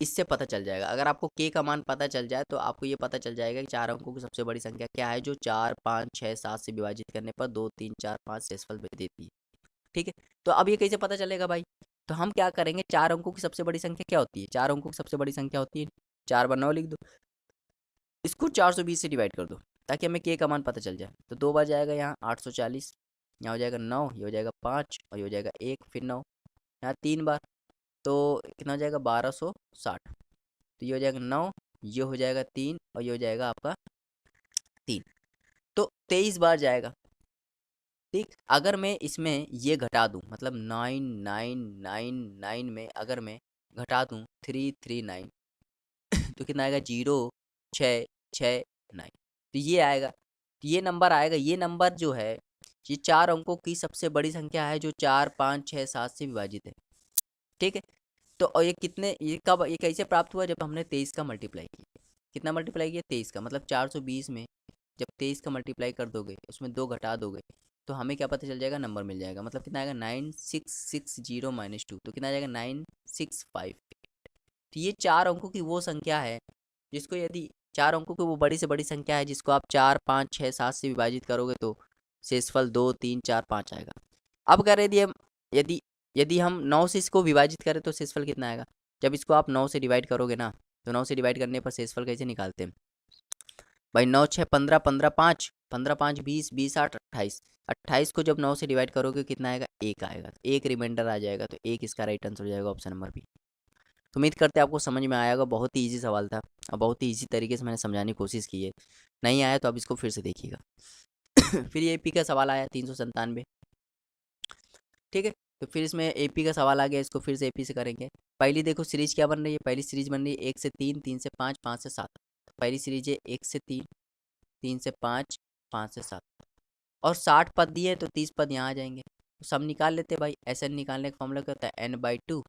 इससे पता चल जाएगा। अगर आपको k का मान पता चल जाए तो आपको ये पता चल जाएगा कि 4 अंकों की सबसे बड़ी संख्या क्या है, जो 4 5 6 7 से विभाजित करने पर 2 3 4 5 शेषफल देती है। ठीक है, तो अब ये कैसे पता चलेगा भाई, तो हम क्या करेंगे, 4 अंकों की सबसे बड़ी संख्या क्या होती है, 4 अंकों की सबसे बड़ी संख्या होती है 4 बार 9 लिख दो, इसको 420 से डिवाइड कर दो ताकि हमें के का मान पता चल जाए। तो 2 बार जाएगा यहाँ 840, यहाँ हो जाएगा 9, ये हो जाएगा 5 और ये हो जाएगा 1, फिर 9, यहाँ 3 बार, तो कितना हो जाएगा 1260। तो ये हो जाएगा 9, ये हो जाएगा 3 और ये हो जाएगा आपका 3, तो 23 बार जाएगा। ठीक, अगर मैं इसमें ये घटा दूं, मतलब 9999 में अगर मैं घटा दूं 339, तो कितना आएगा, 0669। तो ये आएगा, तो ये नंबर आएगा। ये नंबर जो है, ये 4 अंकों की सबसे बड़ी संख्या है जो 4 5 6 7 से विभाजित है। ठीक है, तो और ये कितने, ये कब, ये कैसे प्राप्त हुआ, जब हमने 23 का मल्टीप्लाई किया। कितना मल्टीप्लाई किया, 23 का, मतलब 420 में जब 23 का मल्टीप्लाई कर दोगे, उसमें 2 घटा दोगे, तो हमें क्या पता चल जाएगा, नंबर मिल जाएगा। मतलब कितना आएगा, 9660 माइनस 2, तो कितना आ जाएगा 965। तो ये 4 अंकों की वो संख्या है जिसको, यदि 4 अंकों की वो बड़ी से बड़ी संख्या है जिसको आप 4 5 6 7 से विभाजित करोगे तो शेषफल 2 3 4 5 आएगा। अब कह रहे यदि यदि यदि हम 9 से इसको विभाजित करें तो शेषफल कितना आएगा। जब इसको आप 9 से डिवाइड करोगे ना, तो 9 से डिवाइड करने पर शेषफल कैसे निकालते हैं भाई, 9 6 15, 15 5, 15 5 20, 20 8 28, 28 को जब 9 से डिवाइड करोगे कितना आएगा, 1 आएगा, तो एक रिमाइंडर आ जाएगा, तो 1 इसका राइट आंसर हो जाएगा, ऑप्शन नंबर बी। तो उम्मीद करते हैं आपको समझ में आया होगा, बहुत ही ईजी सवाल था और बहुत ही ईजी तरीके से मैंने समझाने की कोशिश की है। नहीं आया तो आप इसको फिर से देखिएगा। फिर ये एपी का सवाल आया 397। ठीक है, तो फिर इसमें एपी का सवाल आ गया, इसको फिर से एपी से करेंगे। पहली देखो सीरीज क्या बन रही है, पहली सीरीज बन रही है 1 से 3, 3 से 5, 5 से 7। पहली सीरीज है 1 से 3, 3 से 5, 5 से 7, और 60 पद दिए तो 30 पद यहाँ आ जाएंगे, तो सब निकाल लेते हैं भाई। SN निकालने का फॉर्मूला क्या होता है, n/2,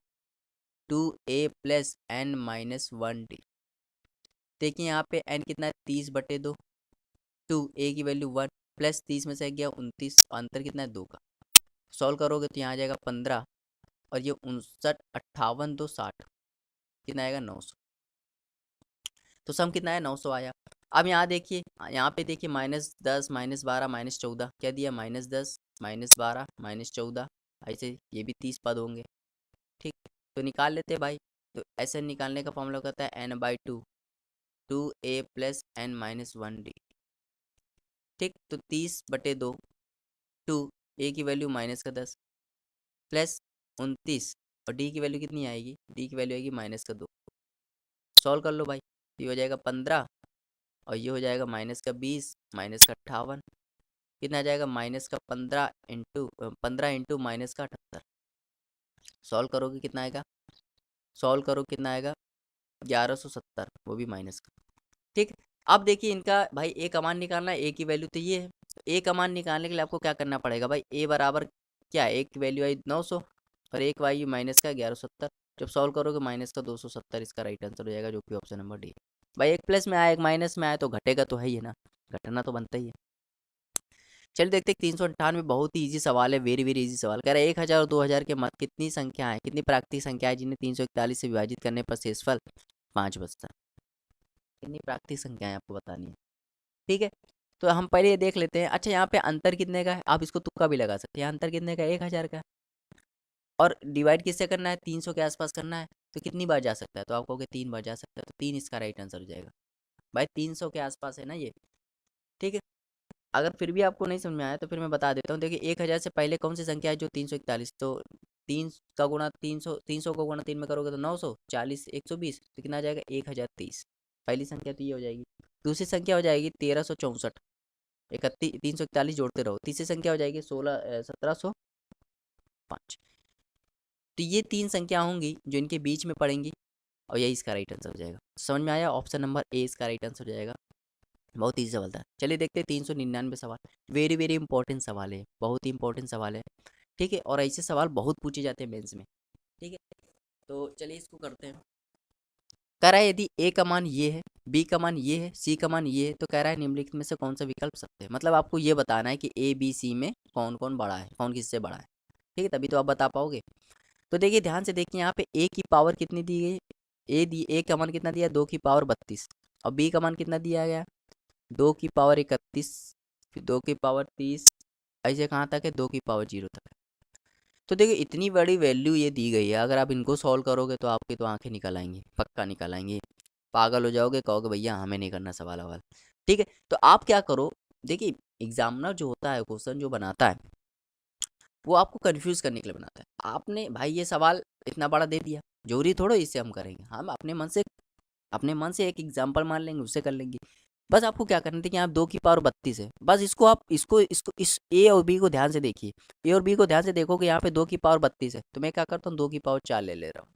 2a plus n minus 1d। देखिए यहाँ पे n कितना है, 30/2, 2a की वैल्यू 1, प्लस 30 में से गया 29, अंतर कितना है, 2 का। सॉल्व करोगे तो यहाँ आ जाएगा 15, और ये 59 58 2 60, कितना आएगा 900। तो सम कितना है, 900 आया। अब यहाँ देखिए, यहाँ पे देखिए -10 -12 -14, क्या दिया, -10 -12 -14, ऐसे ये भी 30 पद होंगे। ठीक, तो निकाल लेते हैं भाई। तो ऐसे निकालने का फॉर्मूला कहता है n/2, 2a plus n minus 1d। ठीक, तो 30/2, 2a की वैल्यू -10 प्लस 29, और d की वैल्यू कितनी आएगी, d की वैल्यू आएगी -2। सॉल्व कर लो भाई, ये हो जाएगा 15, और ये हो जाएगा -20 -58, कितना आ जाएगा, -15 इंटू 15 इंटू -78। सॉल्व करोगे कितना आएगा, सॉल्व करो कितना आएगा, 1170, वो भी माइनस का। ठीक, अब देखिए इनका भाई ए का मान निकालना है, ए की वैल्यू तो ये है। तो ए का मान निकालने के लिए आपको क्या करना पड़ेगा भाई, ए बराबर क्या है, ए की वैल्यू आई 900 और एक वाई माइनस का 1170। जब सॉल्व करोगे माइनस का 270, इसका राइट आंसर हो जाएगा, जो कि ऑप्शन नंबर डी। भाई एक प्लस में आया एक माइनस में आया तो घटेगा तो है ही है ना, घटना तो बनता ही है। चलिए देखते हैं 398, बहुत ही इजी सवाल है, वेरी वेरी इजी सवाल। कह रहा है 1000 और 2000 के मध्य कितनी संख्या है, कितनी प्राकृतिक संख्या है जिन्हें 341 से विभाजित करने पर शेषफल 5 बचता है। कितनी प्राकृतिक संख्या है आपको बतानी है। ठीक है, तो हम पहले ये देख लेते हैं। अच्छा यहाँ पे अंतर कितने का है, आप इसको तुक्का भी लगा सकते हैं। यहाँ अंतर कितने का है, 1000 का है। और डिवाइड किससे करना है, 300 के आसपास करना है। तो कितनी बार जा सकता है, तो आप कहोगे 3 बार जा सकता है, तो 3 इसका राइट आंसर हो जाएगा। भाई 300 के आसपास है ना ये, ठीक है। अगर फिर भी आपको नहीं समझ में आया तो फिर मैं बता देता हूँ। देखिए 1000 से पहले कौन सी संख्या है जो 341, तो 3 का गुणा 300, 300 को गुणा 3 में करोगे तो 900, 40 120, तो कितना आ जाएगा 1030। पहली संख्या तो ये हो जाएगी। दूसरी संख्या हो जाएगी 1364, 341 जोड़ते रहो। तीसरी संख्या हो जाएगी 1705। तो ये 3 संख्या होंगी जो इनके बीच में पड़ेंगी, और यही इसका राइट आंसर हो जाएगा। समझ में आया, ऑप्शन नंबर ए इसका राइट आंसर हो जाएगा। बहुत ईजी सवाल था। चलिए देखते हैं 399 सवाल। वेरी वेरी इंपॉर्टेंट सवाल है, बहुत ही इंपॉर्टेंट सवाल है, ठीक है। और ऐसे सवाल बहुत पूछे जाते हैं मेंस में, ठीक है। तो चलिए इसको करते हैं। कह रहा है यदि ए का मान ये है, बी का मान ये है, सी का मान ये है, तो कह रहा है निम्नलिखित में से कौन सा विकल्प सत्य है। मतलब आपको ये बताना है कि ए बी सी में कौन कौन बड़ा है, कौन किससे बड़ा है, ठीक है, तभी तो आप बता पाओगे। तो देखिए ध्यान से देखिए, यहाँ पे ए की पावर कितनी दी गई, ए का मान कितना दिया, 2 की पावर 32, और बी का मान कितना दिया गया, 2 की पावर 31, फिर 2 की पावर 30, ऐसे कहाँ तक है, 2 की पावर 0 तक है। तो देखिए इतनी बड़ी वैल्यू ये दी गई है, अगर आप इनको सॉल्व करोगे तो आपकी तो आंखें निकल आएंगी, पक्का निकल आएंगी, पागल हो जाओगे, कहोगे भैया हमें नहीं करना सवाल ववाल, ठीक है। तो आप क्या करो, देखिए एग्जामिनर जो होता है, क्वेश्चन जो बनाता है, वो आपको कंफ्यूज करने के लिए बनाता है। आपने भाई ये सवाल इतना बड़ा दे दिया, जरूरी थोड़ा इससे हम करेंगे, हम अपने मन से एक एग्जाम्पल मान लेंगे, उससे कर लेंगे। बस आपको क्या करना था कि आप 2 की पावर 32 है, बस इसको आप इसको इस ए और बी को ध्यान से देखिए। ए और बी को ध्यान से देखो कि यहाँ पे 2 की पावर 32 है, तो मैं क्या करता हूँ 2 की पावर 4 ले ले रहा हूँ।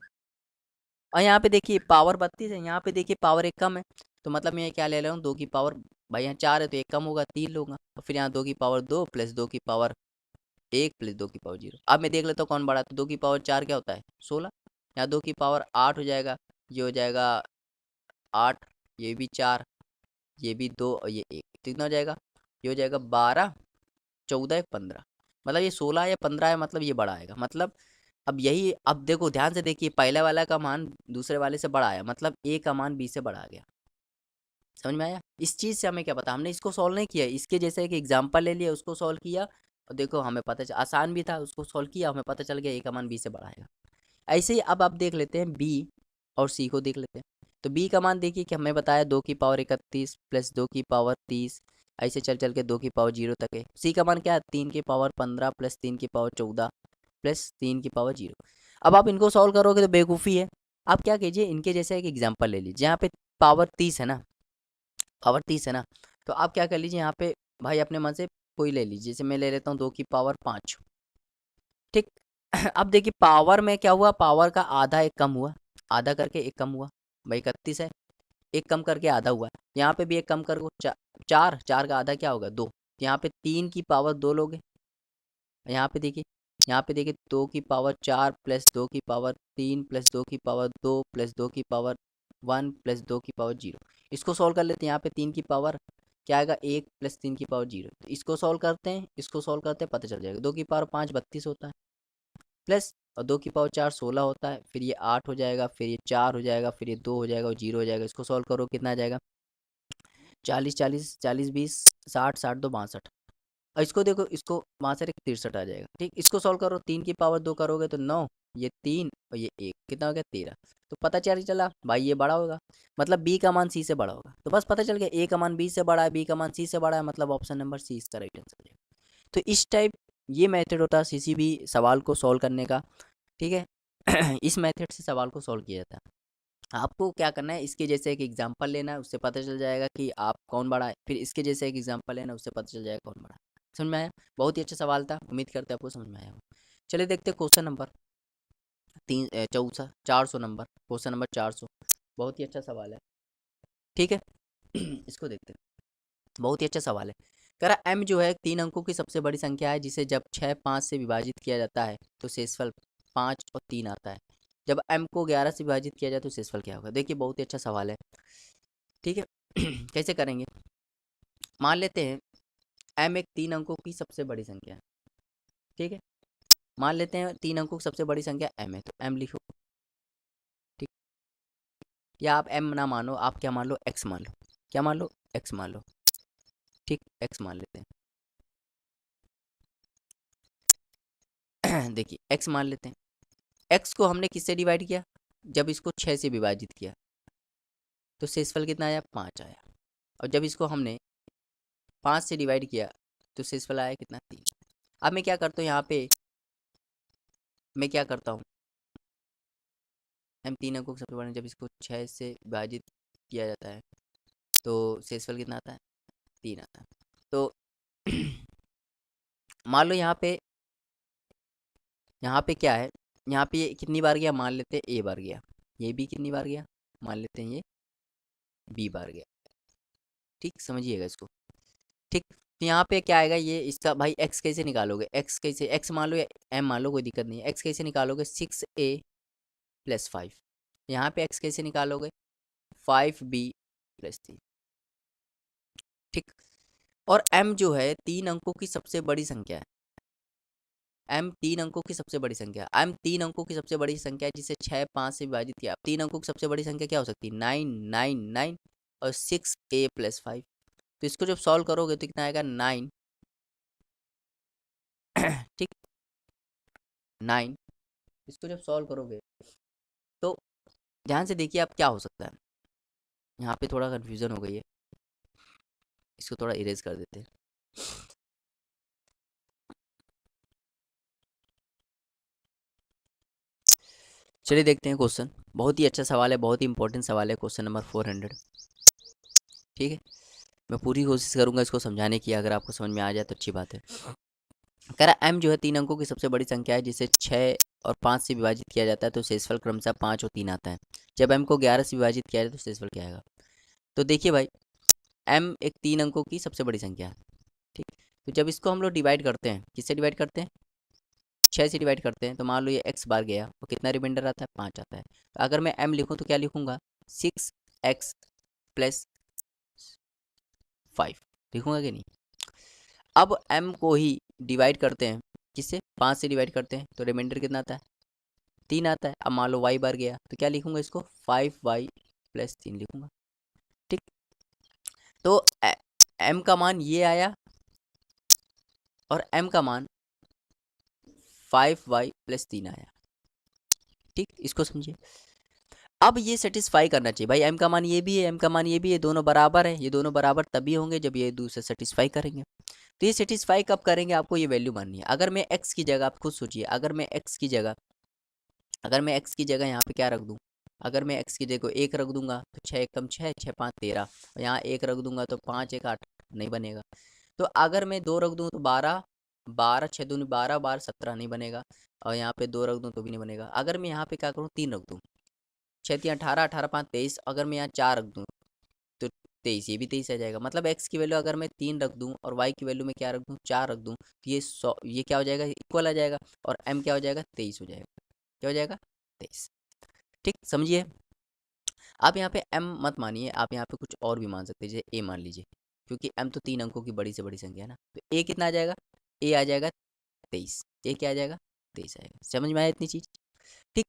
और यहाँ पे देखिए पावर 32 है, यहाँ पे देखिए पावर एक कम है, तो मतलब मैं क्या ले रहा हूँ 2 की पावर, भाई यहाँ 4 है तो एक कम होगा, 3 लूंगा। और फिर यहाँ 2 की पावर 2 प्लस 2 की पावर 1 प्लस 2 की पावर 0। अब मैं देख लेता हूँ कौन बड़ा है, तो 2 की पावर 4 क्या होता है, 16। यहाँ 2 की पावर 8 हो जाएगा, ये हो जाएगा 8, ये भी 4, ये भी 2, और ये 1, तो कितना हो जाएगा, ये हो जाएगा 12, 14 15। मतलब ये 16 या 15 है, मतलब ये बड़ा आएगा। मतलब अब यही, अब देखो ध्यान से देखिए, पहले वाला का मान दूसरे वाले से बड़ा आया, मतलब ए का मान बी से बड़ा आ गया। समझ में आया। इस चीज़ से हमें क्या पता, हमने इसको सॉल्व नहीं किया, इसके जैसे एक एग्जाम्पल ले लिया, उसको सॉल्व किया, और देखो हमें पता चल, आसान भी था, उसको सॉल्व किया, हमें पता चल गया ए का मान बी से बड़ा आएगा। ऐसे ही अब आप देख लेते हैं बी और सी को देख लेते हैं। तो बी का मान देखिए कि हमें बताया 2 की पावर 31 प्लस 2 की पावर 30, ऐसे चल चल के 2 की पावर 0 तक है। सी का मान क्या है, 3 की पावर 15 प्लस 3 की पावर 14 प्लस 3 की पावर 0। अब आप इनको सॉल्व करोगे तो बेवकूफ़ी है। आप क्या कीजिए, इनके जैसे एक एग्जाम्पल ले लीजिए, यहाँ पे पावर 30 है ना, पावर 30 है ना, तो आप क्या कर लीजिए यहाँ पे, भाई अपने मन से कोई ले लीजिए, जैसे मैं ले लेता हूँ 2 की पावर 5, ठीक। अब देखिए पावर में क्या हुआ, पावर का आधा एक कम हुआ, आधा करके एक कम हुआ, भाई 31 है, एक कम करके आधा हुआ है। यहाँ पे भी एक कम कर, चार, चार का आधा क्या होगा, 2। यहाँ पे 3 की पावर 2 लोगे, यहाँ पे देखिए, यहाँ पे देखिए 2 की पावर 4 प्लस 2 की पावर 3 प्लस 2 की पावर 2 प्लस 2 की पावर 1 प्लस 2 की पावर 0। इसको सॉल्व कर लेते हैं। यहाँ पे 3 की पावर क्या आएगा, 1 प्लस 3 की पावर 0। तो इसको सॉल्व करते हैं, इसको सॉल्व करते हैं, पता चल जाएगा। 2 की पावर 5 32 होता है, प्लस और 2 की पावर 4 16 होता है, फिर ये 8 हो जाएगा, फिर ये 4 हो जाएगा, फिर ये 2 हो जाएगा और 0 हो जाएगा। इसको सॉल्व करो कितना आ जाएगा, 40 40 40 20 60 60 2 62। और इसको देखो, इसको वहाँ से 63 आ जाएगा, ठीक। इसको सॉल्व करो, 3 की पावर 2 करोगे तो 9, ये 3 और ये 1, कितना हो गया 13। तो पता चला भाई ये बड़ा होगा, मतलब बी का मान सी से बड़ा होगा। तो बस पता चल गया, ए का मान बी से बड़ा है, बी का मान सी से बड़ा है, मतलब ऑप्शन नंबर सी इसका राइट आंसर है। तो इस टाइप ये मेथड होता है किसी भी सवाल को सॉल्व करने का, ठीक है। इस मेथड से सवाल को सॉल्व किया जाता है। आपको क्या करना है, इसके जैसे एक एग्जांपल लेना है, उससे पता चल जाएगा कि आप कौन बड़ा है, फिर इसके जैसे एक एग्जांपल लेना, उससे पता चल जाएगा कौन बड़ा है। समझ में आया। बहुत ही अच्छा सवाल था, उम्मीद करते हैं आपको समझ में आया होगा। चलिए देखते हैं question number 400 number, question number 400। बहुत ही अच्छा सवाल है, ठीक है। इसको देखते हैं, बहुत ही अच्छा सवाल है। कह रहा m जो है 3 अंकों की सबसे बड़ी संख्या है, जिसे जब 6 5 से विभाजित किया जाता है तो शेषफल 5 और 3 आता है। जब m को 11 से विभाजित किया जाए तो शेषफल क्या होगा। देखिए बहुत ही अच्छा सवाल है, ठीक है। कैसे करेंगे, मान लेते हैं m एक 3 अंकों की सबसे बड़ी संख्या है, ठीक है। मान लेते हैं 3 अंकों की सबसे बड़ी संख्या m है, तो m लिखो, ठीक। या आप m ना मानो, आप क्या मान लो, x मान लो, क्या मान लो, x मान लो। ठीक, x मान लेते हैं। देखिए x मान लेते हैं, x को हमने किससे डिवाइड किया, जब इसको 6 से विभाजित किया तो शेषफल कितना आया, 5 आया। और जब इसको हमने 5 से डिवाइड किया तो शेषफल आया कितना, 3। अब मैं क्या करता हूँ यहाँ पे, मैं क्या करता हूँ, हम 3 अंकों को सबसे बड़ा, जब इसको 6 से विभाजित किया जाता है तो शेषफल कितना आता है, 3 आता है। तो मान लो यहाँ पे क्या है, यहाँ पे ये कितनी बार गया, मान लेते हैं a बार गया, ये भी कितनी बार गया, मान लेते हैं ये b बार गया। ठीक, समझिएगा इसको। ठीक, तो यहाँ पे क्या आएगा, ये इसका भाई x कैसे निकालोगे, x कैसे, x मान लो या m मान लो, कोई दिक्कत नहीं है, x कैसे निकालोगे, 6a + 5। यहाँ पे x कैसे निकालोगे, 5b + 3। ठीक, और m जो है 3 अंकों की सबसे बड़ी संख्या है, m 3 अंकों की सबसे बड़ी संख्या, m 3 अंकों की सबसे बड़ी संख्या है जिसे 6 5 से विभाजित किया। 3 अंकों की सबसे बड़ी संख्या क्या हो सकती है, 9 9 9 और 6a + 5। तो इसको जब सॉल्व करोगे तो कितना आएगा, 9। ठीक, 9, इसको जब सॉल्व करोगे तो ध्यान से देखिए आप क्या हो सकता है, यहाँ पे थोड़ा कन्फ्यूज़न हो गई है, इसको थोड़ा इरेज कर देते हैं। चलिए देखते हैं क्वेश्चन, बहुत ही अच्छा सवाल है, बहुत ही इंपॉर्टेंट सवाल है, क्वेश्चन नंबर 400। ठीक है, मैं पूरी कोशिश करूंगा इसको समझाने की, अगर आपको समझ में आ जाए तो अच्छी बात है। कह रहा m जो है 3 अंकों की सबसे बड़ी संख्या है जिसे 6 और 5 से विभाजित किया जाता है तो शेषफल क्रमशः 5 और 3 आता है। जब m को 11 से विभाजित किया जाए तो शेषफल क्या आएगा। तो देखिए भाई, m एक 3 अंकों की सबसे बड़ी संख्या है। ठीक, तो जब इसको हम लोग डिवाइड करते हैं, किससे डिवाइड करते हैं, 6 से डिवाइड करते हैं, तो मान लो ये x बार गया तो कितना रिमाइंडर आता है, 5 आता है। तो अगर मैं m लिखूँ तो क्या लिखूँगा, 6x + 5 लिखूँगा कि नहीं। अब m को ही डिवाइड करते हैं, किससे, 5 से डिवाइड करते हैं, तो रिमाइंडर कितना आता है, 3 आता है। अब मान लो y बार गया तो क्या लिखूँगा, इसको 5y + 3 लिखूँगा। ठीक, तो m का मान ये आया और m का मान 5y + 3 आया। ठीक, इसको समझिए। अब ये सेटिस्फाई करना चाहिए भाई, m का मान ये भी है, m का मान ये भी है, दोनों बराबर है। ये दोनों बराबर तभी होंगे जब ये दूसरे सेटिस्फाई करेंगे। तो ये सेटिस्फाई कब करेंगे, आपको ये वैल्यू माननी है। अगर मैं x की जगह, आप खुद सोचिए, अगर मैं x की जगह यहाँ पे क्या रख दूँ, अगर मैं x की जगह 1 रख दूंगा तो 6 एकम 6, 6 5 13, और यहाँ 1 रख दूंगा तो 5 1 8, नहीं बनेगा। तो अगर मैं 2 रख दूँ तो 12, 12 6 दूनी 12, 12 17 नहीं बनेगा। और यहाँ पे 2 रख दूँ तो भी नहीं बनेगा। अगर मैं यहाँ पे क्या करूँ, 3 रख दूँ, 6 3 18, 18 5 23, अगर मैं यहाँ 4 रख दूँ तो 23, ये भी 23 आ जाएगा। मतलब x की वैल्यू अगर मैं 3 रख दूँ और y की वैल्यू में क्या रख दूँ, 4 रख दूँ, तो ये 100, ये क्या हो जाएगा, इक्वल आ जाएगा। और m क्या हो जाएगा, 23 हो जाएगा। क्या हो जाएगा, 23। ठीक, समझिए। आप यहाँ पे m मत मानिए, आप यहाँ पे कुछ और भी मान सकते हैं, जैसे a मान लीजिए, क्योंकि m तो 3 अंकों की बड़ी से बड़ी संख्या है ना। तो a कितना आ जाएगा, a आ जाएगा 23। a क्या आ जाएगा, 23 आएगा। समझ में आया इतनी चीज। ठीक,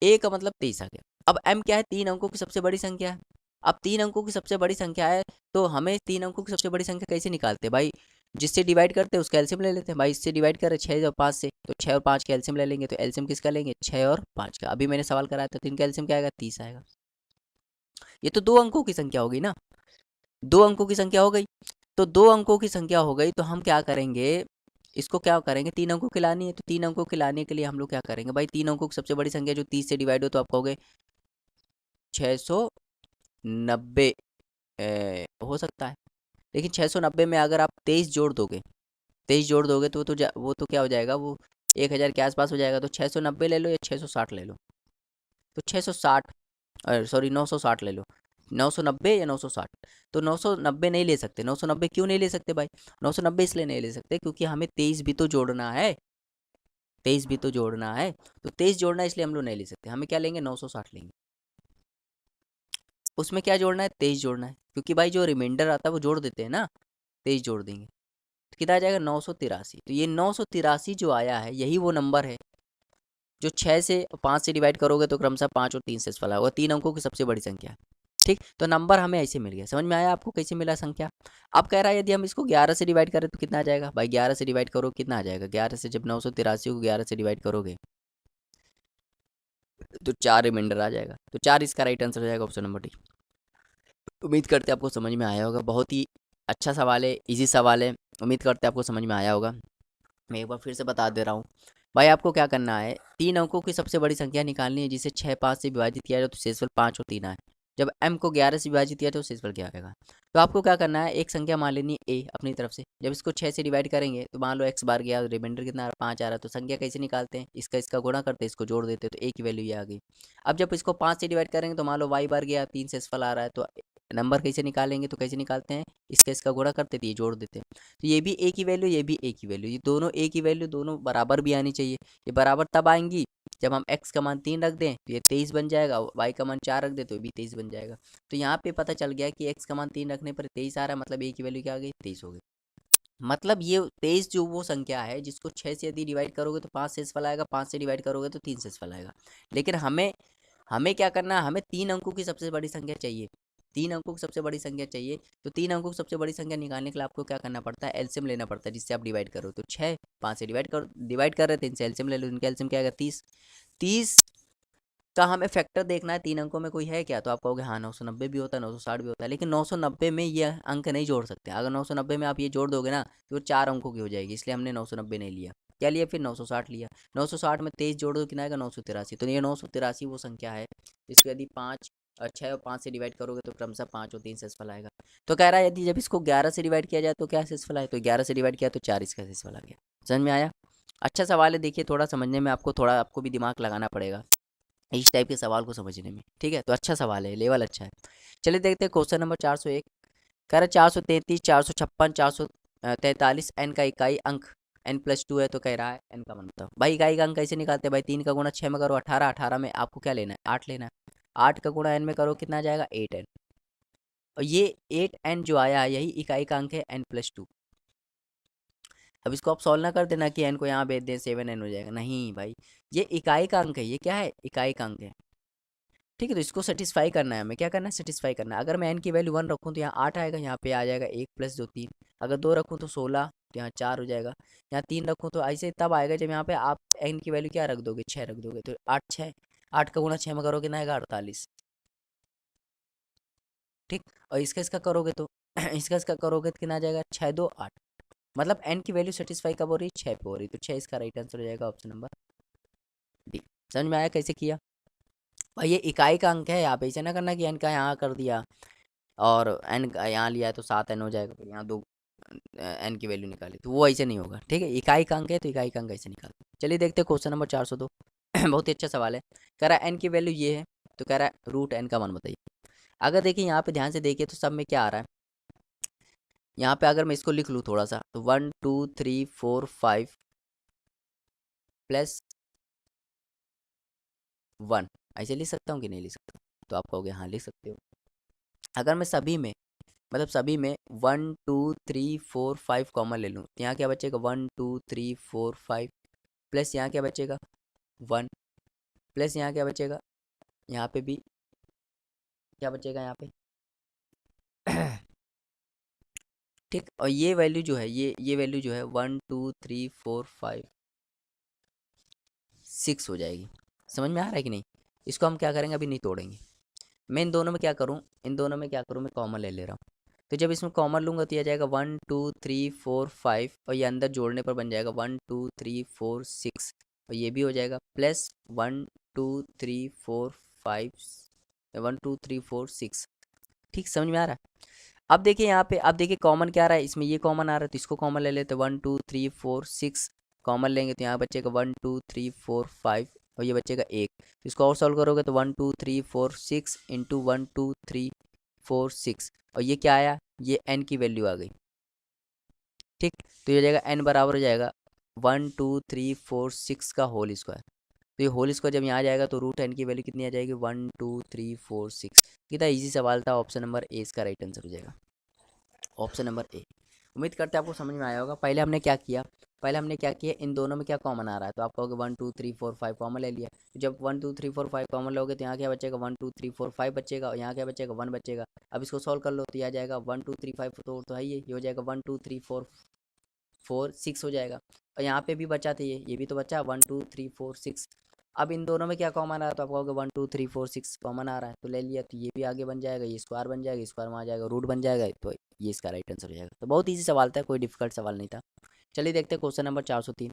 a का मतलब 23 आ गया। अब m क्या है, 3 अंकों की सबसे बड़ी संख्या है। अब 3 अंकों की सबसे बड़ी संख्या है तो हमें 3 अंकों की सबसे बड़ी संख्या कैसे निकालते हैं भाई, जिससे डिवाइड करते हैं उसका एलसीएम ले लेते हैं भाई। इससे डिवाइड करें 6 और 5 से, तो 6 और 5 का एलसीएम ले लेंगे। तो एलसीएम किसका लेंगे, 6 और 5 का। अभी मैंने सवाल कराया था, तो इनका एलसीएम क्या आएगा, 30 आएगा। ये तो 2 अंकों की संख्या हो गई ना, 2 अंकों की संख्या हो गई। तो 2 अंकों की संख्या हो गई तो हम क्या करेंगे, इसको क्या करेंगे, 3 अंकों की लानी है। तो 3 अंकों की लाने के लिए हम लोग क्या करेंगे भाई, 3 अंकों की सबसे बड़ी संख्या जो 30 से डिवाइड हो, तो आप कहोगे 690 हो सकता है। लेकिन 690 में अगर आप 23 जोड़ दोगे, 23 जोड़ दोगे तो वो तो क्या हो जाएगा, वो 1000 के आसपास हो जाएगा। तो 690 ले लो या 660 ले लो, तो 660, सॉरी 960 ले लो, 990 या 960। तो 990 नहीं ले सकते। 990 क्यों नहीं ले सकते भाई, 990 इसलिए नहीं ले सकते क्योंकि हमें 23 भी तो जोड़ना है, 23 भी तो जोड़ना है। तो 23 जोड़ना है, इसलिए हम लोग नहीं ले सकते। हमें क्या लेंगे, 960 लेंगे। उसमें क्या जोड़ना है, 23 जोड़ना है, क्योंकि भाई जो रिमाइंडर आता है वो जोड़ देते हैं ना, 23 जोड़ देंगे तो कितना आ जाएगा, 983। तो ये 983 जो आया है, यही वो नंबर है जो 6 से 5 से डिवाइड करोगे तो क्रमशः 5 और 3 से फला होगा। 3 अंकों की सबसे बड़ी संख्या है। ठीक, तो नंबर हमें ऐसे मिल गया। समझ में आया आपको कैसे मिला संख्या? अब कह रहा है यदि हम इसको 11 से डिवाइड करें तो कितना आ जाएगा भाई? 11 से डिवाइड करो कितना आ जाएगा? 11 से जब 983 को 11 से डिवाइड करोगे तो 4 रिमाइंडर आ जाएगा, तो 4 इसका राइट आंसर हो जाएगा, ऑप्शन नंबर डी। उम्मीद करते हैं आपको समझ में आया होगा, बहुत ही अच्छा सवाल है, इजी सवाल है, उम्मीद करते हैं आपको समझ में आया होगा। मैं एक बार फिर से बता दे रहा हूँ भाई, आपको क्या करना है, 3 अंकों की सबसे बड़ी संख्या निकालनी है जिसे 6 5 से विभाजित किया जाए तो शेषफल 5 और 3 आए। जब m को 11 से विभाजित किया तो शेषफल क्या आएगा? तो आपको क्या करना है, एक संख्या मान लेनी है a अपनी तरफ से। जब इसको 6 से डिवाइड करेंगे तो मान लो x बार गया, रिमाइंडर कितना आ रहा है? 5 आ रहा है। तो संख्या कैसे निकालते हैं, इसका गुणा करते हैं, इसको जोड़ देते हैं, तो a की वैल्यू ये आ गई। अब जब इसको 5 से डिवाइड करेंगे तो मान लो y बार गया, 3 शेषफल आ रहा है, तो नंबर कैसे निकालेंगे, तो कैसे निकालते हैं, इसका गुणा करते थे, ये जोड़ देते हैं। तो ये भी a की वैल्यू, ये भी a की वैल्यू, ये दोनों a की वैल्यू दोनों बराबर भी आनी चाहिए। ये बराबर तब आएंगी जब हम x का मान 3 रख दें तो ये 23 बन जाएगा, y का मान 4 रख दें तो ये भी 23 बन जाएगा। तो यहाँ पे पता चल गया कि x का मान 3 रखने पर 23 आ रहा है, मतलब a की वैल्यू क्या आ गई, 23 हो गई। मतलब ये 23 जो वो संख्या है जिसको 6 से यदि डिवाइड करोगे तो 5 शेषफल आएगा, 5 से डिवाइड करोगे तो 3 शेषफल आएगा। लेकिन हमें हमें क्या करना है, हमें 3 अंकों की सबसे बड़ी संख्या चाहिए, 3 अंकों की सबसे बड़ी संख्या चाहिए। तो 3 अंकों की सबसे बड़ी संख्या निकालने के लिए आपको क्या करना पड़ता है, एलसीएम लेना पड़ता है, जिससे आप डिवाइड करो। तो 6 5 से डिवाइड कर रहे थे, इनसे एलसीएम ले लो, इनका एलसीएम क्या आएगा, 30। 30 का हमें फैक्टर देखना है, 3 अंकों में कोई है क्या, तो आप कहोगे हाँ 990 भी होता है, 960 भी होता है, लेकिन 990 में ये अंक नहीं जोड़ सकते। अगर 990 में आप ये जोड़ दोगे ना तो वो 4 अंकों की हो जाएगी, इसलिए हमने 990 नहीं लिया। क्या लिया फिर, 960 लिया। 960 में 23 जोड़ दो कितना आएगा, 983। तो ये 983 वो संख्या है इसको यदि 5 और 6 और 5 से डिवाइड करोगे तो क्रमशः 5 और 3 शेषफल आएगा। तो कह रहा है यदि जब इसको 11 से डिवाइड किया जाए तो क्या शेषफल आए, तो 11 से डिवाइड किया तो 4 इसका शेषफल आ गया। समझ में आया? अच्छा सवाल है, देखिए थोड़ा समझने में आपको भी दिमाग लगाना पड़ेगा इस टाइप के सवाल को समझने में, ठीक है? तो अच्छा सवाल है, लेवल अच्छा है। चलिए देखते हैं क्वेश्चन नंबर 401। कह रहा है 433 456 443 एन का इकाई अंक n+2 है, तो कह रहा है एन का मान बताओ। भाई इकाई का अंक कैसे निकालते हैं भाई, 3 का गुणा 6 में करो 18, 18 में आपको क्या लेना है, 8 लेना है। 8 का गुणा n में करो कितना आ जाएगा, 8n। और ये 8n जो आया है यही इकाई का अंक है n+2। अब इसको आप सॉल्व ना कर देना कि n को यहाँ भेज दें 7n हो जाएगा, नहीं भाई, ये इकाई का अंक है, ये क्या है, इकाई का अंक है, ठीक है? तो इसको सेटिस्फाई करना है, हमें क्या करना है, सेटिस्फाई करना है। अगर मैं n की वैल्यू 1 रखूँ तो यहाँ 8 आएगा, यहाँ पे आ जाएगा 1 + 2 3। अगर 2 रखूँ तो 16, तो यहाँ 4 हो जाएगा। यहाँ 3 रखूँ तो ऐसे तब आएगा जब यहाँ पे आप n की वैल्यू क्या रख दोगे, 6 रख दोगे। तो 8 6, 8 का गुणा 6 में करोगे ना आएगा 48, ठीक। और इसका करोगे तो इसका करोगे तो कितना आ जाएगा, 6 2 8। मतलब n की वैल्यू सेटिस्फाई कब हो रही है, 6 पे हो रही है, तो 6 इसका राइट आंसर हो जाएगा, ऑप्शन नंबर डी। समझ में आया कैसे किया भाई? ये इकाई का अंक है, आप ऐसे ना करना कि n का यहाँ कर दिया और n का यहाँ लिया है तो 7n हो जाएगा, फिर यहाँ 2 n की वैल्यू निकाली, तो वो ऐसे नहीं होगा, ठीक है? इकाई का अंक है तो इकाई का अंक ऐसे निकालते हैं। चलिए देखते हैं क्वेश्चन नंबर 402। बहुत ही अच्छा सवाल है। कह रहा है n की वैल्यू ये है, तो कह रहा है रूट n का मान बताइए। अगर देखिए यहाँ पे ध्यान से देखिए तो सब में क्या आ रहा है, यहाँ पे अगर मैं इसको लिख लूँ थोड़ा सा, तो 1 2 3 4 5 प्लस 1, ऐसे लिख सकता हूँ कि नहीं लिख सकता? तो आप कहोगे हाँ लिख सकते हो। अगर मैं सभी में, मतलब सभी में 1 2 3 4 5 कॉमन ले लूँ, तो यहाँ क्या बचेगा, 1 2 3 4 5 प्लस यहाँ क्या बचेगा 1, प्लस यहाँ क्या बचेगा, यहाँ पे भी क्या बचेगा यहाँ पे ठीक। और ये वैल्यू जो है, ये वैल्यू जो है 1 2 3 4 5 6 हो जाएगी। समझ में आ रहा है कि नहीं? इसको हम क्या करेंगे, अभी नहीं तोड़ेंगे। मैं इन दोनों में क्या करूँ, इन दोनों में क्या करूँ, मैं कॉमन ले ले रहा हूँ। तो जब इसमें कॉमन लूँगा तो ये आ जाएगा 1 2 3 4 5, और ये अंदर जोड़ने पर बन जाएगा 1 2 3 4 6, और ये भी हो जाएगा प्लस 1 2 3 4 5 1 2 3 4 6। ठीक, समझ में आ रहा है? अब देखिए यहाँ पे, अब देखिए कॉमन क्या आ रहा है, इसमें ये कॉमन आ रहा है तो इसको कॉमन ले लेते हैं, 1 2 3 4 6 कॉमन लेंगे तो यहाँ बचेगा 1 2 3 4 5, और ये बचेगा 1। तो इसको और सॉल्व करोगे तो 1 2 3 4 6 इंटू 1 2 3 4 6, और ये क्या आया, ये n की वैल्यू आ गई, ठीक। तो ये हो जाएगा n बराबर हो जाएगा 1 2 3 4 6 का होल स्क्वायर। तो ये होल स्क्वायर जब यहाँ आ जाएगा तो रूट n की वैल्यू कितनी आ जाएगी, 1 2 3 4 6। कितना इजी सवाल था, ऑप्शन नंबर ए इसका राइट आंसर हो जाएगा, ऑप्शन नंबर ए। उम्मीद करते हैं आपको समझ में आया होगा। पहले हमने क्या किया, इन दोनों में क्या कॉमन आ रहा है, तो आप कहोगे 1 2 3 4 5 कॉमन ले लिया। तो जब 1 2 3 4 5 कॉमन लोगे तो यहाँ क्या बचेगा, 1 2 3 4 5 बचेगा, और यहाँ क्या बचेगा, 1 बचेगा। अब इसको सॉल्व कर लो तो यह आ जाएगा 1 2 3 5, तो है ये हो जाएगा 1 2 3 4 4 6 हो जाएगा। और यहाँ पे भी बचा था ये भी तो बचा 1 2 3 4 6। अब इन दोनों में क्या कॉमन आ रहा है, तो आप कहोगे 1 2 3 4 6 कॉमन आ रहा है, तो ले लिया, तो ये भी आगे बन जाएगा, ये स्क्वायर बन जाएगा, स्क्वायर में आ जाएगा, रूट बन जाएगा, तो ये इसका राइट आंसर हो जाएगा। तो बहुत ईजी सवाल था, कोई डिफिकल्ट सवाल नहीं था। चलिए देखते हैं क्वेश्चन नंबर 403।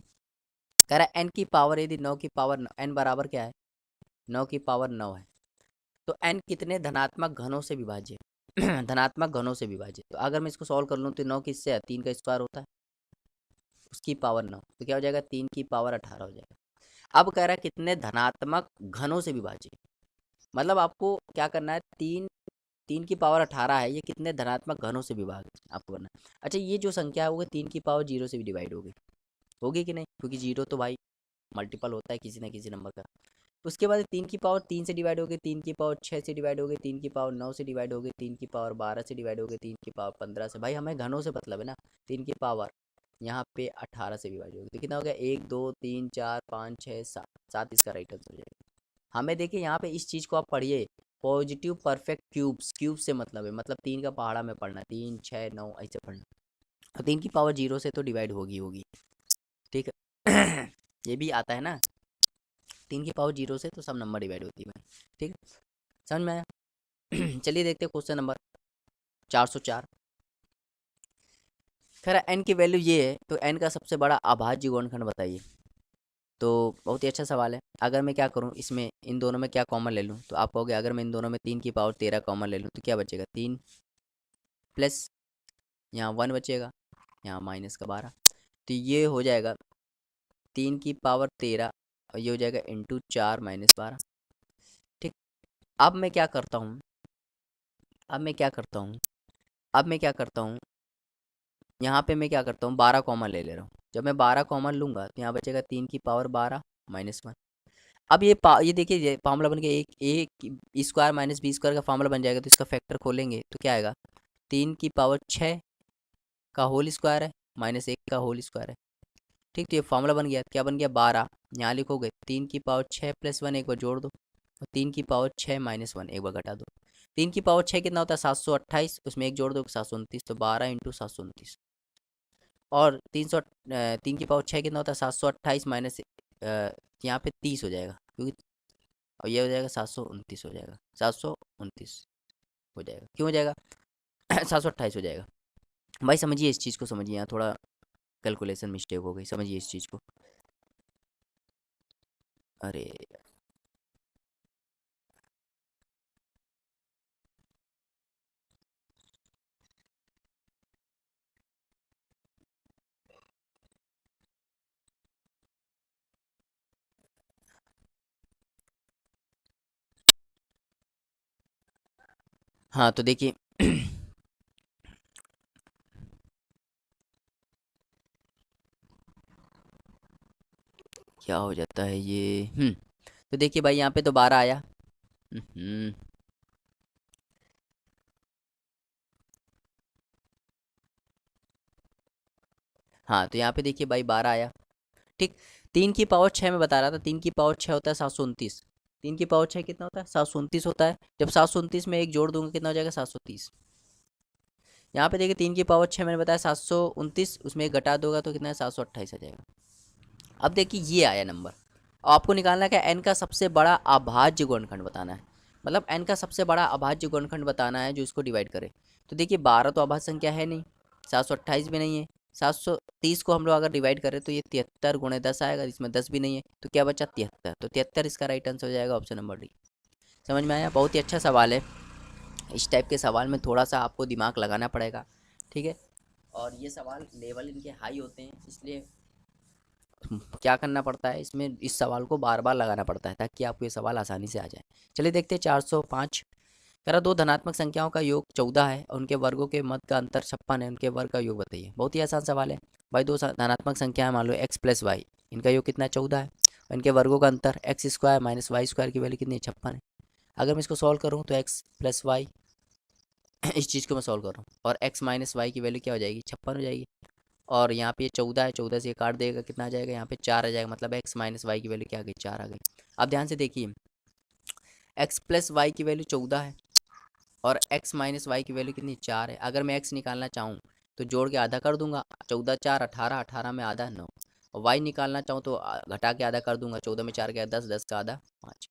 कह रहा है एन की पावर, यदि 9 की पावर एन बराबर क्या है, 9 की पावर 9 है, तो एन कितने धनात्मक घनों से विभाज्य है? धनात्मक घनों से विभाज्य। तो अगर मैं इसको सॉल्व कर लूँ तो 9 किससे है, 3 का स्क्वायर होता है, उसकी पावर 9, तो क्या हो जाएगा, 3 की पावर 18 हो जाएगा। अब कह रहा है कितने धनात्मक घनों से विभाज्य, मतलब आपको क्या करना है, 3 की पावर 18 है, ये कितने धनात्मक घनों से विभाज्य आपको करना है। अच्छा, ये जो संख्या होगी 3 की पावर 0 से भी डिवाइड होगी कि नहीं, क्योंकि 0 तो भाई मल्टीपल होता है किसी ना किसी नंबर का। उसके बाद 3 की पावर 3 से डिवाइड होगी, 3 की पावर 6 से डिवाइड होगी, 3 की पावर 9 से डिवाइड होगी, 3 की पावर 12 से डिवाइड होगी, 3 की पावर 15 से। भाई हमें घनों से मतलब है ना, 3 की पावर यहाँ पे 18 से डिवाइड होगी, तो कितना हो गया, 1 2 3 4 5 6 7, 7 इसका राइट आंसर हो जाएगा। हमें देखिए यहाँ पे इस चीज़ को आप पढ़िए, पॉजिटिव परफेक्ट क्यूब्स, क्यूब से मतलब है, मतलब 3 का पहाड़ा में पढ़ना, 3 6 9 ऐसे पढ़ना, और 3 की पावर 0 से तो डिवाइड होगी, ठीक है। ये भी आता है ना, 3 की पावर 0 से तो सब नंबर डिवाइड होती है, ठीक है, समझ में आया। चलिए देखते हैं क्वेश्चन नंबर 404। खैर एन की वैल्यू ये है, तो एन का सबसे बड़ा अभाज्य गुणनखंड बताइए। तो बहुत ही अच्छा सवाल है। अगर मैं क्या करूं, इसमें इन दोनों में क्या कॉमन ले लूं, तो आप कहोगे अगर मैं इन दोनों में 3 की पावर 13 कॉमन ले लूं तो क्या बचेगा, 3 प्लस यहाँ 1 बचेगा, यहाँ माइनस का 12, तो ये हो जाएगा 3 की पावर 13, और ये हो जाएगा इंटू 4 माइनस 12, ठीक। अब मैं क्या करता हूँ, अब मैं क्या करता हूँ अब मैं क्या करता हूँ यहाँ पे मैं क्या करता हूँ, 12 कॉमन ले ले रहा हूँ। जब मैं 12 कॉमन लूँगा तो यहाँ बचेगा 3 की पावर 12 माइनस 1। अब ये देखिए, ये फार्मूला बन गया, एक स्क्वायर माइनस बी स्क्वायर का फार्मूला बन जाएगा, तो इसका फैक्टर खोलेंगे तो क्या आएगा, 3 की पावर 6 का होल स्क्वायर है माइनस 1 का होल स्क्वायर है, ठीक। तो ये फार्मूला बन गया, क्या बन गया, 12। यहाँ लिखोगे 3 की पावर 6 प्लस 1 एक बार जोड़ दो, और 3 की पावर 6 माइनस 1 एक बार घटा दो। 3 की पावर 6 कितना होता है, 728, उसमें एक जोड़ दो 729, तो 12 इंटू 729। और 3 की पावर 6 कितना होता है, 728 माइनस यहाँ पे 30 हो जाएगा, क्योंकि और ये हो जाएगा 729 हो जाएगा, 729 हो जाएगा, क्यों हो जाएगा 728 हो जाएगा। भाई समझिए इस चीज़ को, समझिए, यहाँ थोड़ा कैलकुलेशन मिस्टेक हो गई, समझिए इस चीज़ को। अरे हाँ, तो देखिए क्या हो जाता है ये, तो देखिए भाई यहाँ पे तो 12 आया, हम्म, हाँ, तो यहाँ पे देखिए भाई 12 आया, ठीक। 3 की पावर 6 में बता रहा था, 3 की पावर 6 होता है 729, 3 की पावर 6 कितना होता है, 729 होता है। जब 729 में एक जोड़ दूंगा कितना हो जाएगा, 730। यहाँ पे देखिए 3 की पावर 6 मैंने बताया 729, उसमें एक घटा दोगा तो कितना है, 728 आ जाएगा। अब देखिए ये आया नंबर, और आपको निकालना है क्या, एन का सबसे बड़ा अभाज्य गुणनखंड बताना है, मतलब एन का सबसे बड़ा अभाज्य गुणनखंड बताना है जो इसको डिवाइड करे। तो देखिए 12 तो अभाज्य संख्या है नहीं, 728 भी नहीं है, 730 को हम लोग अगर डिवाइड करें तो ये 73 गुणे 10 आएगा, इसमें 10 भी नहीं है, तो क्या बचा 73, तो 73 इसका राइट आंसर हो जाएगा, ऑप्शन नंबर डी। समझ में आया, बहुत ही अच्छा सवाल है। इस टाइप के सवाल में थोड़ा सा आपको दिमाग लगाना पड़ेगा, ठीक है। और ये सवाल लेवल इनके हाई होते हैं, इसलिए क्या करना पड़ता है, इसमें इस सवाल को बार बार लगाना पड़ता है ताकि आपको ये सवाल आसानी से आ जाए। चलिए देखते हैं 405। कह रहा दो धनात्मक संख्याओं का योग 14 है और उनके वर्गों के मध्य का अंतर 56 है, उनके वर्ग का योग बताइए। बहुत ही आसान सवाल है भाई, दो धनात्मक संख्या है, मान लो x प्लस वाई, इनका योग कितना है, 14 है, और इनके वर्गों का अंतर X square minus Y square की वैल्यू कितनी है, 56 है। अगर मैं इसको सॉल्व करूँ तो x प्लस वाई इस चीज़ को मैं सॉल्व कर रहा हूँ, और x माइनस वाई की वैल्यू क्या हो जाएगी, 56 हो जाएगी। और यहाँ पे ये 14 है, 14 से ये काट देगा, कितना आ जाएगा, यहाँ पे 4 आ जाएगा, मतलब x माइनस वाई की वैल्यू क्या आ गई, 4 आ गई। अब ध्यान से देखिए, x प्लस वाई की वैल्यू 14 है और x माइनस वाई की वैल्यू कितनी, 4 है। अगर मैं x निकालना चाहूँ तो जोड़ के आधा कर दूंगा, 14 4 18, 18 में आधा 9, और y निकालना चाहूँ तो घटा के आधा कर दूंगा, 14 में 4 गया 10, 10 का आधा 5।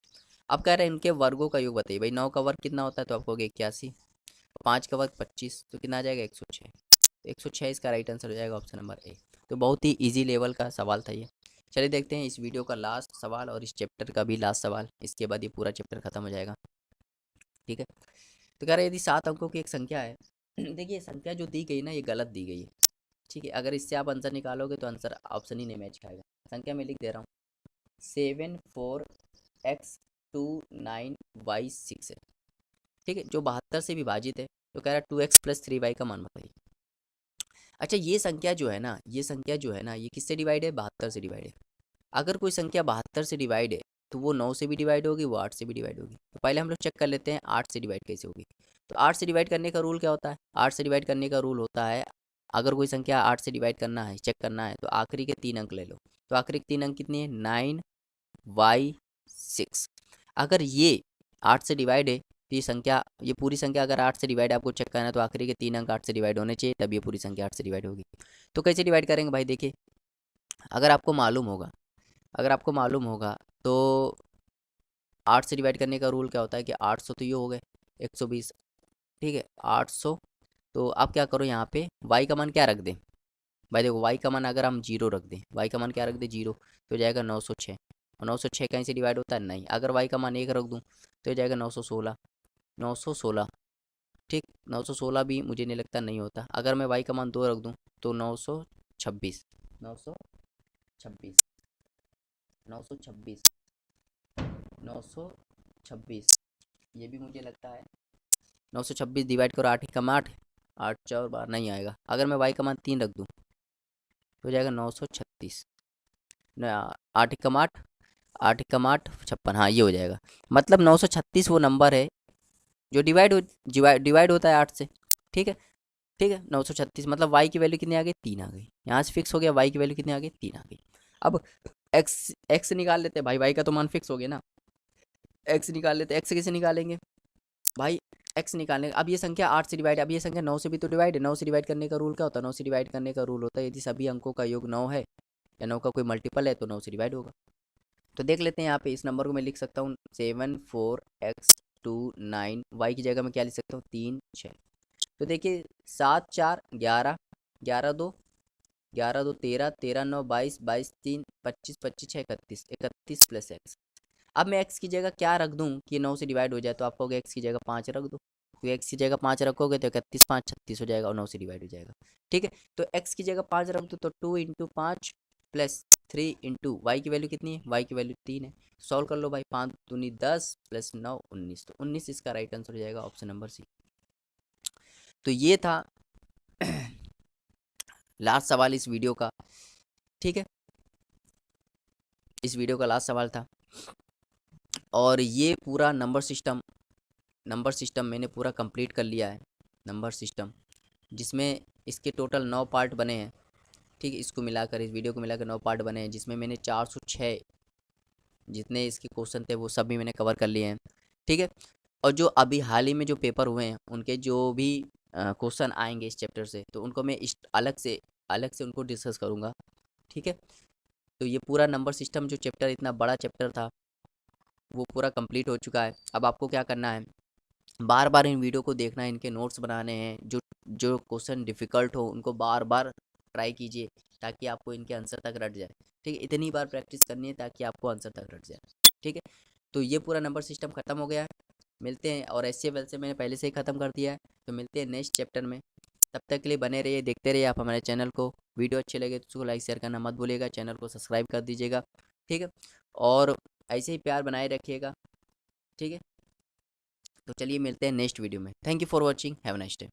अब कह रहे हैं इनके वर्गों का योग बताइए भाई, 9 का वर्ग कितना होता है, तो आपको 81, 5 का वर्ग 25, तो कितना आ जाएगा 106। 106 इसका राइट आंसर हो जाएगा, ऑप्शन नंबर ए। तो बहुत ही इजी लेवल का सवाल था ये। चलिए देखते हैं इस वीडियो का लास्ट सवाल और इस चैप्टर का भी लास्ट सवाल, इसके बाद ये पूरा चैप्टर खत्म हो जाएगा। ठीक है, तो कह रहे यदि 7 अंकों की एक संख्या है देखिए संख्या जो दी गई ना ये गलत दी गई है। ठीक है, अगर इससे आप आंसर निकालोगे तो आंसर ऑप्शन ही नहीं मैच खाएगा। संख्या में लिख दे रहा हूँ 74x29y6 है। ठीक है, जो 72 से विभाजित है, तो कह रहा है 2x प्लस 3y का मान बताइए। अच्छा, ये संख्या जो है ना, ये संख्या जो है ना, ये किससे डिवाइड है, 72 से डिवाइड है। अगर कोई संख्या 72 से डिवाइड है तो वो 9 से भी डिवाइड होगी, वो 8 से भी डिवाइड होगी। तो पहले हम लोग चेक कर लेते हैं 8 से डिवाइड कैसे होगी। तो 8 से डिवाइड करने का रूल क्या होता है, 8 से डिवाइड करने का रूल होता है, अगर कोई संख्या 8 से डिवाइड करना है, चेक करना है, तो आखिरी के 3 अंक ले लो। तो आखिरी के 3 अंक कितने हैं, 9y6। अगर ये 8 से डिवाइड है तो ये संख्या, ये पूरी संख्या अगर 8 से डिवाइड आपको चेक करना है, तो आखिरी के 3 अंक 8 से डिवाइड होने चाहिए, तब ये पूरी संख्या 8 से डिवाइड होगी। तो कैसे डिवाइड करेंगे भाई, देखिए अगर आपको मालूम होगा, अगर आपको मालूम होगा तो 8 से डिवाइड करने का रूल क्या होता है कि 800 तो ये हो गए 120। ठीक है, 800। तो आप क्या करो, यहाँ पे y का मान क्या रख दें भाई, देखो y का मान अगर हम 0 रख दें, y का मान क्या रख दें 0, तो हो जाएगा 906। और 906 कहीं से डिवाइड होता है नहीं, अगर y का मान 1 रख दूँ तो हो जाएगा 916। 916, ठीक, 916 भी मुझे नहीं लगता नहीं होता। अगर मैं y का मान 2 रख दूँ तो 926, 926, 926, 926, ये भी मुझे लगता है 926 डिवाइड करो 8 कम 8, 8 4 बार नहीं आएगा। अगर मैं y का मान 3 रख दूँ तो हो जाएगा 936, 8 कम 8, 8 कम 8 56, हाँ ये हो जाएगा। मतलब 936 वो नंबर है जो डिवाइड होता है 8 से। ठीक है, ठीक है, 936 मतलब y की वैल्यू कितनी आ गई, 3 आ गई। यहाँ से फिक्स हो गया y की वैल्यू कितनी आ गई, 3 आ गई। अब x निकाल लेते हैं भाई, y का तो मान फिक्स हो गया ना, x निकाल लेते हैं। x कैसे निकालेंगे भाई, x निकालने, अब ये संख्या 8 से डिवाइड, अब ये संख्या 9 से भी तो डिवाइड है। 9 से डिवाइड करने का रूल क्या होता है, 9 से डिवाइड करने का रूल होता है यदि सभी अंकों का योग 9 है या 9 का कोई मल्टीपल है तो 9 से डिवाइड होगा। तो देख लेते हैं यहाँ पे, इस नंबर को मैं लिख सकता हूँ 74x29, y की जगह मैं क्या लिख सकता हूँ 3 6। तो देखिए 7 4 11, 11 2, 11 2 13, 13 9 22, 22 3 25, 25 6 31, 31 प्लस एक्स। अब मैं x की जगह क्या रख दूं कि 9 से डिवाइड हो जाए, तो आप कहोगे x की जगह 5 रख दो, तो x की जगह 5 रखोगे तो 31 5 36 हो जाएगा और 9 से डिवाइड हो जाएगा। ठीक है, तो x की जगह 5 रख दो तो 2 इंटू 5 प्लस 3 इंटू वाई की वैल्यू कितनी है, y की वैल्यू 3 है। सॉल्व कर लो भाई, 5 दूनी 10 प्लस 9 19, तो 19 इसका राइट आंसर हो जाएगा, ऑप्शन नंबर सी। तो ये था लास्ट सवाल इस वीडियो का। ठीक है, इस वीडियो का लास्ट सवाल था, और ये पूरा नंबर सिस्टम मैंने पूरा कंप्लीट कर लिया है। नंबर सिस्टम जिसमें इसके टोटल 9 पार्ट बने हैं। ठीक है, इसको मिलाकर, इस वीडियो को मिलाकर 9 पार्ट बने हैं, जिसमें मैंने 406 जितने इसके क्वेश्चन थे वो सब भी मैंने कवर कर लिए हैं। ठीक है, और जो अभी हाल ही में जो पेपर हुए हैं उनके जो भी क्वेश्चन आएंगे इस चैप्टर से, तो उनको मैं अलग से उनको डिस्कस करूँगा। ठीक है, तो ये पूरा नंबर सिस्टम जो चैप्टर, इतना बड़ा चैप्टर था, वो पूरा कंप्लीट हो चुका है। अब आपको क्या करना है, बार बार इन वीडियो को देखना है, इनके नोट्स बनाने हैं, जो जो क्वेश्चन डिफ़िकल्ट हो उनको बार बार ट्राई कीजिए, ताकि आपको इनके आंसर तक रट जाए। ठीक है, इतनी बार प्रैक्टिस करनी है ताकि आपको आंसर तक रट जाए। ठीक है, तो ये पूरा नंबर सिस्टम ख़त्म हो गया है। मिलते हैं, और ऐसे वैसे मैंने पहले से ही ख़त्म कर दिया है। तो मिलते हैं नेक्स्ट चैप्टर में, तब तक के लिए बने रहिए, देखते रहिए आप हमारे चैनल को। वीडियो अच्छे लगे तो उसको लाइक शेयर करना मत भूलिएगा, चैनल को सब्सक्राइब कर दीजिएगा। ठीक है, और ऐसे ही प्यार बनाए रखिएगा। ठीक है, तो चलिए मिलते हैं नेक्स्ट वीडियो में। Thank you for watching, have a nice day.